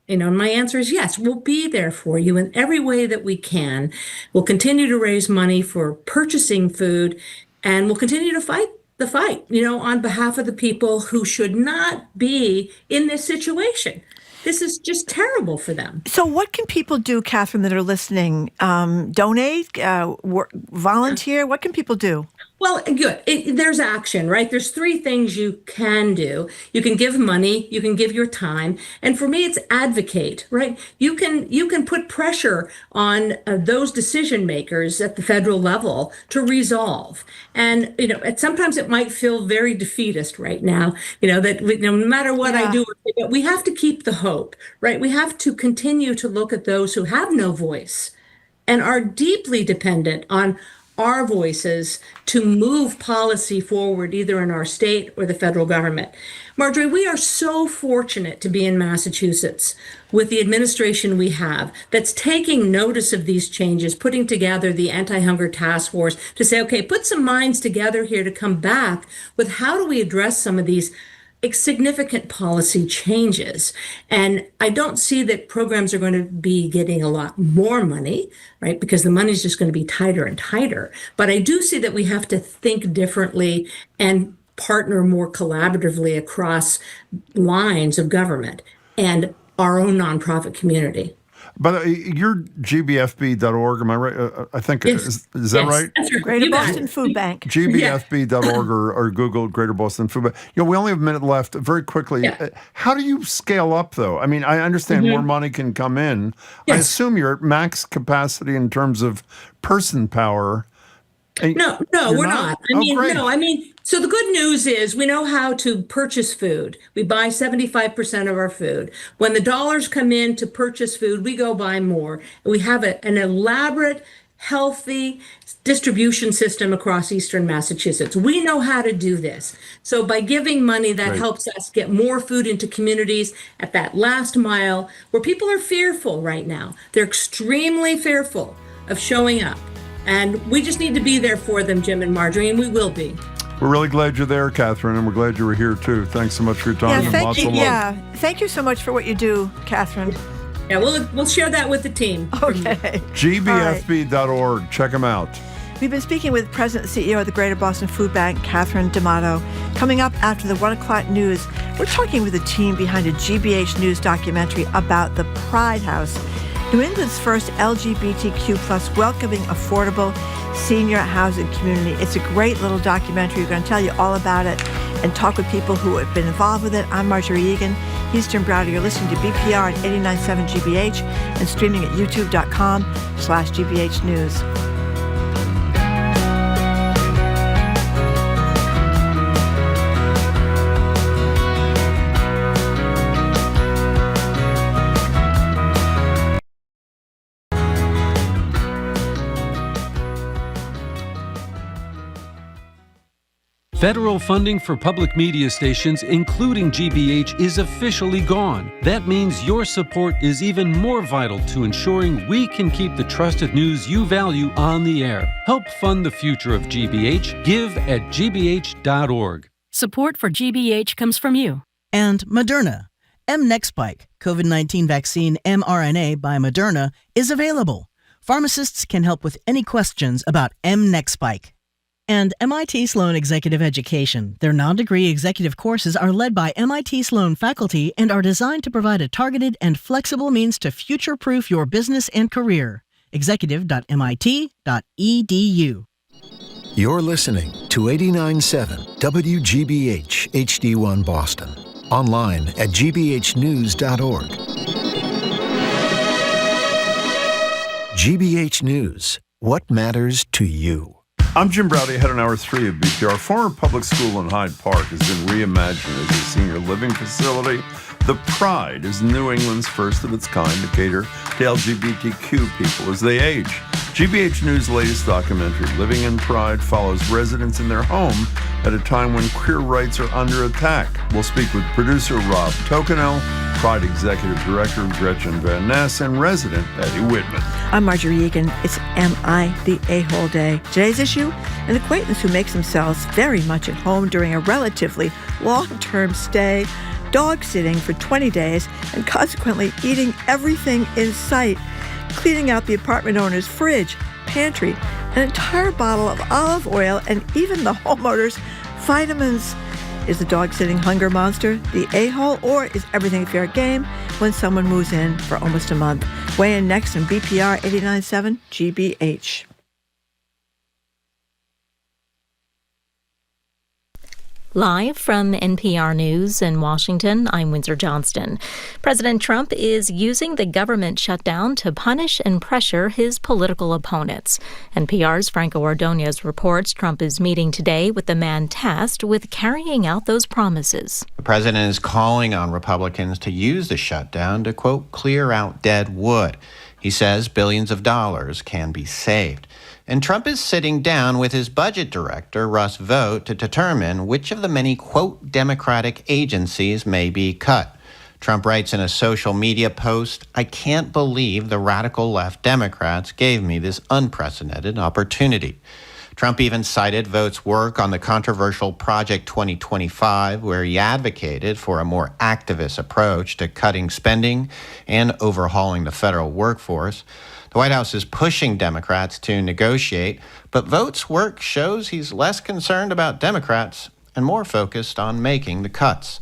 And my answer is yes, we'll be there for you in every way that we can. We'll continue to raise money for purchasing food, and we'll continue to fight the fight, on behalf of the people who should not be in this situation. This is just terrible for them. So what can people do, Catherine, that are listening? Donate, volunteer? What can people do? Well, good. There's action, right? There's three things you can do. You can give money, you can give your time, and for me, it's advocate, right? You can put pressure on those decision makers at the federal level to resolve. And sometimes it might feel very defeatist right now. That no matter what I do, we have to keep the hope, right? We have to continue to look at those who have no voice and are deeply dependent on our voices to move policy forward, either in our state or the federal government. Marjorie, we are so fortunate to be in Massachusetts with the administration we have that's taking notice of these changes, putting together the anti-hunger task force to say, okay, put some minds together here to come back with how do we address some of these significant policy changes. And I don't see that programs are going to be getting a lot more money, right? Because the money's just going to be tighter and tighter. But I do see that we have to think differently and partner more collaboratively across lines of government and our own nonprofit community. By the way, you're gbfb.org, am I right? I think, yes. is that right? That's right? Greater Boston Food Bank. gbfb.org or Google Greater Boston Food Bank. We only have a minute left. Very quickly, how do you scale up, though? I understand more money can come in. Yes. I assume you're at max capacity in terms of person power. No, we're not. So the good news is we know how to purchase food. We buy 75% of our food. When the dollars come in to purchase food, we go buy more. We have an elaborate healthy distribution system across Eastern Massachusetts. We know how to do this. So by giving money, that Right. helps us get more food into communities at that last mile where people are fearful right now. They're extremely fearful of showing up. And we just need to be there for them, Jim and Marjorie, and we will be. We're really glad you're there, Catherine, and we're glad you were here, too. Thanks so much for your time and lots of love. Yeah, thank you so much for what you do, Catherine. Yeah, we'll share that with the team. Okay. gbfb.org. Check them out. We've been speaking with President and CEO of the Greater Boston Food Bank, Catherine D'Amato. Coming up after the 1 o'clock news, we're talking with the team behind a GBH News documentary about the Pride House, New England's first LGBTQ plus welcoming, affordable senior housing community. It's a great little documentary. We're going to tell you all about it and talk with people who have been involved with it. I'm Marjorie Egan. He's Jim Browder. You're listening to BPR on 89.7 GBH and streaming at youtube.com/GBH News. Federal funding for public media stations, including GBH, is officially gone. That means your support is even more vital to ensuring we can keep the trusted news you value on the air. Help fund the future of GBH. Give at gbh.org. Support for GBH comes from you. And Moderna. mNEXSpike, COVID-19 vaccine mRNA by Moderna, is available. Pharmacists can help with any questions about mNEXSpike. And MIT Sloan Executive Education. Their non-degree executive courses are led by MIT Sloan faculty and are designed to provide a targeted and flexible means to future-proof your business and career. Executive.mit.edu. You're listening to 89.7 WGBH HD1 Boston. Online at gbhnews.org. GBH News. What matters to you? I'm Jim Browder, head on Hour 3 of BPR. Former public school in Hyde Park has been reimagined as a senior living facility. The Pride is New England's first of its kind to cater to LGBTQ people as they age. GBH News' latest documentary, Living in Pryde, follows residents in their home at a time when queer rights are under attack. We'll speak with producer Rob Tokanel, Pride Executive Director Gretchen Van Ness, and resident Eddie Whitman. I'm Marjorie Egan. It's Am I the A-Hole Day? Today's issue, an acquaintance who makes themselves very much at home during a relatively long-term stay, dog sitting for 20 days, and consequently eating everything in sight, cleaning out the apartment owner's fridge, pantry, an entire bottle of olive oil, and even the homeowner's vitamins. Is the dog sitting hunger monster the a-hole, or is everything fair game when someone moves in for almost a month? Weigh in next on BPR 89.7 GBH. Live from NPR News in Washington, I'm Windsor Johnston. President Trump is using the government shutdown to punish and pressure his political opponents. NPR's Franco Ordonez reports Trump is meeting today with the man tasked with carrying out those promises. The president is calling on Republicans to use the shutdown to, quote, clear out dead wood. He says billions of dollars can be saved. And Trump is sitting down with his budget director, Russ Vought, to determine which of the many, quote, Democratic agencies may be cut. Trump writes in a social media post, "I can't believe the radical left Democrats gave me this unprecedented opportunity." Trump even cited Vought's work on the controversial Project 2025, where he advocated for a more activist approach to cutting spending and overhauling the federal workforce. The White House is pushing Democrats to negotiate, but Vought's work shows he's less concerned about Democrats and more focused on making the cuts.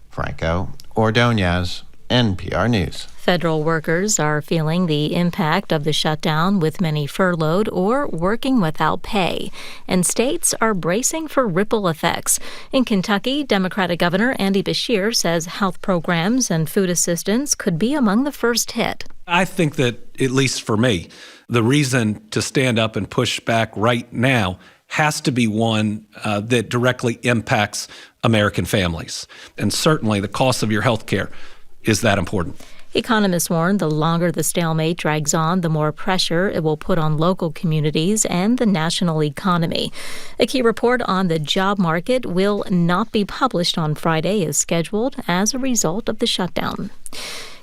Franco Ordonez, NPR News. Federal workers are feeling the impact of the shutdown, with many furloughed or working without pay. And states are bracing for ripple effects. In Kentucky, Democratic Governor Andy Beshear says health programs and food assistance could be among the first hit. I think that, at least for me, the reason to stand up and push back right now has to be one that directly impacts American families. And certainly the cost of your health care is that important. Economists warn the longer the stalemate drags on, the more pressure it will put on local communities and the national economy. A key report on the job market will not be published on Friday as scheduled as a result of the shutdown.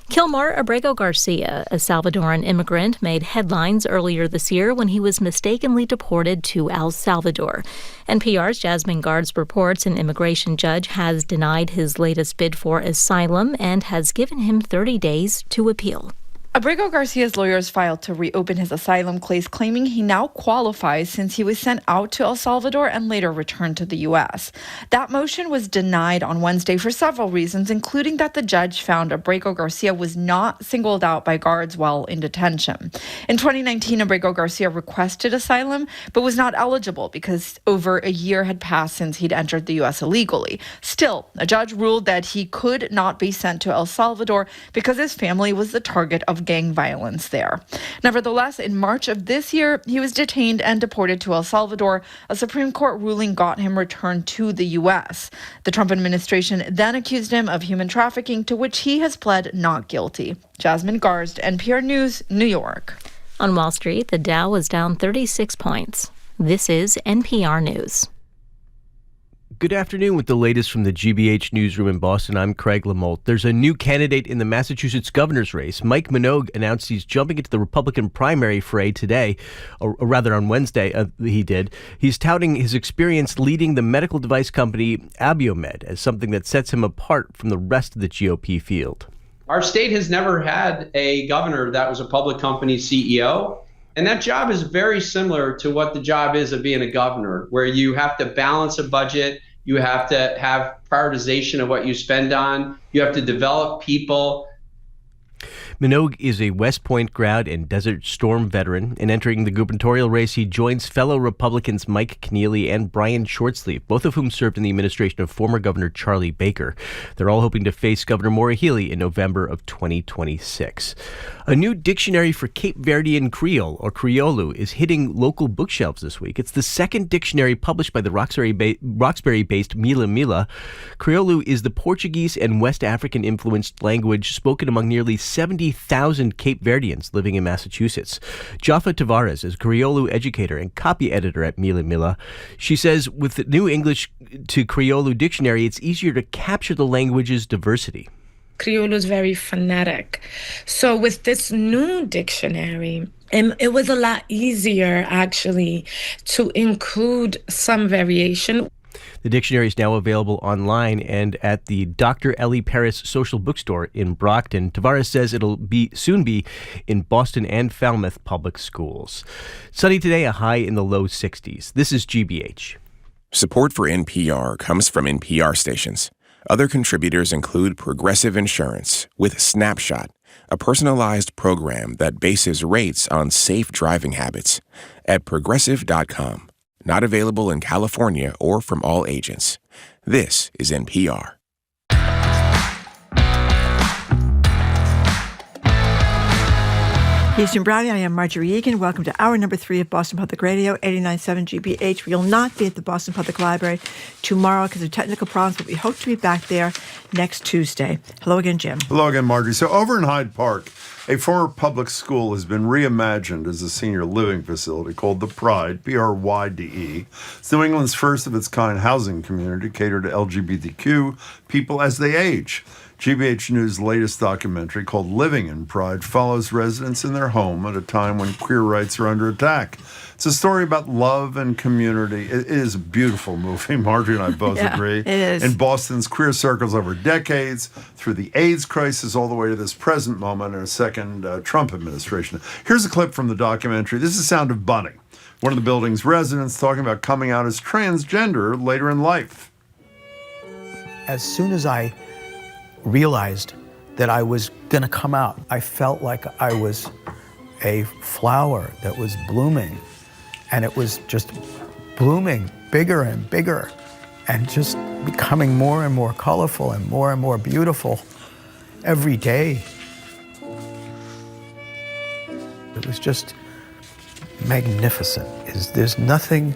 Kilmar Abrego Garcia, a Salvadoran immigrant, made headlines earlier this year when he was mistakenly deported to El Salvador. NPR's Jasmine Guards reports an immigration judge has denied his latest bid for asylum and has given him 30 days to appeal. Abrego Garcia's lawyers filed to reopen his asylum case, claiming he now qualifies since he was sent out to El Salvador and later returned to the U.S. That motion was denied on Wednesday for several reasons, including that the judge found Abrego Garcia was not singled out by guards while in detention. In 2019, Abrego Garcia requested asylum, but was not eligible because over a year had passed since he'd entered the U.S. illegally. Still, a judge ruled that he could not be sent to El Salvador because his family was the target of gang violence there. Nevertheless, in March of this year, he was detained and deported to El Salvador. A Supreme Court ruling got him returned to the U.S. The Trump administration then accused him of human trafficking, to which he has pled not guilty. Jasmine Garst, NPR News, New York. On Wall Street, the Dow was down 36 points. This is NPR News. Good afternoon with the latest from the GBH newsroom in Boston. I'm Craig Lamolt. There's a new candidate in the Massachusetts governor's race. Mike Minogue announced he's jumping into the Republican primary fray today, or rather on Wednesday he did. He's touting his experience leading the medical device company Abiomed as something that sets him apart from the rest of the GOP field. Our state has never had a governor that was a public company CEO. And that job is very similar to what the job is of being a governor, where you have to balance a budget, you have to have prioritization of what you spend on, you have to develop people. Minogue is a West Point grad and Desert Storm veteran. In entering the gubernatorial race, he joins fellow Republicans Mike Keneally and Brian Shortsleeve, both of whom served in the administration of former Governor Charlie Baker. They're all hoping to face Governor Maura Healey in November of 2026. A new dictionary for Cape Verdean Creole, or Criollo, is hitting local bookshelves this week. It's the second dictionary published by the Roxbury-based Mila Mila. Criollo is the Portuguese and West African-influenced language spoken among nearly 70,000 Cape Verdeans living in Massachusetts. Jaffa Tavares is a Criollo educator and copy editor at Mila Mila. She says with the new English to Criollo dictionary, it's easier to capture the language's diversity. Criollo is very phonetic. So with this new dictionary, it was a lot easier, actually, to include some variation. The dictionary is now available online and at the Dr. Ellie Paris Social Bookstore in Brockton. Tavares says it'll soon be in Boston and Falmouth public schools. Sunny today, a high in the low 60s. This is GBH. Support for NPR comes from NPR stations. Other contributors include Progressive Insurance with Snapshot, a personalized program that bases rates on safe driving habits at Progressive.com. Not available in California or from all agents. This is NPR. Houston Brownie, I am Marjorie Egan. Welcome to hour number 3 of Boston Public Radio, 89.7 GBH. We will not be at the Boston Public Library tomorrow because of technical problems, but we hope to be back there next Tuesday. Hello again, Jim. Hello again, Marjorie. So over in Hyde Park, a former public school has been reimagined as a senior living facility called The Pryde, Pryde. It's New England's first of its kind housing community catered to LGBTQ people as they age. GBH News' latest documentary called Living in Pryde follows residents in their home at a time when queer rights are under attack. It's a story about love and community. It is a beautiful movie. Marjorie and I both agree. It is. In Boston's queer circles over decades, through the AIDS crisis all the way to this present moment in a second Trump administration. Here's a clip from the documentary. This is the sound of Bunny, one of the building's residents talking about coming out as transgender later in life. As soon as I realized that I was going to come out, I felt like I was a flower that was blooming, and it was just blooming bigger and bigger and just becoming more and more colorful and more beautiful every day. It was just magnificent. There's nothing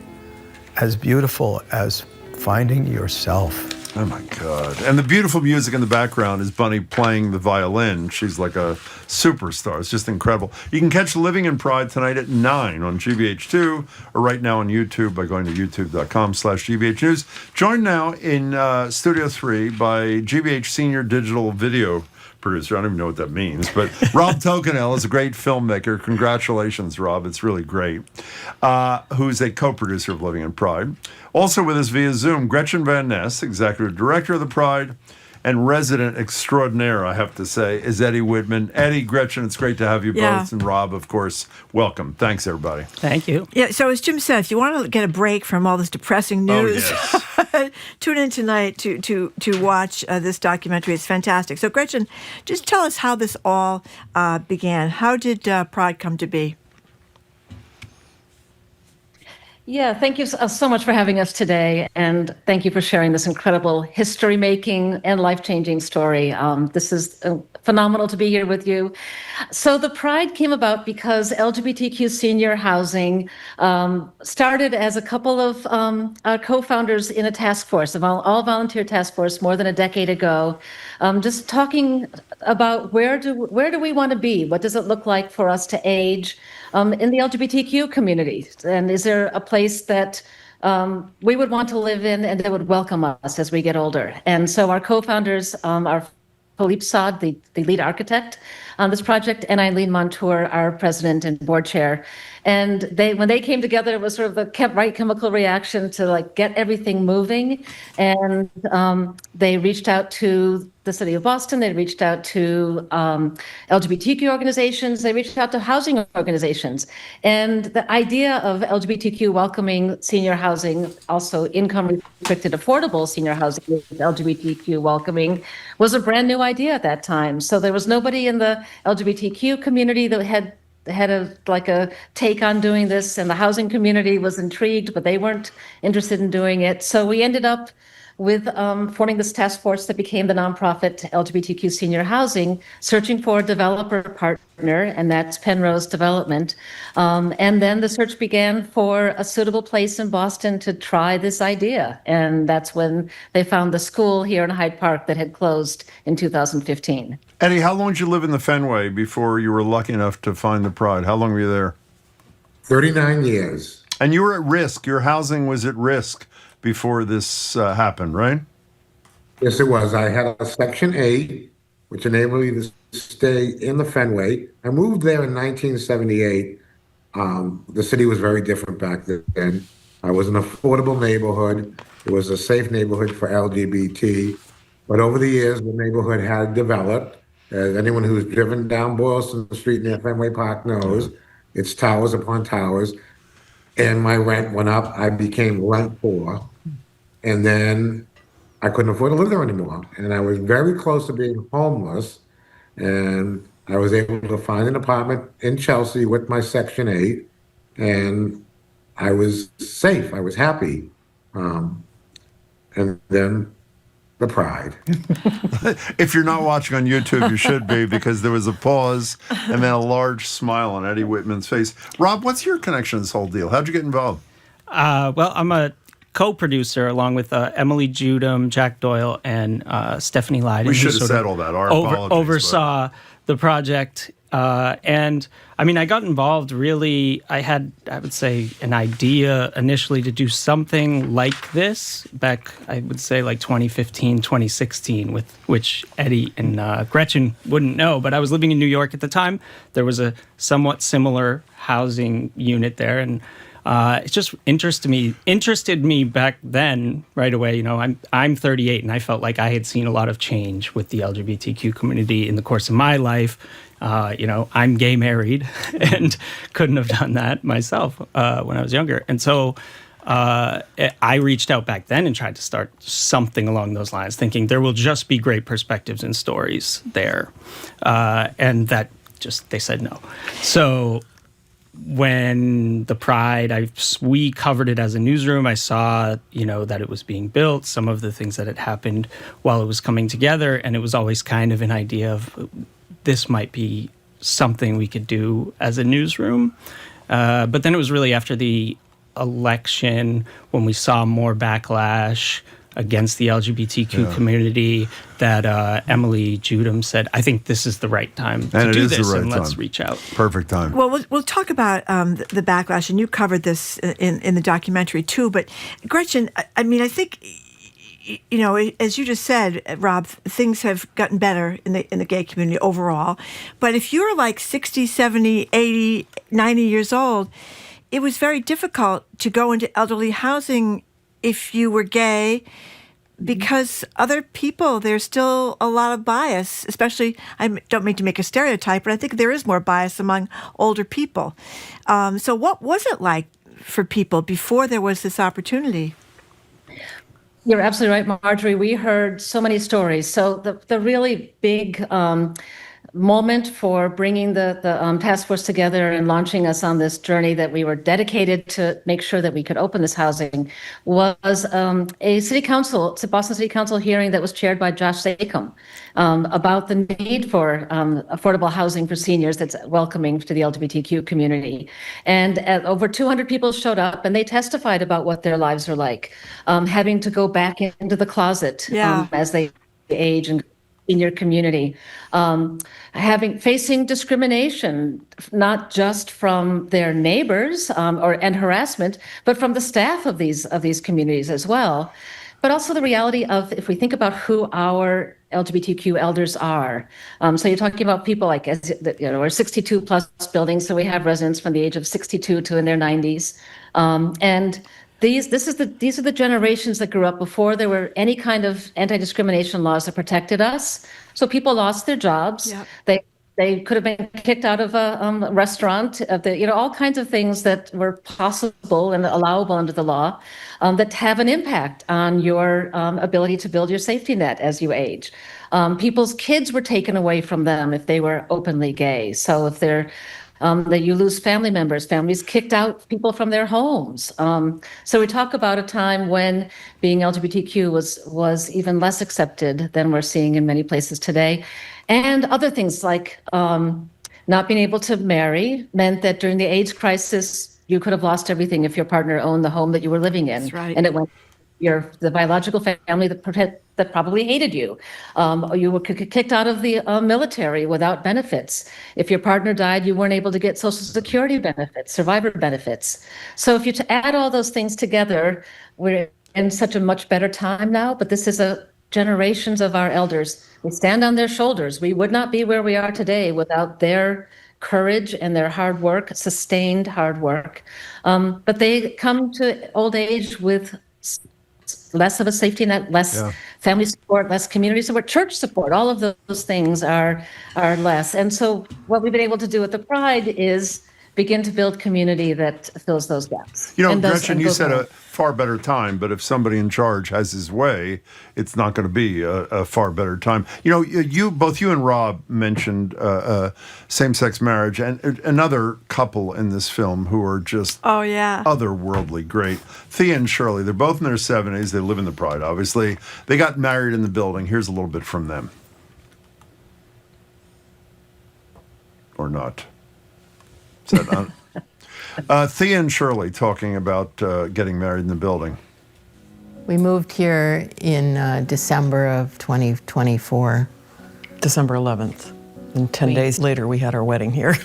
as beautiful as finding yourself. Oh, my God. And the beautiful music in the background is Bunny playing the violin. She's like a superstar. It's just incredible. You can catch Living in Pryde tonight at 9 on GBH2 or right now on YouTube by going to youtube.com/GBH News. Joined now in Studio 3 by GBH Senior Digital Video Producer. I don't even know what that means, but Rob Tokanel is a great filmmaker. Congratulations, Rob. It's really great. Who's a co-producer of Living in Pryde. Also with us via Zoom, Gretchen Van Ness, Executive Director of the Pryde, and resident extraordinaire, I have to say, is Eddie Whitman. Eddie, Gretchen, it's great to have you both. And Rob, of course, welcome. Thanks, everybody. Thank you. Yeah, so as Jim said, if you want to get a break from all this depressing news, tune in tonight to watch this documentary. It's fantastic. So, Gretchen, just tell us how this all began. How did Pryde come to be? Yeah, thank you so much for having us today, and thank you for sharing this incredible history-making and life-changing story. This is phenomenal to be here with you. So the Pryde came about because LGBTQ senior housing started as a couple of co-founders in a task force, all-volunteer task force more than a decade ago, just talking about where do we want to be? What does it look like for us to age in the LGBTQ community? And is there a place that we would want to live in and that would welcome us as we get older? And so our co-founders are Philippe Saad, the lead architect on this project, and Eileen Montour, our president and board chair. And when they came together, it was sort of the right chemical reaction to like get everything moving. And they reached out to the city of Boston. They reached out to LGBTQ organizations. They reached out to housing organizations. And the idea of LGBTQ welcoming senior housing, also income restricted affordable senior housing with LGBTQ welcoming, was a brand new idea at that time. So there was nobody in the LGBTQ community that had a take on doing this, and the housing community was intrigued, but they weren't interested in doing it. So we ended up with forming this task force that became the nonprofit LGBTQ Senior Housing, searching for a developer partner, and that's Penrose Development. And then the search began for a suitable place in Boston to try this idea. And that's when they found the school here in Hyde Park that had closed in 2015. Eddie, how long did you live in the Fenway before you were lucky enough to find the Pryde? How long were you there? 39 years. And you were at risk. Your housing was at risk before this happened, right? Yes, it was. I had a Section 8, which enabled me to stay in the Fenway. I moved there in 1978. The city was very different back then. It was an affordable neighborhood. It was a safe neighborhood for LGBT. But over the years, the neighborhood had developed. As anyone who's driven down Boylston Street near Fenway Park knows, it's towers upon towers. And my rent went up. I became rent poor. And then I couldn't afford to live there anymore. And I was very close to being homeless. And I was able to find an apartment in Chelsea with my Section 8. And I was safe. I was happy. And then the Pryde. If you're not watching on YouTube, you should be, because there was a pause and then a large smile on Eddie Whitman's face. Rob, what's your connection to this whole deal? How'd you get involved? Well, I'm a co-producer along with Emily Judum, Jack Doyle, and Stephanie Lyden. We should have said all that. Our apologies. Oversaw the project. And I mean, I got involved really, I would say, an idea initially to do something like this back, I would say like 2015, 2016, with which Eddie and Gretchen wouldn't know, but I was living in New York at the time. There was a somewhat similar housing unit there, and it just interested me back then right away. You know, I'm 38, and I felt like I had seen a lot of change with the LGBTQ community in the course of my life. You know, I'm gay married and couldn't have done that myself when I was younger. And so I reached out back then and tried to start something along those lines, thinking there will just be great perspectives and stories there. And that they said no. So when the Pryde, we covered it as a newsroom. I saw, you know, that it was being built, some of the things that had happened while it was coming together. And it was always kind of an idea of, this might be something we could do as a newsroom. But then it was really after the election when we saw more backlash against the LGBTQ community that Emily Judum said, I think this is the right time to do this, and let's reach out. Perfect time. Well, we'll talk about the backlash, and you covered this in the documentary too. But Gretchen, I mean, I think, you know, as you just said, Rob, things have gotten better in the gay community overall. But if you're like 60, 70, 80, 90 years old, it was very difficult to go into elderly housing if you were gay, because other people, there's still a lot of bias, especially, I don't mean to make a stereotype, but I think there is more bias among older people. So what was it like for people before there was this opportunity? You're absolutely right, Marjorie. We heard so many stories. So the really big moment for bringing the task force together and launching us on this journey that we were dedicated to make sure that we could open this housing was a city council, it's a Boston City Council hearing that was chaired by Josh Sacom about the need for affordable housing for seniors that's welcoming to the LGBTQ community. And over 200 people showed up, and they testified about what their lives are like, having to go back into the closet as they age and in your community, facing discrimination, not just from their neighbors and harassment, but from the staff of these communities as well. But also the reality of, if we think about who our LGBTQ elders are. So you're talking about people like, we're 62 plus buildings, so we have residents from the age of 62 to in their 90s, and these are the generations that grew up before there were any kind of anti-discrimination laws that protected us. So people lost their jobs. Yep. They could have been kicked out of a restaurant, all kinds of things that were possible and allowable under the law that have an impact on your ability to build your safety net as you age. People's kids were taken away from them if they were openly gay. So if they're that you lose family members, families kicked out people from their homes. So we talk about a time when being LGBTQ was even less accepted than we're seeing in many places today. And other things like not being able to marry meant that during the AIDS crisis, you could have lost everything if your partner owned the home that you were living in. That's right. And it went the biological family that probably hated you. You were kicked out of the military without benefits. If your partner died, you weren't able to get Social Security benefits, survivor benefits. So if you add all those things together, we're in such a much better time now, but this is generations of our elders. We stand on their shoulders. We would not be where we are today without their courage and their hard work, sustained hard work. But they come to old age with less of a safety net, less family support, less community support, church support. All of those things are less. And so what we've been able to do at the Pride is begin to build community that fills those gaps. Gretchen, you said a far better time, but if somebody in charge has his way, it's not going to be a far better time. Both you and Rob mentioned same-sex marriage, and another couple in this film who are just otherworldly great. Thea and Shirley, they're both in their 70s. They live in the Pride, obviously. They got married in the building. Here's a little bit from them. Or not. Thea and Shirley talking about getting married in the building. We moved here in December of 2024. December 11th. And 10 days later, we had our wedding here.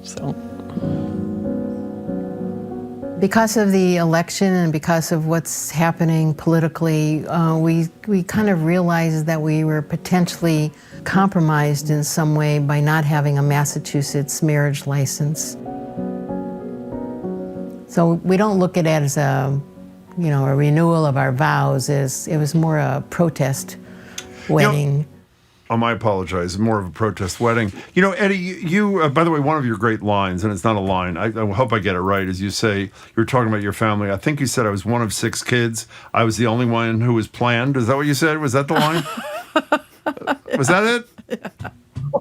So, because of the election and because of what's happening politically, we kind of realized that we were potentially compromised in some way by not having a Massachusetts marriage license. So we don't look at it as a renewal of our vows. It was more a protest wedding. I apologize. More of a protest wedding. Eddie, you by the way, one of your great lines, and it's not a line, I hope I get it right, is you say, you were talking about your family. I think you said I was one of 6 kids. I was the only one who was planned. Is that what you said? Was that the line? Was that it?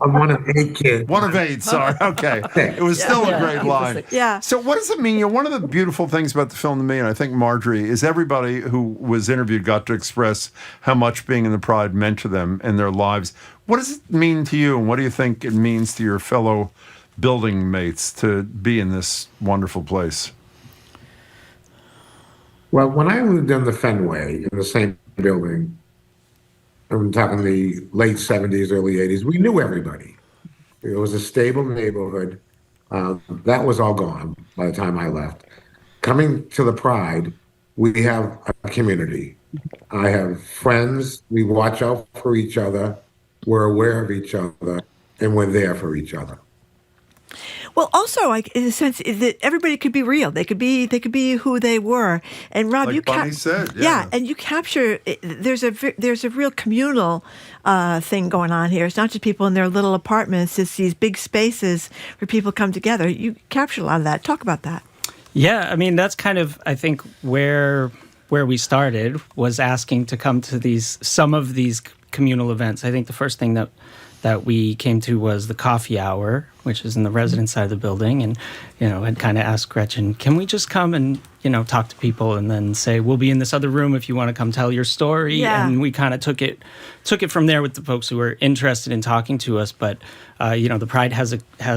I'm one of 8 kids. One of 8, sorry. Okay. It was still a great line. Yeah. So what does it mean? One of the beautiful things about the film to me, and I think Marjorie, is everybody who was interviewed got to express how much being in the Pride meant to them and their lives. What does it mean to you, and what do you think it means to your fellow building mates to be in this wonderful place? Well, when I lived in the Fenway, in the same building. I'm talking the late 70s, early 80s. We knew everybody. It was a stable neighborhood. That was all gone by the time I left. Coming to the Pride, we have a community. I have friends. We watch out for each other. We're aware of each other, and we're there for each other. Well, also, like in a sense, is that everybody could be real. They could be who they were. And Rob, like you Bunny said, yeah, and you capture. There's a real communal thing going on here. It's not just people in their little apartments. It's these big spaces where people come together. You captured a lot of that. Talk about that. Yeah, I mean that's kind of I think where we started was asking to come to some of these communal events. I think the first thing that we came to was the coffee hour, which is in the residence side of the building, and had kind of asked Gretchen, can we just come and talk to people and then say we'll be in this other room if you want to come tell your story. Yeah. And we kind of took it from there with the folks who were interested in talking to us. But the Pride has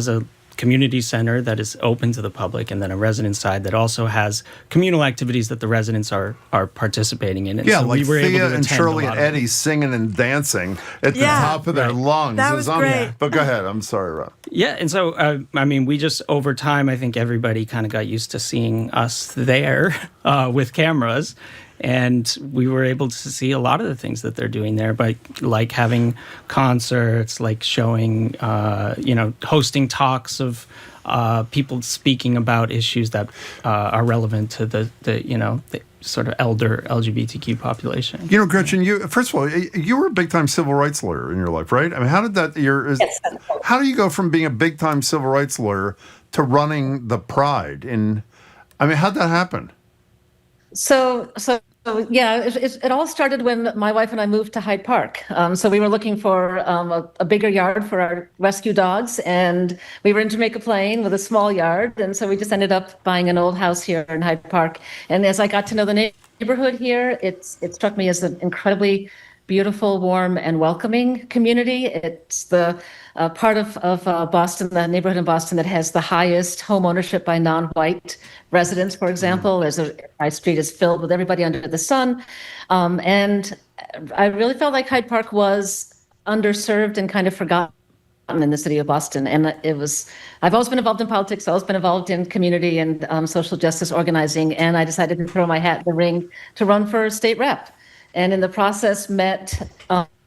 a community center that is open to the public, and then a residence side that also has communal activities that the residents are participating in. And yeah, so like we were Thea able to and attend Shirley a lot and of Eddie singing and dancing at the top of their lungs. That was great. But go ahead. I'm sorry, Rob. Yeah, and so, we just, over time, I think everybody kind of got used to seeing us there with cameras. And we were able to see a lot of the things that they're doing there, like having concerts, like showing, hosting talks of people speaking about issues that are relevant to the sort of elder LGBTQ population. Gretchen, first of all, you were a big-time civil rights lawyer in your life, right? I mean, how did that? Yes. How do you go from being a big-time civil rights lawyer to running the Pride? How'd that happen? So yeah, it all started when my wife and I moved to Hyde Park. So we were looking for a bigger yard for our rescue dogs, and we were in Jamaica Plain with a small yard, and so we just ended up buying an old house here in Hyde Park. And as I got to know the neighborhood here, it struck me as an incredibly beautiful, warm, and welcoming community. It's the part of Boston, the neighborhood in Boston that has the highest home ownership by non-white residents, for example. My street is filled with everybody under the sun. And I really felt like Hyde Park was underserved and kind of forgotten in the city of Boston. And I've always been involved in politics, always been involved in community and social justice organizing. And I decided to throw my hat in the ring to run for state rep. And in the process met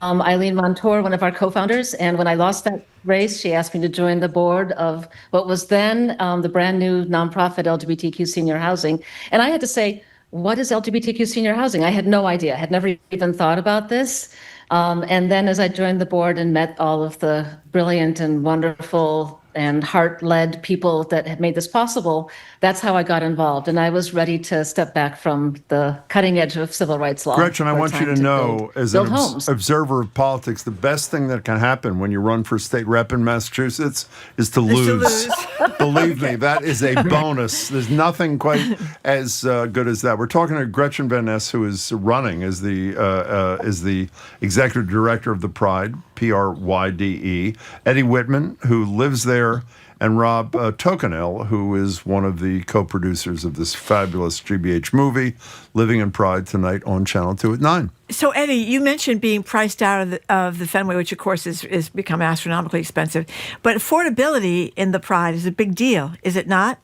Eileen Montour, one of our co-founders. And when I lost that race, she asked me to join the board of what was then the brand new nonprofit LGBTQ senior housing. And I had to say, what is LGBTQ senior housing? I had no idea. I had never even thought about this. And then as I joined the board and met all of the brilliant and wonderful and heart-led people that had made this possible, that's how I got involved. And I was ready to step back from the cutting edge of civil rights law. Gretchen, I want you to know, as an observer of politics, the best thing that can happen when you run for state rep in Massachusetts is to lose. Believe me, that is a bonus. There's nothing quite as good as that. We're talking to Gretchen Van Ness, who is running as the executive director of the Pride, Pryde. Eddie Whitman, who lives there, and Rob Tokanel, who is one of the co-producers of this fabulous GBH movie, Living in Pryde, tonight on Channel 2 at 9. So, Eddie, you mentioned being priced out of the Fenway, which, of course, is become astronomically expensive. But affordability in the Pride is a big deal, is it not?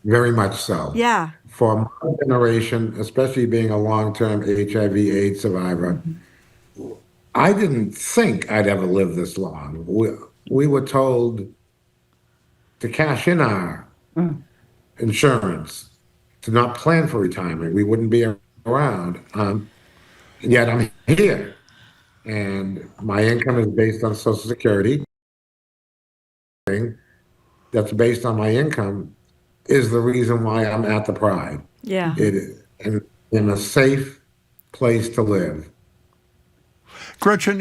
Very much so. Yeah. For my generation, especially being a long-term HIV/AIDS survivor, I didn't think I'd ever live this long. We were told to cash in our insurance, to not plan for retirement. We wouldn't be around. Yet I'm here, and my income is based on Social Security. That's based on my income is the reason why I'm at the Pride. Yeah. It is in a safe place to live. Gretchen,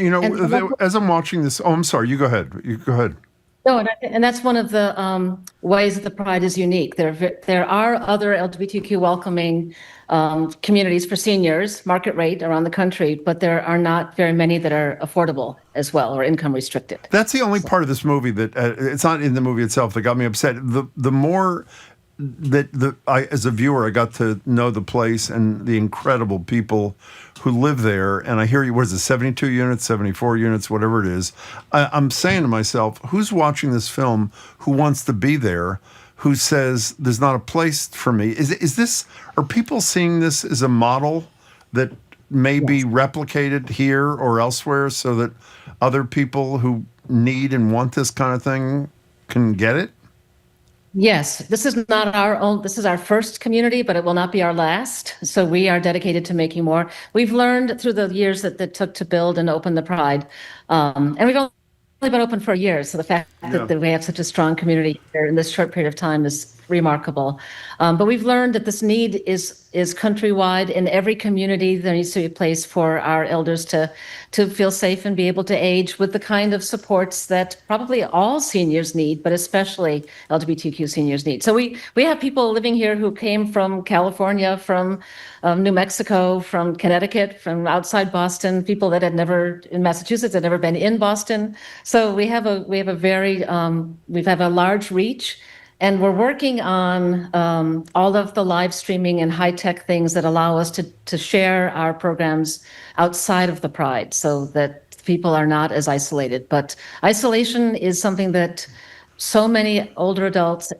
as I'm watching this, I'm sorry, you go ahead. No, and that's one of the ways that the Pride is unique. There are other LGBTQ welcoming communities for seniors, market rate around the country, but there are not very many that are affordable as well or income restricted. That's the only part of this movie that it's not in the movie itself that got me upset. The more as a viewer, I got to know the place and the incredible people who live there. And I hear you, what is it, 72 units, 74 units, whatever it is. I'm saying to myself, who's watching this film who wants to be there, who says there's not a place for me? Is this, are people seeing this as a model that may be replicated here or elsewhere so that other people who need and want this kind of thing can get it? Yes, this is not our own, this is our first community, but it will not be our last. So we are dedicated to making more. We've learned through the years that it took to build and open the Pride. And we've only been open for a year. So the fact that we have such a strong community here in this short period of time is remarkable. But we've learned that this need is countrywide. In every community, there needs to be a place for our elders to feel safe and be able to age with the kind of supports that probably all seniors need, but especially LGBTQ seniors need. So we have people living here who came from California, from New Mexico, from Connecticut, from outside Boston, people that had never, in Massachusetts, had never been in Boston. So we have a large reach. And we're working on all of the live streaming and high-tech things that allow us to share our programs outside of the Pride so that people are not as isolated. But isolation is something that so many older adults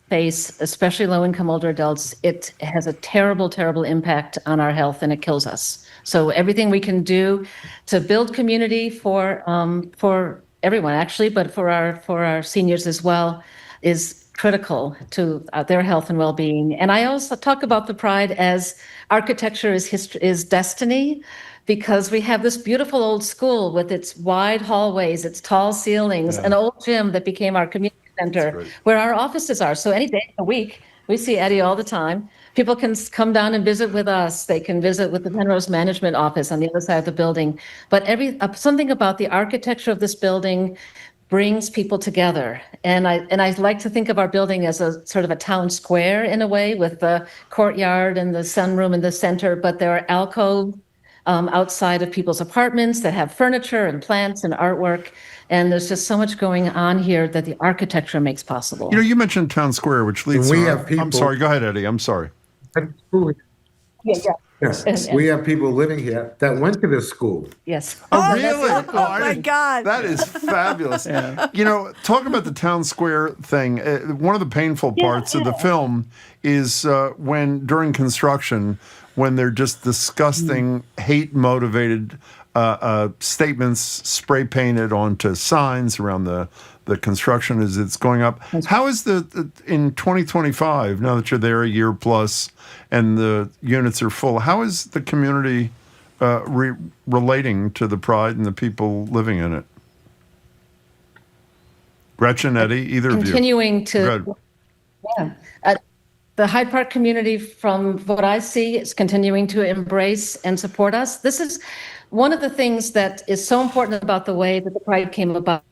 face, especially low-income older adults. It has a terrible, terrible impact on our health, and it kills us. So everything we can do to build community for everyone, actually, but for our seniors as well, is critical to their health and well-being. And I also talk about the Pride as architecture is destiny, because we have this beautiful old school with its wide hallways, its tall ceilings, an old gym that became our community center where our offices are. So any day of the week, we see Eddie all the time. People can come down and visit with us. They can visit with the Penrose Management Office on the other side of the building. But something about the architecture of this building brings people together. And I like to think of our building as a sort of a town square in a way, with the courtyard and the sunroom in the center, but there are alcoves outside of people's apartments that have furniture and plants and artwork. And there's just so much going on here that the architecture makes possible. You know, you mentioned Town Square, which leads We to... have people- I'm sorry, go ahead, Eddie, I'm sorry. Yes. We have people living here that went to this school. Yes. Oh, really? Oh my God. That is fabulous. You know, talk about the Town Square thing. One of the painful parts of the film is when, during construction, when they're just disgusting, hate-motivated statements spray painted onto signs around the construction as it's going up. How is in 2025, now that you're there a year plus and the units are full, how is the community relating to the Pride and the people living in it? Gretchen, Eddie, either of you. Continuing to, the Hyde Park community, from what I see, is continuing to embrace and support us. This is one of the things that is so important about the way that the Pride came about,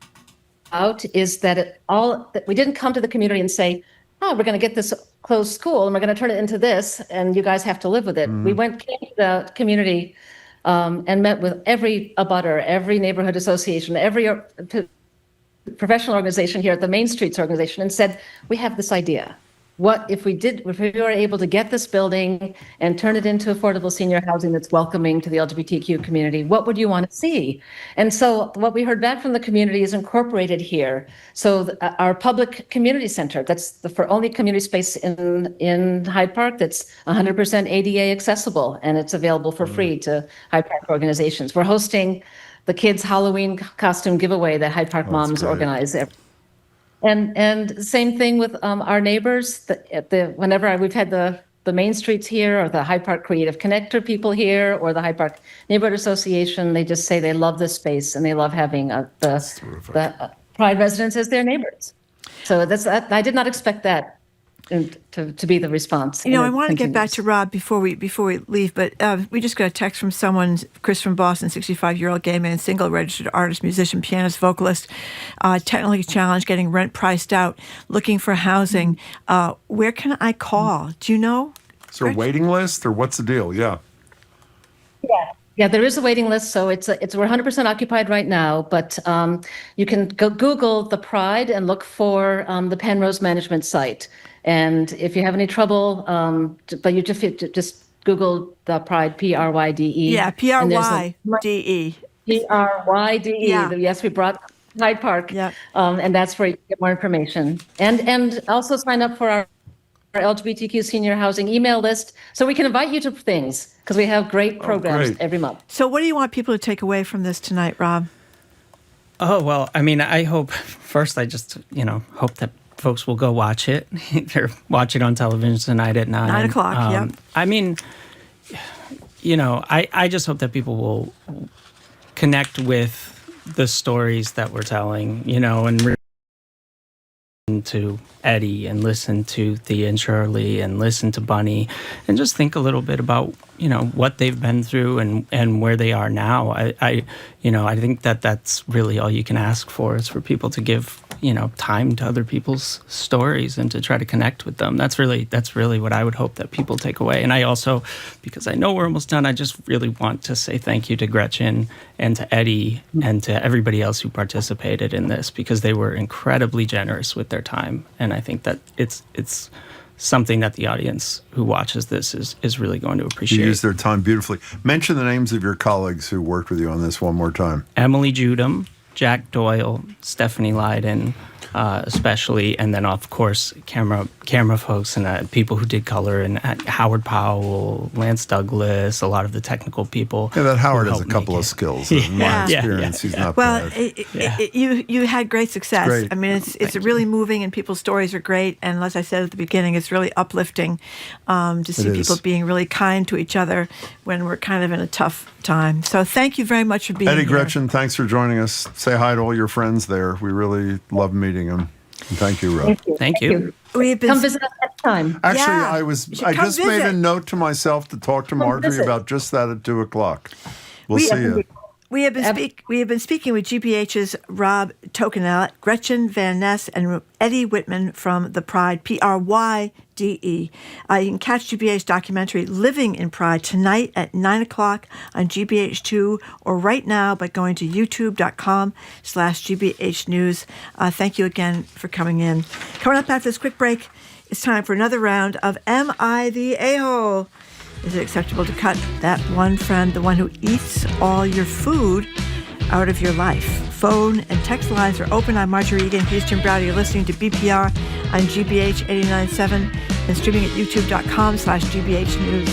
is that that we didn't come to the community and say, oh, we're going to get this closed school and we're going to turn it into this, and you guys have to live with it. We came to the community and met with every abutter, every neighborhood association, every professional organization here at the Main Streets organization, and said, we have this idea. What if we were able to get this building and turn it into affordable senior housing that's welcoming to the LGBTQ community? What would you want to see? And so what we heard back from the community is incorporated here. So our public community center, that's the only community space in Hyde Park that's 100% ADA accessible, and it's available for free to Hyde Park organizations. We're hosting the kids' Halloween costume giveaway that Hyde Park moms organize. And same thing with our neighbors. Whenever we've had the Main Streets here, or the Hyde Park Creative Connector people here, or the Hyde Park Neighborhood Association, they just say they love this space and they love having the Pride residents as their neighbors. So I did not expect that to be the response. You know, I want to get back to Rob before we leave, but we just got a text from someone, Chris from Boston, 65-year-old gay man, single, registered artist, musician, pianist, vocalist, technically challenged, getting rent priced out, looking for housing. Where can I call? Do you know? Is there a waiting list, or what's the deal? Yeah. Yeah, there is a waiting list, so we're 100% occupied right now. But you can go Google the Pride and look for the Penrose Management site. And if you have any trouble, but you just Google the Pride, Pryde. Yeah, Pryde. Pryde. Yeah. Yes, we brought Hyde Park. Yeah. And that's where you get more information. And also sign up for our LGBTQ senior housing email list so we can invite you to things because we have great programs every month. So what do you want people to take away from this tonight, Rob? Oh, well, I mean, I hope, first, I just, hope that folks will go watch it. They're watching on television tonight at 9. 9 o'clock, yeah. I mean, I just hope that people will connect with the stories that we're telling, and listen to Eddie and listen to Thea and Shirley and listen to Bunny and just think a little bit about, what they've been through and where they are now. I think that that's really all you can ask for is for people to give, time to other people's stories and to try to connect with them. That's really what I would hope that people take away. And I also, because I know we're almost done, I just really want to say thank you to Gretchen and to Eddie and to everybody else who participated in this because they were incredibly generous with their time. And I think that it's something that the audience who watches this is really going to appreciate. You used their time beautifully. Mention the names of your colleagues who worked with you on this one more time. Emily Judum, Jack Doyle, Stephanie Leiden, especially, and then of course camera folks and people who did color and Howard Powell, Lance Douglas, a lot of the technical people. Yeah, that Howard has a couple of skills. In my experience, he's not bad. You had great success. Great. I mean, it's really moving, and people's stories are great. And as I said at the beginning, it's really uplifting to see people being really kind to each other when we're kind of in a tough time. So thank you very much for being here. Eddie, Gretchen, thanks for joining us. Say hi to all your friends there. We really love meeting them. And thank you, Rob. Thank you. Come visit us next time. Actually, I just made a note to myself to talk to Marjorie about just that at 2:00. We'll see you. We have been speaking with GBH's Rob Tokanel, Gretchen Van Ness, and Eddie Whitman from the Pride, Pryde. You can catch GBH documentary Living in Pride tonight at 9 o'clock on GBH2 or right now by going to youtube.com/GBH News. Thank you again for coming in. Coming up after this quick break, it's time for another round of Am I the A-Hole? Is it acceptable to cut that one friend, the one who eats all your food, out of your life? Phone and text lines are open. I'm Marjorie Egan, Houston Browder. You're listening to BPR on GBH 89.7 and streaming at youtube.com/GBH News.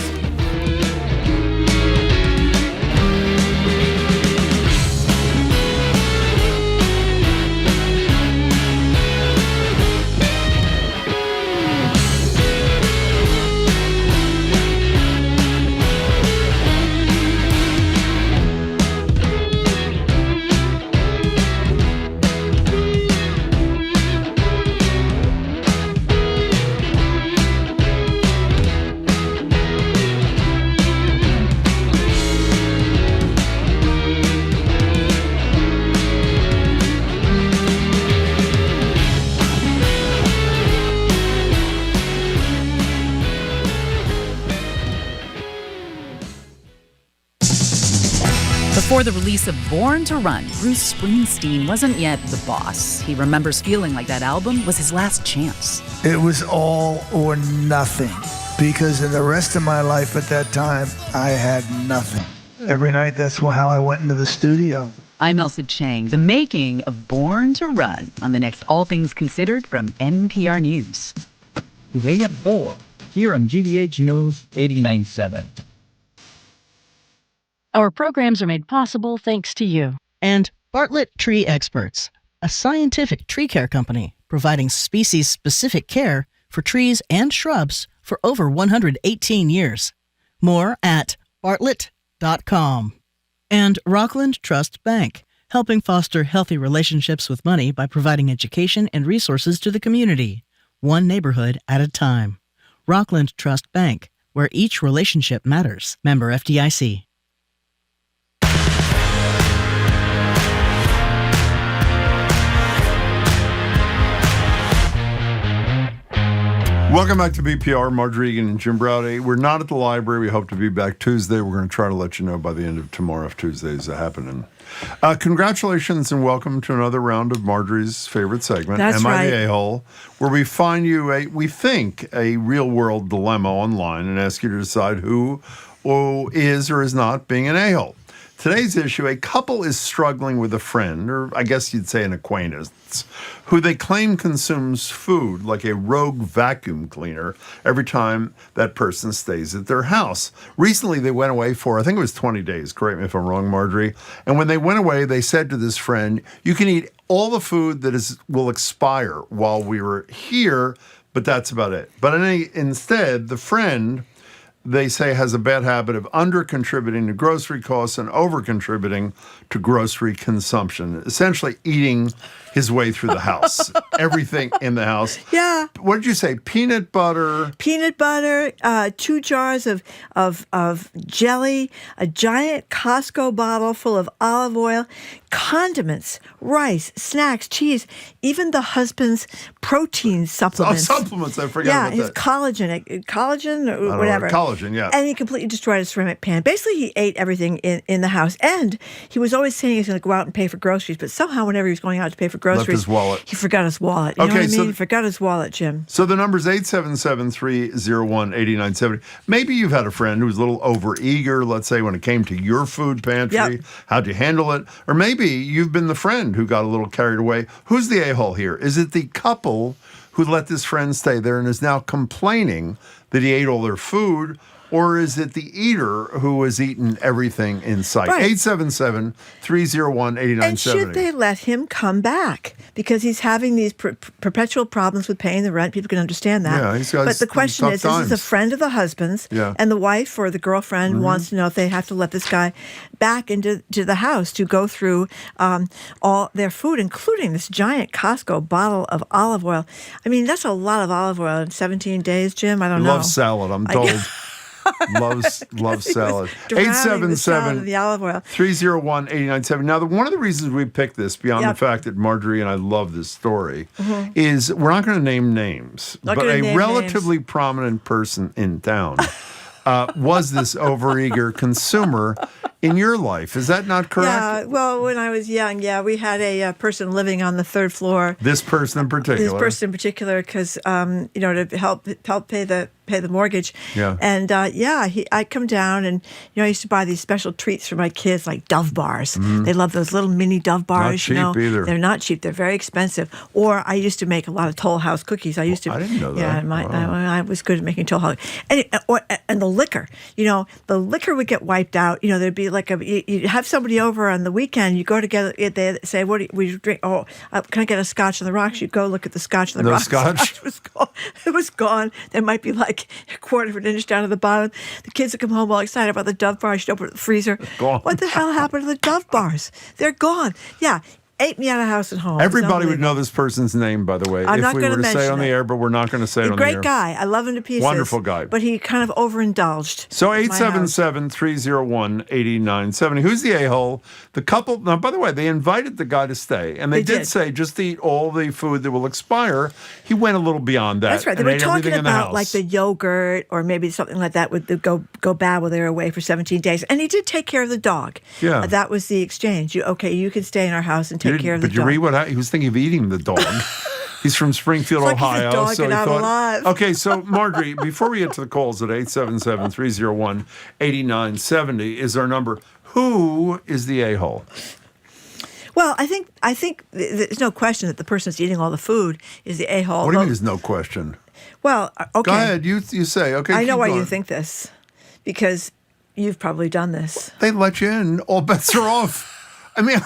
Before the release of Born to Run, Bruce Springsteen wasn't yet the boss. He remembers feeling like that album was his last chance. It was all or nothing, because in the rest of my life at that time, I had nothing. Every night, that's how I went into the studio. I'm Elsa Chang, the making of Born to Run on the next All Things Considered from NPR News. Today at 4, here on GBH News 89.7. Our programs are made possible thanks to you. And Bartlett Tree Experts, a scientific tree care company providing species-specific care for trees and shrubs for over 118 years. More at bartlett.com. And Rockland Trust Bank, helping foster healthy relationships with money by providing education and resources to the community, one neighborhood at a time. Rockland Trust Bank, where each relationship matters. Member FDIC. Welcome back to BPR, Marjorie Egan and Jim Browdy. We're not at the library. We hope to be back Tuesday. We're going to try to let you know by the end of tomorrow if Tuesday's happening. Congratulations and welcome to another round of Marjorie's favorite segment, That's Am I the right. A-hole, where we find you, we think, a real-world dilemma online and ask you to decide who is or is not being an a-hole. Today's issue, a couple is struggling with a friend, or I guess you'd say an acquaintance, who they claim consumes food like a rogue vacuum cleaner every time that person stays at their house. Recently, they went away for, I think it was 20 days, correct me if I'm wrong, Marjorie, and when they went away, they said to this friend, you can eat all the food that will expire while we were here, but that's about it. But instead, the friend, they say, has a bad habit of under-contributing to grocery costs and over-contributing to grocery consumption, essentially eating his way through the house, everything in the house. Yeah. What did you say? Peanut butter, 2 jars of jelly, a giant Costco bottle full of olive oil, condiments, rice, snacks, cheese, even the husband's protein supplements. Oh, supplements, I forgot yeah, about his that. collagen I or don't know, whatever. collagen, yeah. And he completely destroyed his ceramic pan. Basically, he ate everything in the house. And he was always saying he was going to go out and pay for groceries, but somehow whenever he was going out to pay for groceries, Left his wallet. He forgot his wallet. You know what I mean? so He forgot his wallet, Jim. So the number's 877-301-8970. Maybe you've had a friend who was a little overeager, let's say, when it came to your food pantry. Yep. How'd you handle it? Or maybe you've been the friend who got a little carried away. Who's the a-hole here? Is it the couple who let this friend stay there and is now complaining that he ate all their food? Or is it the eater who has eaten everything in sight? Right. 877-301-8970. And should they let him come back? Because he's having these perpetual problems with paying the rent. People can understand that. Yeah, he's got but the question tough is, this is a times. friend of the husband's, Yeah. and the wife or the girlfriend wants to know if they have to let this guy back into the house to go through all their food, including this giant Costco bottle of olive oil. I mean, that's a lot of olive oil in 17 days, Jim. I don't know. Loves salad, I'm told. loves salad. Drowning the salad in the olive oil. 301-8970. Now, one of the reasons we picked this, beyond the fact that Marjorie and I love this story, is we're not going to name names, Not but gonna a name relatively prominent person in town was this overeager consumer in your life. Is that not correct? Yeah, well, when I was young, we had a person living on the third floor. This person in particular. This person in particular, because to help pay the mortgage. Yeah. And I'd come down, and I used to buy these special treats for my kids, like Dove bars. They love those little mini Dove bars. Not cheap either. They're not cheap. They're very expensive. Or I used to make a lot of Toll House cookies. I used to. I didn't know Yeah, that. I was good at making Toll House. And the liquor. The liquor would get wiped out. There'd be like you have somebody over on the weekend. You go together. They say, "What do we drink?" Oh, can I get a scotch on the rocks? You go look at the scotch on the rocks. Scotch? It was gone. There might be like a quarter of an inch down to the bottom. The kids would come home all excited about the Dove bars. You'd open the freezer. Gone. What the hell happened to the Dove bars? They're gone. Yeah. Ate me out of house and home. Everybody would know this person's name, by the way, I'm if not we gonna were to say it mention on the it. air, but we're not going to say it on the air. Great guy. I love him to pieces. Wonderful guy. But he kind of overindulged. So at my house. 877-301-8970. Who's the a-hole? The couple, now, by the way, they invited the guy to stay, and they did say just to eat all the food that will expire. He went a little beyond that. That's right. They and were ate talking everything in the about house. like the yogurt or maybe something like that would go bad while they were away for 17 days. And he did take care of the dog. Yeah. That was the exchange. You can stay in our house and take care of the But dog. you read what he was thinking of eating the dog. He's from Springfield, It's like he's a Ohio. dog so and he I'm thought, alive. Okay, so Marjorie, before we get to the calls at 877-301-8970 is our number. Who is the a-hole? Well, I think there's no question that the person that's eating all the food is the a-hole. What do you mean there's no question? Well, okay. Go ahead. You say. Okay. I know keep why going. you think this. Because you've probably done this. They let you in. All bets are off. I mean,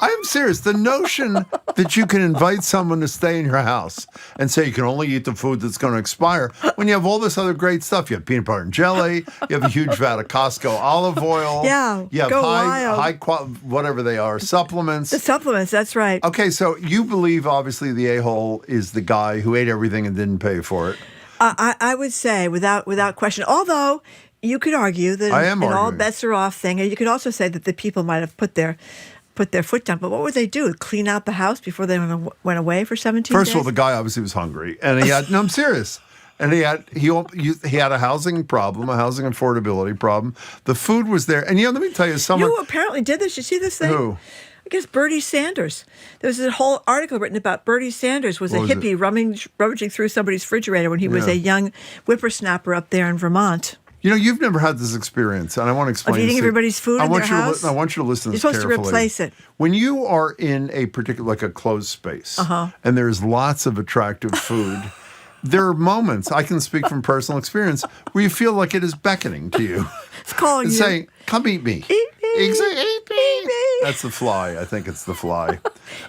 I'm serious. The notion that you can invite someone to stay in your house and say you can only eat the food that's going to expire when you have all this other great stuff. You have peanut butter and jelly. You have a huge vat of Costco olive oil. Yeah, You have go high wild. quality, whatever they are, supplements. The supplements, that's right. Okay, so you believe obviously the a-hole is the guy who ate everything and didn't pay for it. I would say without question, although you could argue that I am an all arguing. bets are off thing, and you could also say that the people might have put their foot down. But what would they do? Clean out the house before they went away for 17 days? First of all, the guy obviously was hungry, and he had. No, I'm serious. And he had a housing problem, a housing affordability problem. The food was there. And let me tell you, someone... You apparently did this. You see this thing? Who? I guess Bertie Sanders. There was a whole article written about Bertie Sanders was a hippie rummaging through somebody's refrigerator when he was a young whippersnapper up there in Vermont. You've never had this experience, and I want to explain. Of eating everybody's food in their house? I want you to listen to this You're supposed carefully. to replace it. When you are in a particular, like a closed space, and there's lots of attractive food, there are moments, I can speak from personal experience, where you feel like it is beckoning to you. It's calling you. Saying, come eat me. Eat me. Eat me. That's the fly. I think it's the fly.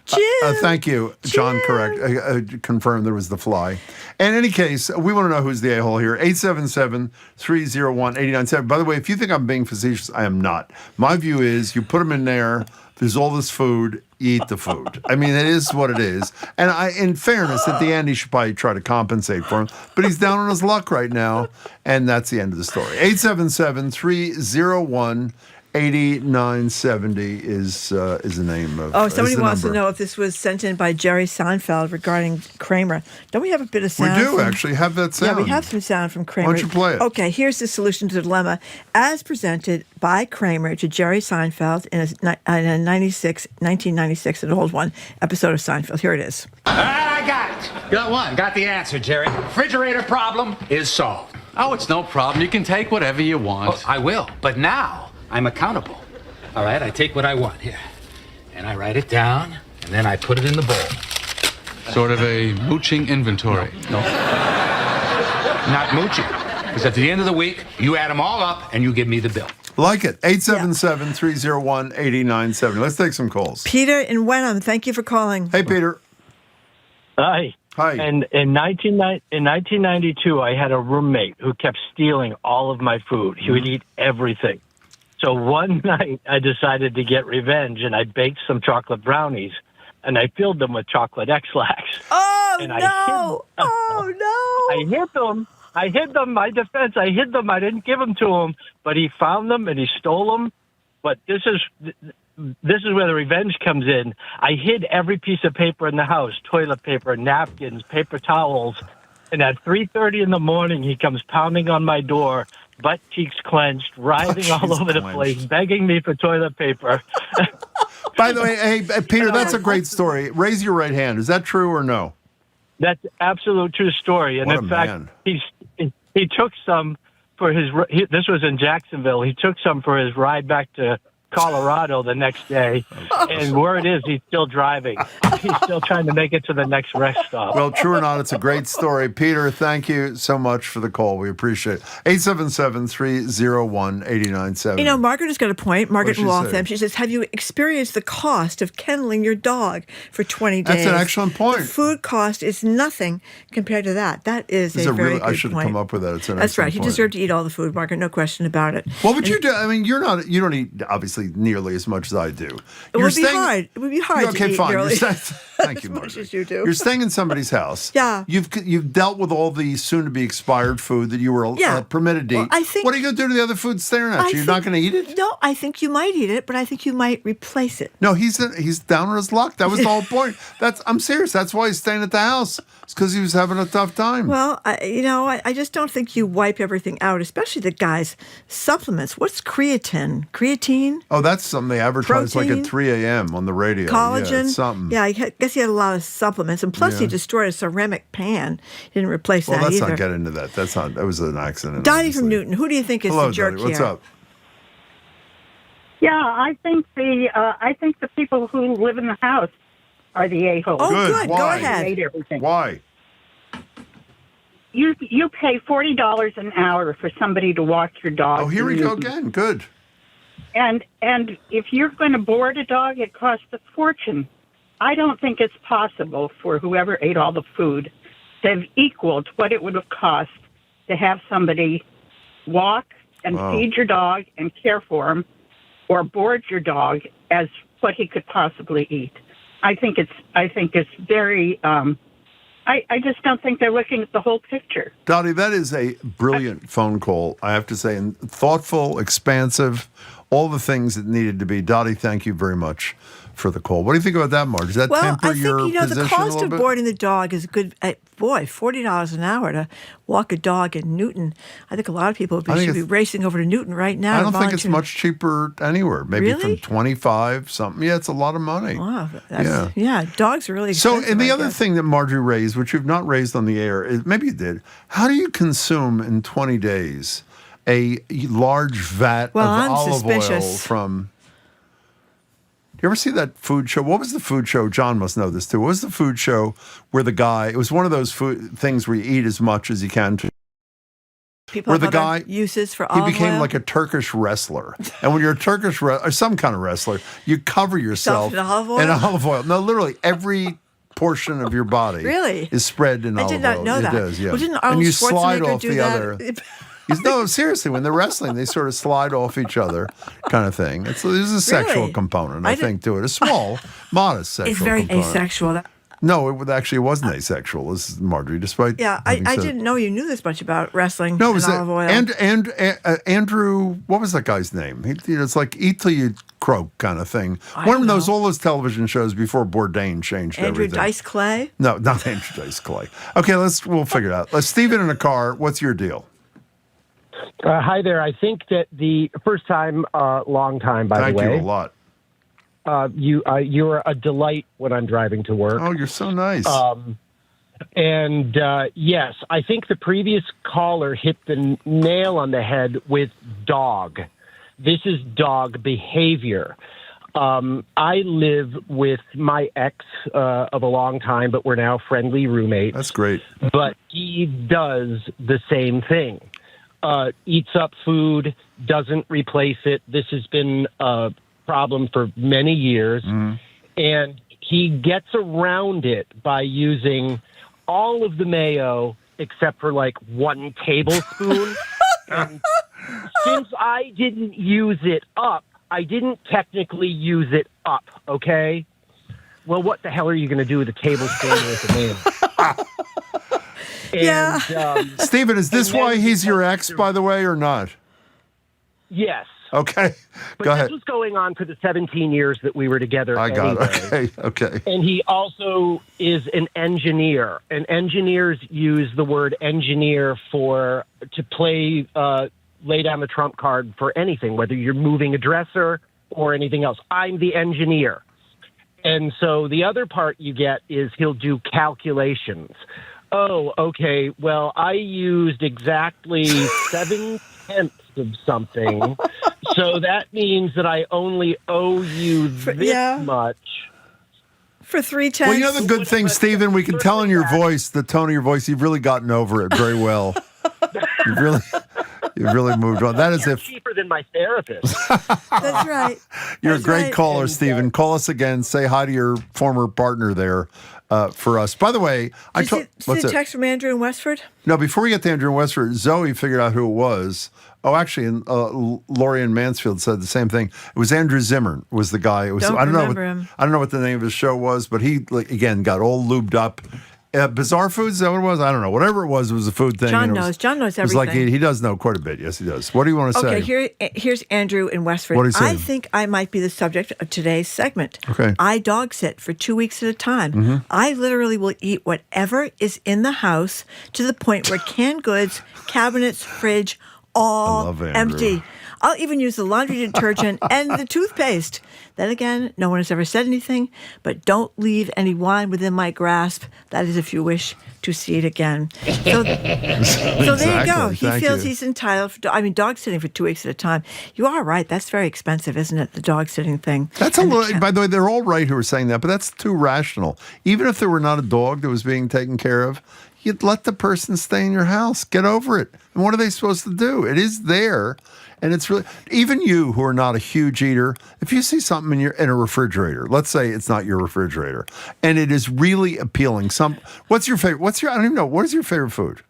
Jim. Thank you, John. Correct. Confirmed there was the fly. In any case, we want to know who's the a-hole here. 877-301-8970. By the way, if you think I'm being facetious, I am not. My view is you put them in there, there's all this food, you eat the food. I mean, it is what it is. And in fairness, at the end, he should probably try to compensate for him. But he's down on his luck right now, and that's the end of the story. 877-301-8970 is the name of. Somebody wants to know if this was sent in by Jerry Seinfeld regarding Kramer. Don't we have a bit of sound? We do actually have that sound. Yeah, we have some sound from Kramer. Why don't you play it? Okay, here's the solution to the dilemma, as presented by Kramer to Jerry Seinfeld in a 1996, an old one, episode of Seinfeld. Here it is. I got it. Got one. Got the answer, Jerry. Refrigerator problem is solved. Oh, it's no problem. You can take whatever you want. Oh, I will, but now I'm accountable. All right, I take what I want here, and I write it down, and then I put it in the bowl. Sort of a mooching inventory. No. Not mooching. Because at the end of the week, you add them all up, and you give me the bill. Like it. 877-301-8970. Let's take some calls. Peter in Wenham, thank you for calling. Hey, Peter. Hi. Hi. And in 1992, I had a roommate who kept stealing all of my food. He would eat everything. So one night, I decided to get revenge, and I baked some chocolate brownies, and I filled them with chocolate X-Lax. Oh, and no! I hid them. My defense, I hid them. I didn't give them to him, but he found them, and he stole them. But this is where the revenge comes in. I hid every piece of paper in the house, toilet paper, napkins, paper towels. And at 3:30 in the morning, he comes pounding on my door, butt cheeks clenched, writhing all over the place, begging me for toilet paper. By the way, hey, Peter, that's a great story. Raise your right hand. Is that true or no? That's absolute true story. And What in a fact, man. he took some for this was in Jacksonville. He took some for his ride back to Colorado the next day, and word is he's still driving. He's still trying to make it to the next rest stop. Well, true or not, it's a great story. Peter, thank you so much for the call. We appreciate it. 877-301-8970. Margaret has got a point. Margaret in What'd she Waltham. say? She says, have you experienced the cost of kenneling your dog for 20 days? That's an excellent point. The food cost is nothing compared to that. That is This a is very really, good I should have point. come up with that. It's an That's right. He excellent point. deserved to eat all the food, Margaret. No question about it. What would you do? I mean, you don't eat, obviously, nearly as much as I do. It would be hard. It would be hard Okay, to eat fine. nearly Thank you, as much Margaret. as you do. You're staying in somebody's house. Yeah. You've dealt with all the soon-to-be expired food that you were permitted to eat. I think, what are you going to do to the other food staring at you? You're not going to eat it? No, I think you might eat it, but I think you might replace it. No, he's down on his luck. That was the whole point. I'm serious. That's why he's staying at the house. It's because he was having a tough time. Well, I just don't think you wipe everything out, especially the guys' supplements. What's creatine? Creatine? Oh, that's something they advertise like Protein? at 3 a.m. on the radio. Collagen? Yeah, it's something. Yeah, I guess he had a lot of supplements. And plus, he destroyed a ceramic pan. He didn't replace Well, that let's either. not get into that. That was an accident. Dottie from Newton, who do you think is Hello, the jerk Dottie. What's here? up? Yeah, I think the people who live in the house are the a-holes. Oh, good. Why? Go ahead. Hate everything. Why? You pay $40 an hour for somebody to walk your dog. Oh, here we go again. Good. And if you're going to board a dog, it costs a fortune. I don't think it's possible for whoever ate all the food to have equaled what it would have cost to have somebody walk and feed your dog and care for him, or board your dog as what he could possibly eat. I think it's very. I just don't think they're looking at the whole picture. Dottie, that is a brilliant phone call, I have to say, and thoughtful, expansive, all the things that needed to be. Dottie, thank you very much for the cold. What do you think about that, Marge? Does that temper your position the cost a little of bit? boarding the dog is good. $40 an hour to walk a dog in Newton. I think a lot of people should be racing over to Newton right now. I don't think it's much cheaper anywhere. Maybe from 25 something. Yeah, it's a lot of money. Wow. Dogs are really expensive. So, and the other thing that Marjorie raised, which you've not raised on the air, is, maybe you did. How do you consume in 20 days a large vat of olive oil from... You ever see that food show? What was the food show? John must know this too. What was the food show where the guy, it was one of those food things where you eat as much as you can. People where the guy, uses for olive oil? He became like a Turkish wrestler. And when you're a Turkish or some kind of wrestler, you cover yourself in olive oil? In olive oil. No, literally every portion of your body is spread in olive oil. I did not know that. It is, yeah. Well, didn't Arnold Schwarzenegger do that? No, seriously, when they're wrestling, they sort of slide off each other kind of thing. There's a sexual component, I think, to it. A small, modest sexual component. It's very asexual. No, it actually wasn't asexual, this is Marjorie, despite... Yeah, I didn't know you knew this much about wrestling and olive oil. And Andrew, what was that guy's name? It's like eat till you croak kind of thing. One of those, all those television shows before Bourdain changed everything. Andrew Dice Clay? No, not Andrew Dice Clay. Okay, we'll figure it out. Stephen in a car, what's your deal? Hi there. I think that the first time, long time, by the way. Thank you a lot. You're a delight when I'm driving to work. Oh, you're so nice. Yes, I think the previous caller hit the nail on the head with dog. This is dog behavior. I live with my ex of a long time, but we're now friendly roommates. That's great. But he does the same thing. Eats up food, doesn't replace it. This has been a problem for many years. And he gets around it by using all of the mayo except for like 1 tablespoon. And since I didn't use it up, I didn't technically use it up, okay? Well, what the hell are you going to do with a tablespoon with the mayo? Stephen, is this why he's your ex, by the way, or not? Yes. Okay. But Go ahead. This was going on for the 17 years that we were together. I got it. Okay. And he also is an engineer. And engineers use the word engineer to lay down the trump card for anything, whether you're moving a dresser or anything else. I'm the engineer. And so the other part you get is he'll do calculations. Oh, okay. Well, I used exactly 7/10 of something. So that means that I only owe you this much. For 3/10. Well, you know the good thing, Stephen, we can tell in your voice, the tone of your voice, you've really gotten over it very well. You've really moved on. That is cheaper than my therapist. That's right. You're a great caller, Stephen. Call us again. Say hi to your former partner there for us. By the way, Did you see the text from Andrew in Westford? No, before we get to Andrew in Westford, Zoe figured out who it was. Oh, actually, Lori in Mansfield said the same thing. It was Andrew Zimmern was the guy. It was, I don't know what the name of his show was, but he, again, got all lubed up. Bizarre Foods, is that what it was? I don't know. Whatever it was a food thing. John knows everything. It was like he does know quite a bit. Yes, he does. What do you want to say? Okay, here's Andrew in Westford. What do you say? I think I might be the subject of today's segment. Okay. I dog sit for 2 weeks at a time. Mm-hmm. I literally will eat whatever is in the house to the point where canned goods, cabinets, fridge, all empty. I'll even use the laundry detergent and the toothpaste. Then again, no one has ever said anything, but don't leave any wine within my grasp. That is if you wish to see it again. So there you go. He feels he's entitled. Dog sitting for 2 weeks at a time. You are right. That's very expensive, isn't it? The dog sitting thing. That's by the way, they're all right who are saying that, but that's too rational. Even if there were not a dog that was being taken care of, you'd let the person stay in your house. Get over it. And what are they supposed to do? It is there. And it's really, even you who are not a huge eater, if you see something in a refrigerator, let's say it's not your refrigerator, and it is really appealing. What's your favorite? I don't even know. What is your favorite food?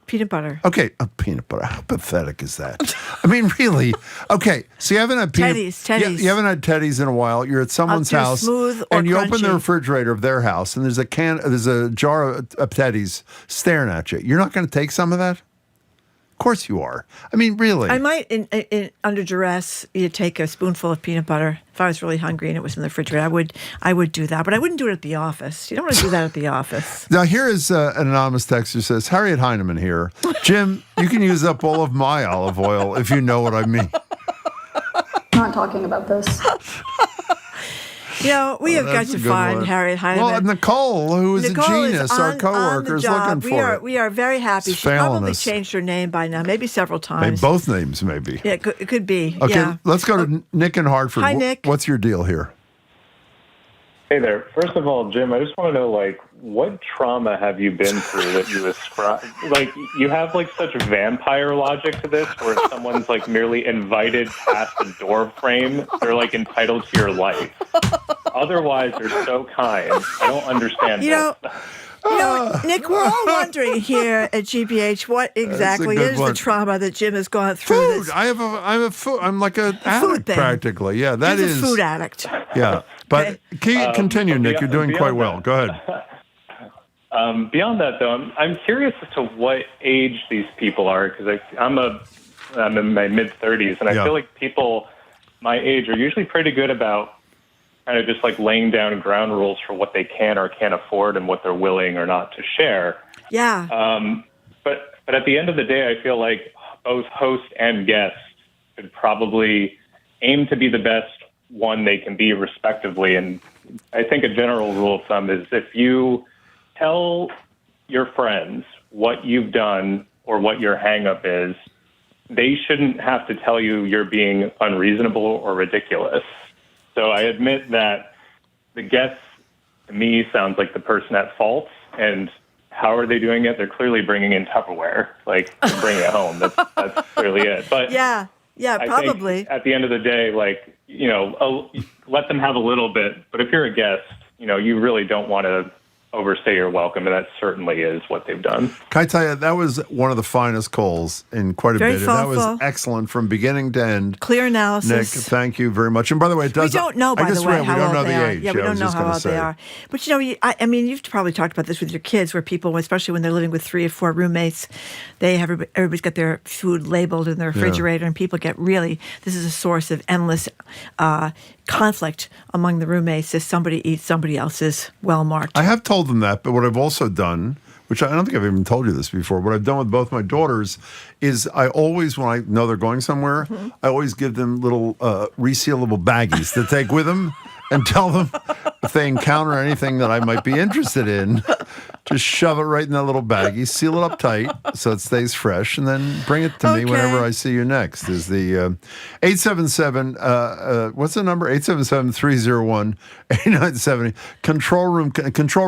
Peanut butter. Okay, peanut butter. How pathetic is that? I mean, really? Okay, so you haven't had Teddy's. You haven't had Teddy's in a while. You're at someone's house, smooth or and you open the crunchy. refrigerator of their house, and there's a jar of Teddy's staring at you. You're not going to take some of that? Of course you are. I mean, really. I might, under duress, you take a spoonful of peanut butter. If I was really hungry and it was in the refrigerator, I would do that. But I wouldn't do it at the office. You don't want to do that at the office. Now, here is an anonymous texter who says, Harriet Heineman here. Jim, you can use up all of my olive oil if you know what I mean. Not talking about this. You know, we have got to find Harriet Heineman. Well, Nicole, who is a genius, our coworker, is looking for it. We are very happy. She probably changed her name by now, maybe several times. Both names, maybe. Yeah, it could be. Okay, yeah. Let's go to Nick in Hartford. Hi, Nick. What's your deal here? Hey there. First of all, Jim, I just want to know, what trauma have you been through that you ascribe? You have, such vampire logic to this, where if someone's, merely invited past a door frame, they're, entitled to your life. Otherwise, they're so kind. I don't understand Nick, we're all wondering here at GBH what exactly is the trauma that Jim has gone through. Food. I'm like an addict, practically. Yeah, that He's is a food addict. Yeah, but continue, Nick. You're doing quite well. Go ahead. Beyond that, though, I'm curious as to what age these people are, because I'm in my mid-30s, and I feel like people my age are usually pretty good about kind of just laying down ground rules for what they can or can't afford and what they're willing or not to share. Yeah. But at the end of the day, I feel like both host and guest should probably aim to be the best one they can be, respectively. And I think a general rule of thumb is if you tell your friends what you've done or what your hang-up is, they shouldn't have to tell you you're being unreasonable or ridiculous. So I admit that the guest, to me, sounds like the person at fault. And how are they doing it? They're clearly bringing in Tupperware, bringing it home. That's clearly it. But yeah, probably. I think at the end of the day, let them have a little bit. But if you're a guest, you really don't want to overstay your welcome, and that certainly is what they've done. Can I tell you, that was one of the finest calls in quite a bit. And that was excellent from beginning to end. Clear analysis. Nick, thank you very much. And by the way, it does. We don't know, by the way, how old they are. Yeah, we don't know how old they are. But I mean, you've probably talked about this with your kids, where people, especially when they're living with 3 or 4 roommates, everybody's got their food labeled in the refrigerator, and people get this is a source of endless conflict among the roommates if somebody eats somebody else's well-marked. I have told them that, but what I've also done, which I don't think I've even told you this before, what I've done with both my daughters is I always, when I know they're going somewhere, I always give them little resealable baggies to take with them and tell them if they encounter anything that I might be interested in, just shove it right in that little baggie, seal it up tight so it stays fresh, and then bring it to me whenever I see you next. Is the 877, what's the number? 877-301-8970. Control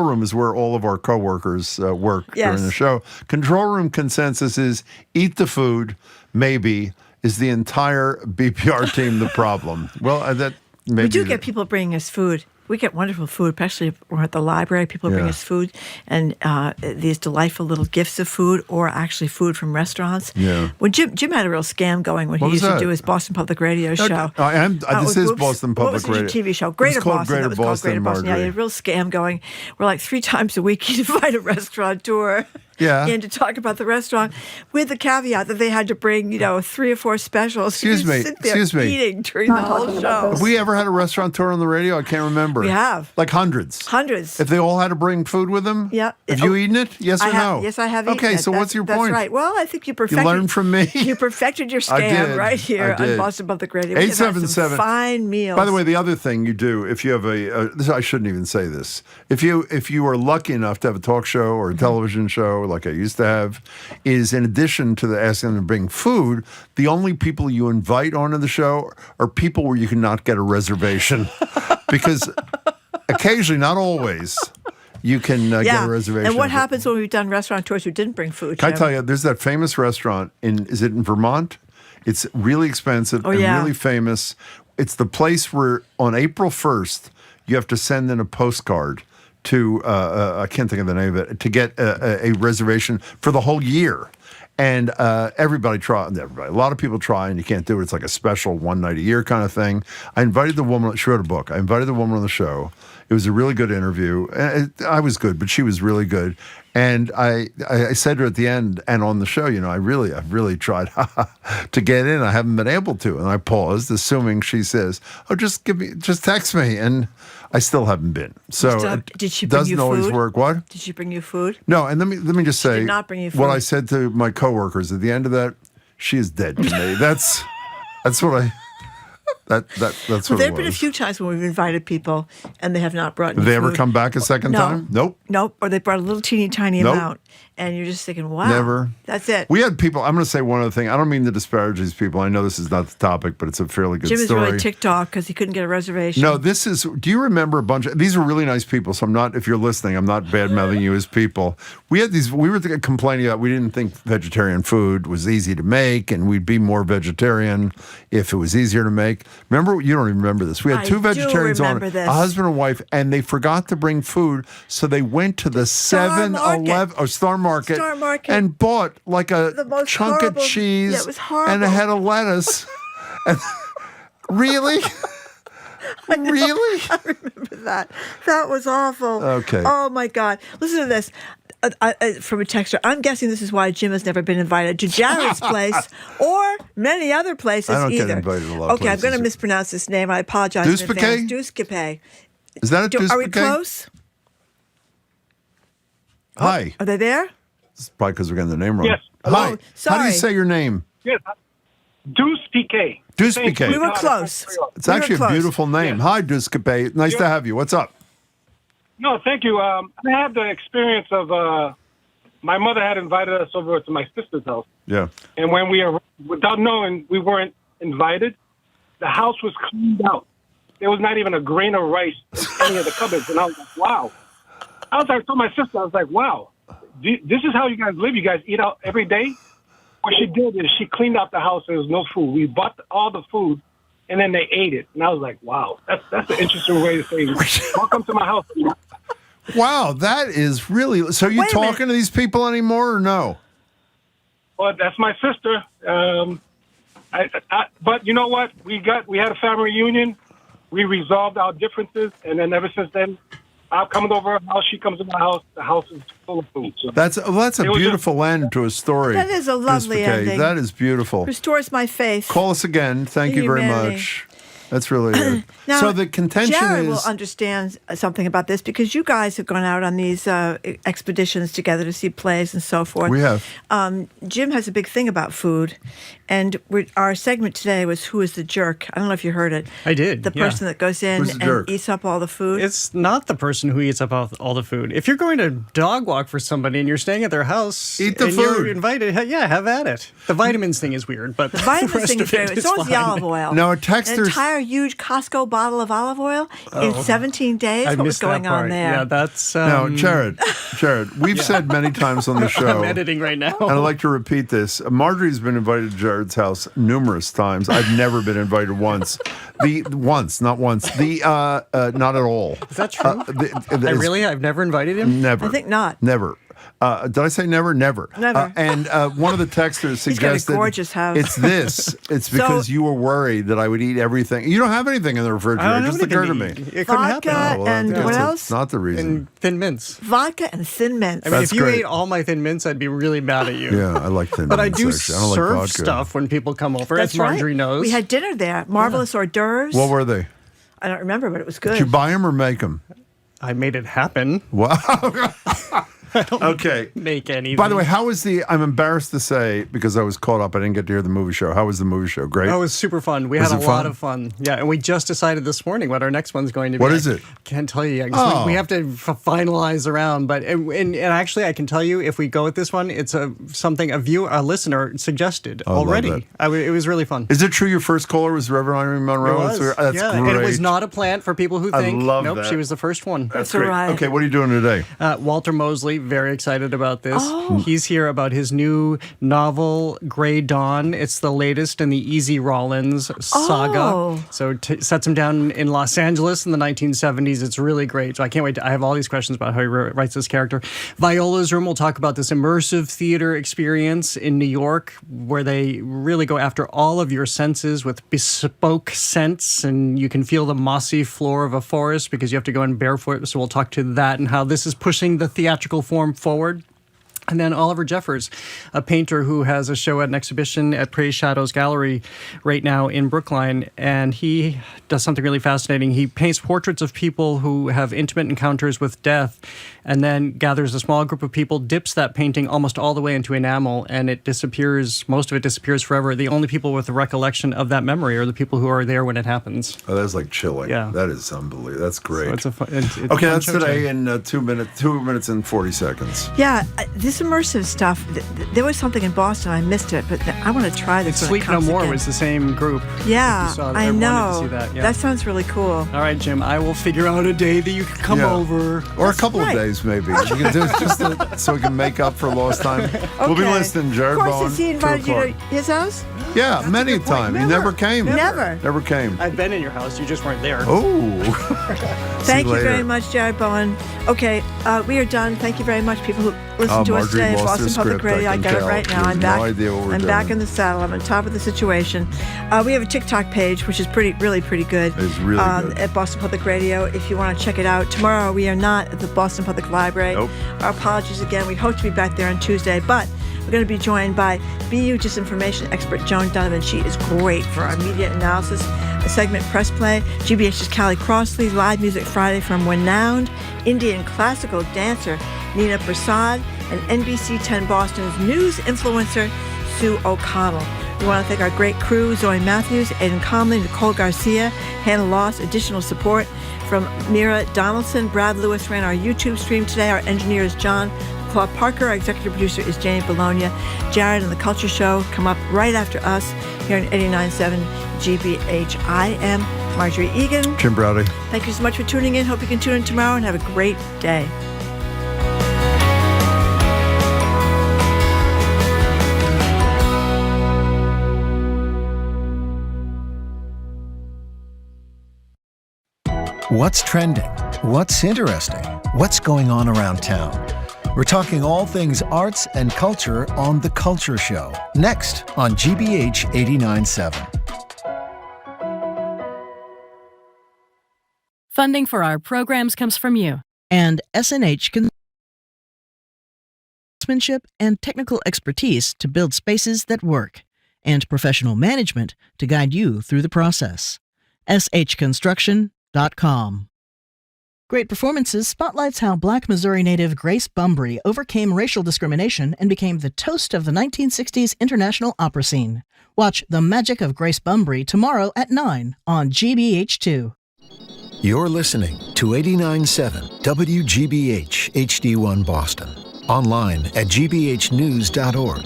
room is where all of our coworkers work during the show. Control room consensus is eat the food, maybe. Is the entire BPR team the problem? Well, that maybe. We do get people bringing us food. We get wonderful food, especially if we're at the library. People bring us food and these delightful little gifts of food, or actually food from restaurants. Yeah. When Jim had a real scam going when he used to do his Boston Public Radio show. This is Boston Public Radio. What was your TV show? Greater Boston. Greater That was called Greater Boston. Yeah, he had a real scam going. We're 3 times a week he'd invite a restaurateur in to talk about the restaurant, with the caveat that they had to bring 3 or 4 specials. Excuse me. Eating during the whole show. Have we ever had a restaurateur on the radio? I can't remember. We have. Hundreds. Hundreds. If they all had to bring food with them? Yeah. Have you eaten it? Yes or no? Yes, I have eaten it. Okay, so what's your point? That's right. Well, I think you perfected. You learned from me. You perfected your scam right here on Boston Public Radio. 877. Fine meals. By the way, the other thing you do, if you have I shouldn't even say this. If you are lucky enough to have a talk show or a television show like I used to have, is in addition to asking them to bring food, the only people you invite onto the show are people where you cannot get a reservation. Because occasionally, not always, you can get a reservation. And what happens when we've done restaurateurs who didn't bring food? Can I tell you, there's that famous restaurant is it in Vermont? It's really expensive and really famous. It's the place where on April 1st, you have to send in a postcard to, I can't think of the name of it, to get a reservation for the whole year. And a lot of people try, and you can't do it. It's like a special one night a year kind of thing. I invited the woman, she wrote a book. I invited the woman on the show. It was a really good interview. I was good, but she was really good. And I said to her at the end and on the show, I've really tried to get in. I haven't been able to. And I paused, assuming she says, "Oh, just text me." And I still haven't been. So did she bring you doesn't always food? work. What? Did she bring you food? No. And let me just say, did not bring you food. What I said to my coworkers at the end of that, she is dead to me. That's what I. That's what Well, it there have been a was. few times when we've invited people and they have not brought. Did they ever come back a second time? Nope. Nope. Or they brought a little teeny tiny Nope. amount, and you're just thinking, "Wow, Never. That's it." We had people. I'm going to say one other thing. I don't mean to disparage these people. I know this is not the topic, but it's a fairly good Jim is story. really ticked off because he couldn't get a reservation. No, this is. Do you remember a bunch of these are really nice people? So I'm not. If you're listening, I'm not bad mouthing you as people. We had these. We were complaining about we didn't think vegetarian food was easy to make, and we'd be more vegetarian if it was easier to make. Remember, you don't even remember this. We had I two do vegetarians on, remember this. a husband and wife, and they forgot to bring food, so they went to the 7-Eleven or Star Market, and bought like a chunk of cheese Yeah, it was horrible. and a head of lettuce. And, really? Really? I remember that. That was awful. Okay. Oh my God! Listen to this. From a texter, I'm guessing this is why Jim has never been invited to Jared's place or many other places I don't either. get invited a lot of Okay, I'm going to places. mispronounce this name. I apologize in advance. Deucecape. Is that a Are we Deucecape? close? Hi. Are they there? It's probably because we're getting the name wrong. Yes. Hi. Oh, How do sorry. you say your name? Yes. Deuce PK. Deuce PK. We were close. It's actually a beautiful name. Hi, Deucecape. Nice to have you. What's up? No, thank you. I had the experience of my mother had invited us over to my sister's house. Yeah. And when we arrived, without knowing we weren't invited, the house was cleaned out. There was not even a grain of rice in any of the cupboards. And I was like, wow. I told my sister, I was like, wow, this is how you guys live? You guys eat out every day? What she did is she cleaned out the house. There was no food. We bought all the food, and then they ate it. And I was like, wow, that's an interesting way to say, welcome to my house. Wow, that is really. So you talking to these people anymore or no? Well, that's my sister. But you know what? We had a family reunion. We resolved our differences, and then ever since then, I'm coming over her house. She comes to my house. The house is full of food. So That's a beautiful end to a story. That is a lovely Deuce PK. ending. That is beautiful. Restores my faith. Call us again. Thank in you very humanity. much. That's really Now, so the contention Jared is will understand something about this because you guys have gone out on these expeditions together to see plays and so forth. We have. Jim has a big thing about food, and our segment today was "Who is the jerk?" I don't know if you heard it. I did. The yeah. person that goes in Who's the jerk? and eats up all the food. It's not the person who eats up all the food. If you're going to dog walk for somebody and you're staying at their house, Eat the and food. you're invited, yeah, have at it. The vitamins thing is weird, but the vitamins the rest thing is of very it good. is So is the fine. olive oil. No, a An texter's. entire huge Costco bottle of olive oil in Oh. 17 days. I What was missed that going on part. there? Yeah, that's No, Jared, we've said many times on the show. I'm editing right now. And I'd like to repeat this. Marjorie's been invited to Jared's house numerous times. I've never been invited once. Not once. Not at all. Is that true? I've never invited him? Never. I think not. Never. Did I say never? Never. Never. And one of the texters He's got a suggested gorgeous house. it's this. It's because you were worried that I would eat everything. You don't have anything in the refrigerator. I don't It just have occurred to me. anything to eat. It couldn't Vodka happen. and what That's else? not the reason. And Thin Mints. Vodka and Thin Mints. I mean, That's if you great. ate all my Thin Mints, I'd be really mad at you. Yeah, I like Thin But I Mints, do actually. I don't like serve vodka. stuff when people come over, That's as Marjorie right. knows. We had dinner there. Marvelous hors d'oeuvres. What were they? I don't remember, but it was good. Did you buy them or make them? I made it happen. Wow. Okay. Make anything. By the way, how was I'm embarrassed to say, because I was caught up, I didn't get to hear the movie show. How was the movie show? Great? Oh, it was super fun. We Was had a it lot fun? of fun. Yeah, and we just decided this morning what our next one's going to be. What is it? Can't tell you yet. 'Cause Oh. we have to finalize around. But and actually, I can tell you, if we go with this one, it's a listener suggested I love already. It was really fun. Is it true your first caller was Reverend Irene Monroe? It was. That's yeah, great. and it was not a plant for people who I think. love nope, that. she was the first one. That's great. Okay, what are you doing today? Walter Mosley, very excited about this. Oh. He's here about his new novel, Grey Dawn. It's the latest in the Easy Rawlins saga. Oh. So sets him down in Los Angeles in the 1970s. It's really great. So I can't wait. I have all these questions about how he writes this character. Viola's Room will talk about this immersive theater experience in New York where they really go after all of your senses with bespoke scents, and you can feel the mossy floor of a forest because you have to go in barefoot. So we'll talk to that and how this is pushing the theatrical form form forward. And then Oliver Jeffers, a painter who has a show at an exhibition at Praise Shadows Gallery right now in Brookline. And he does something really fascinating. He paints portraits of people who have intimate encounters with death, and then gathers a small group of people, dips that painting almost all the way into enamel, and it disappears. Most of it disappears forever. The only people with a recollection of that memory are the people who are there when it happens. Oh, that's like chilling. Yeah. That is unbelievable. That's great. So it's a it's okay, a that's fun show today in 2 minutes and 40 seconds. Yeah, this immersive stuff, there was something in Boston, I missed it, but I want to try this. Sleep No More was the same group. Yeah, I know. Wanted to see that. Yeah. That sounds really cool. All right, Jim, I will figure out a day that you can come over. Or a couple of days, maybe. You can do it just so we can make up for lost time. We'll be listening, Jared Of Bowen. course, has he invited you to his house? Yeah, many a time. He never came. Never came. I've been in your house. You just weren't there. Oh. Thank you very much, Jared Bowen. Okay, we are done. Thank you very much, people who listen to us today at Boston Public Radio. I got it right now. I'm back. No idea what we're doing. I'm back in the saddle. I'm on top of the situation. We have a TikTok page, which is really pretty good. It's really good. At Boston Public Radio, if you want to check it out. Tomorrow, we are not at the Boston Public Library. Nope. Our apologies again. We hope to be back there on Tuesday, but we're going to be joined by BU disinformation expert Joan Donovan. She is great for our media analysis segment Press Play. GBH's Callie Crossley, Live Music Friday from renowned Indian classical dancer Neena Prasad, and NBC 10 Boston's news influencer Sue O'Connell. We want to thank our great crew, Zoe Matthews, Aidan Comley, Nicole Garcia, Hannah Loss. Additional support from Mira Donaldson. Brad Lewis ran our YouTube stream today. Our engineer is John Claude Parker. Our executive producer is Jane Bologna. Jared and the Culture Show come up right after us here on 89.7 GBH. I am Marjorie Egan. Jim Browdy. Thank you so much for tuning in. Hope you can tune in tomorrow and have a great day. What's trending? What's interesting? What's going on around town? We're talking all things arts and culture on The Culture Show, next on GBH 89.7. Funding for our programs comes from you. And SNH craftsmanship and technical expertise to build spaces that work, and professional management to guide you through the process. shconstruction.com. Great Performances spotlights how Black Missouri native Grace Bumbry overcame racial discrimination and became the toast of the 1960s international opera scene. Watch The Magic of Grace Bumbry tomorrow at 9 on GBH2. You're listening to 89.7 WGBH HD1 Boston. Online at gbhnews.org.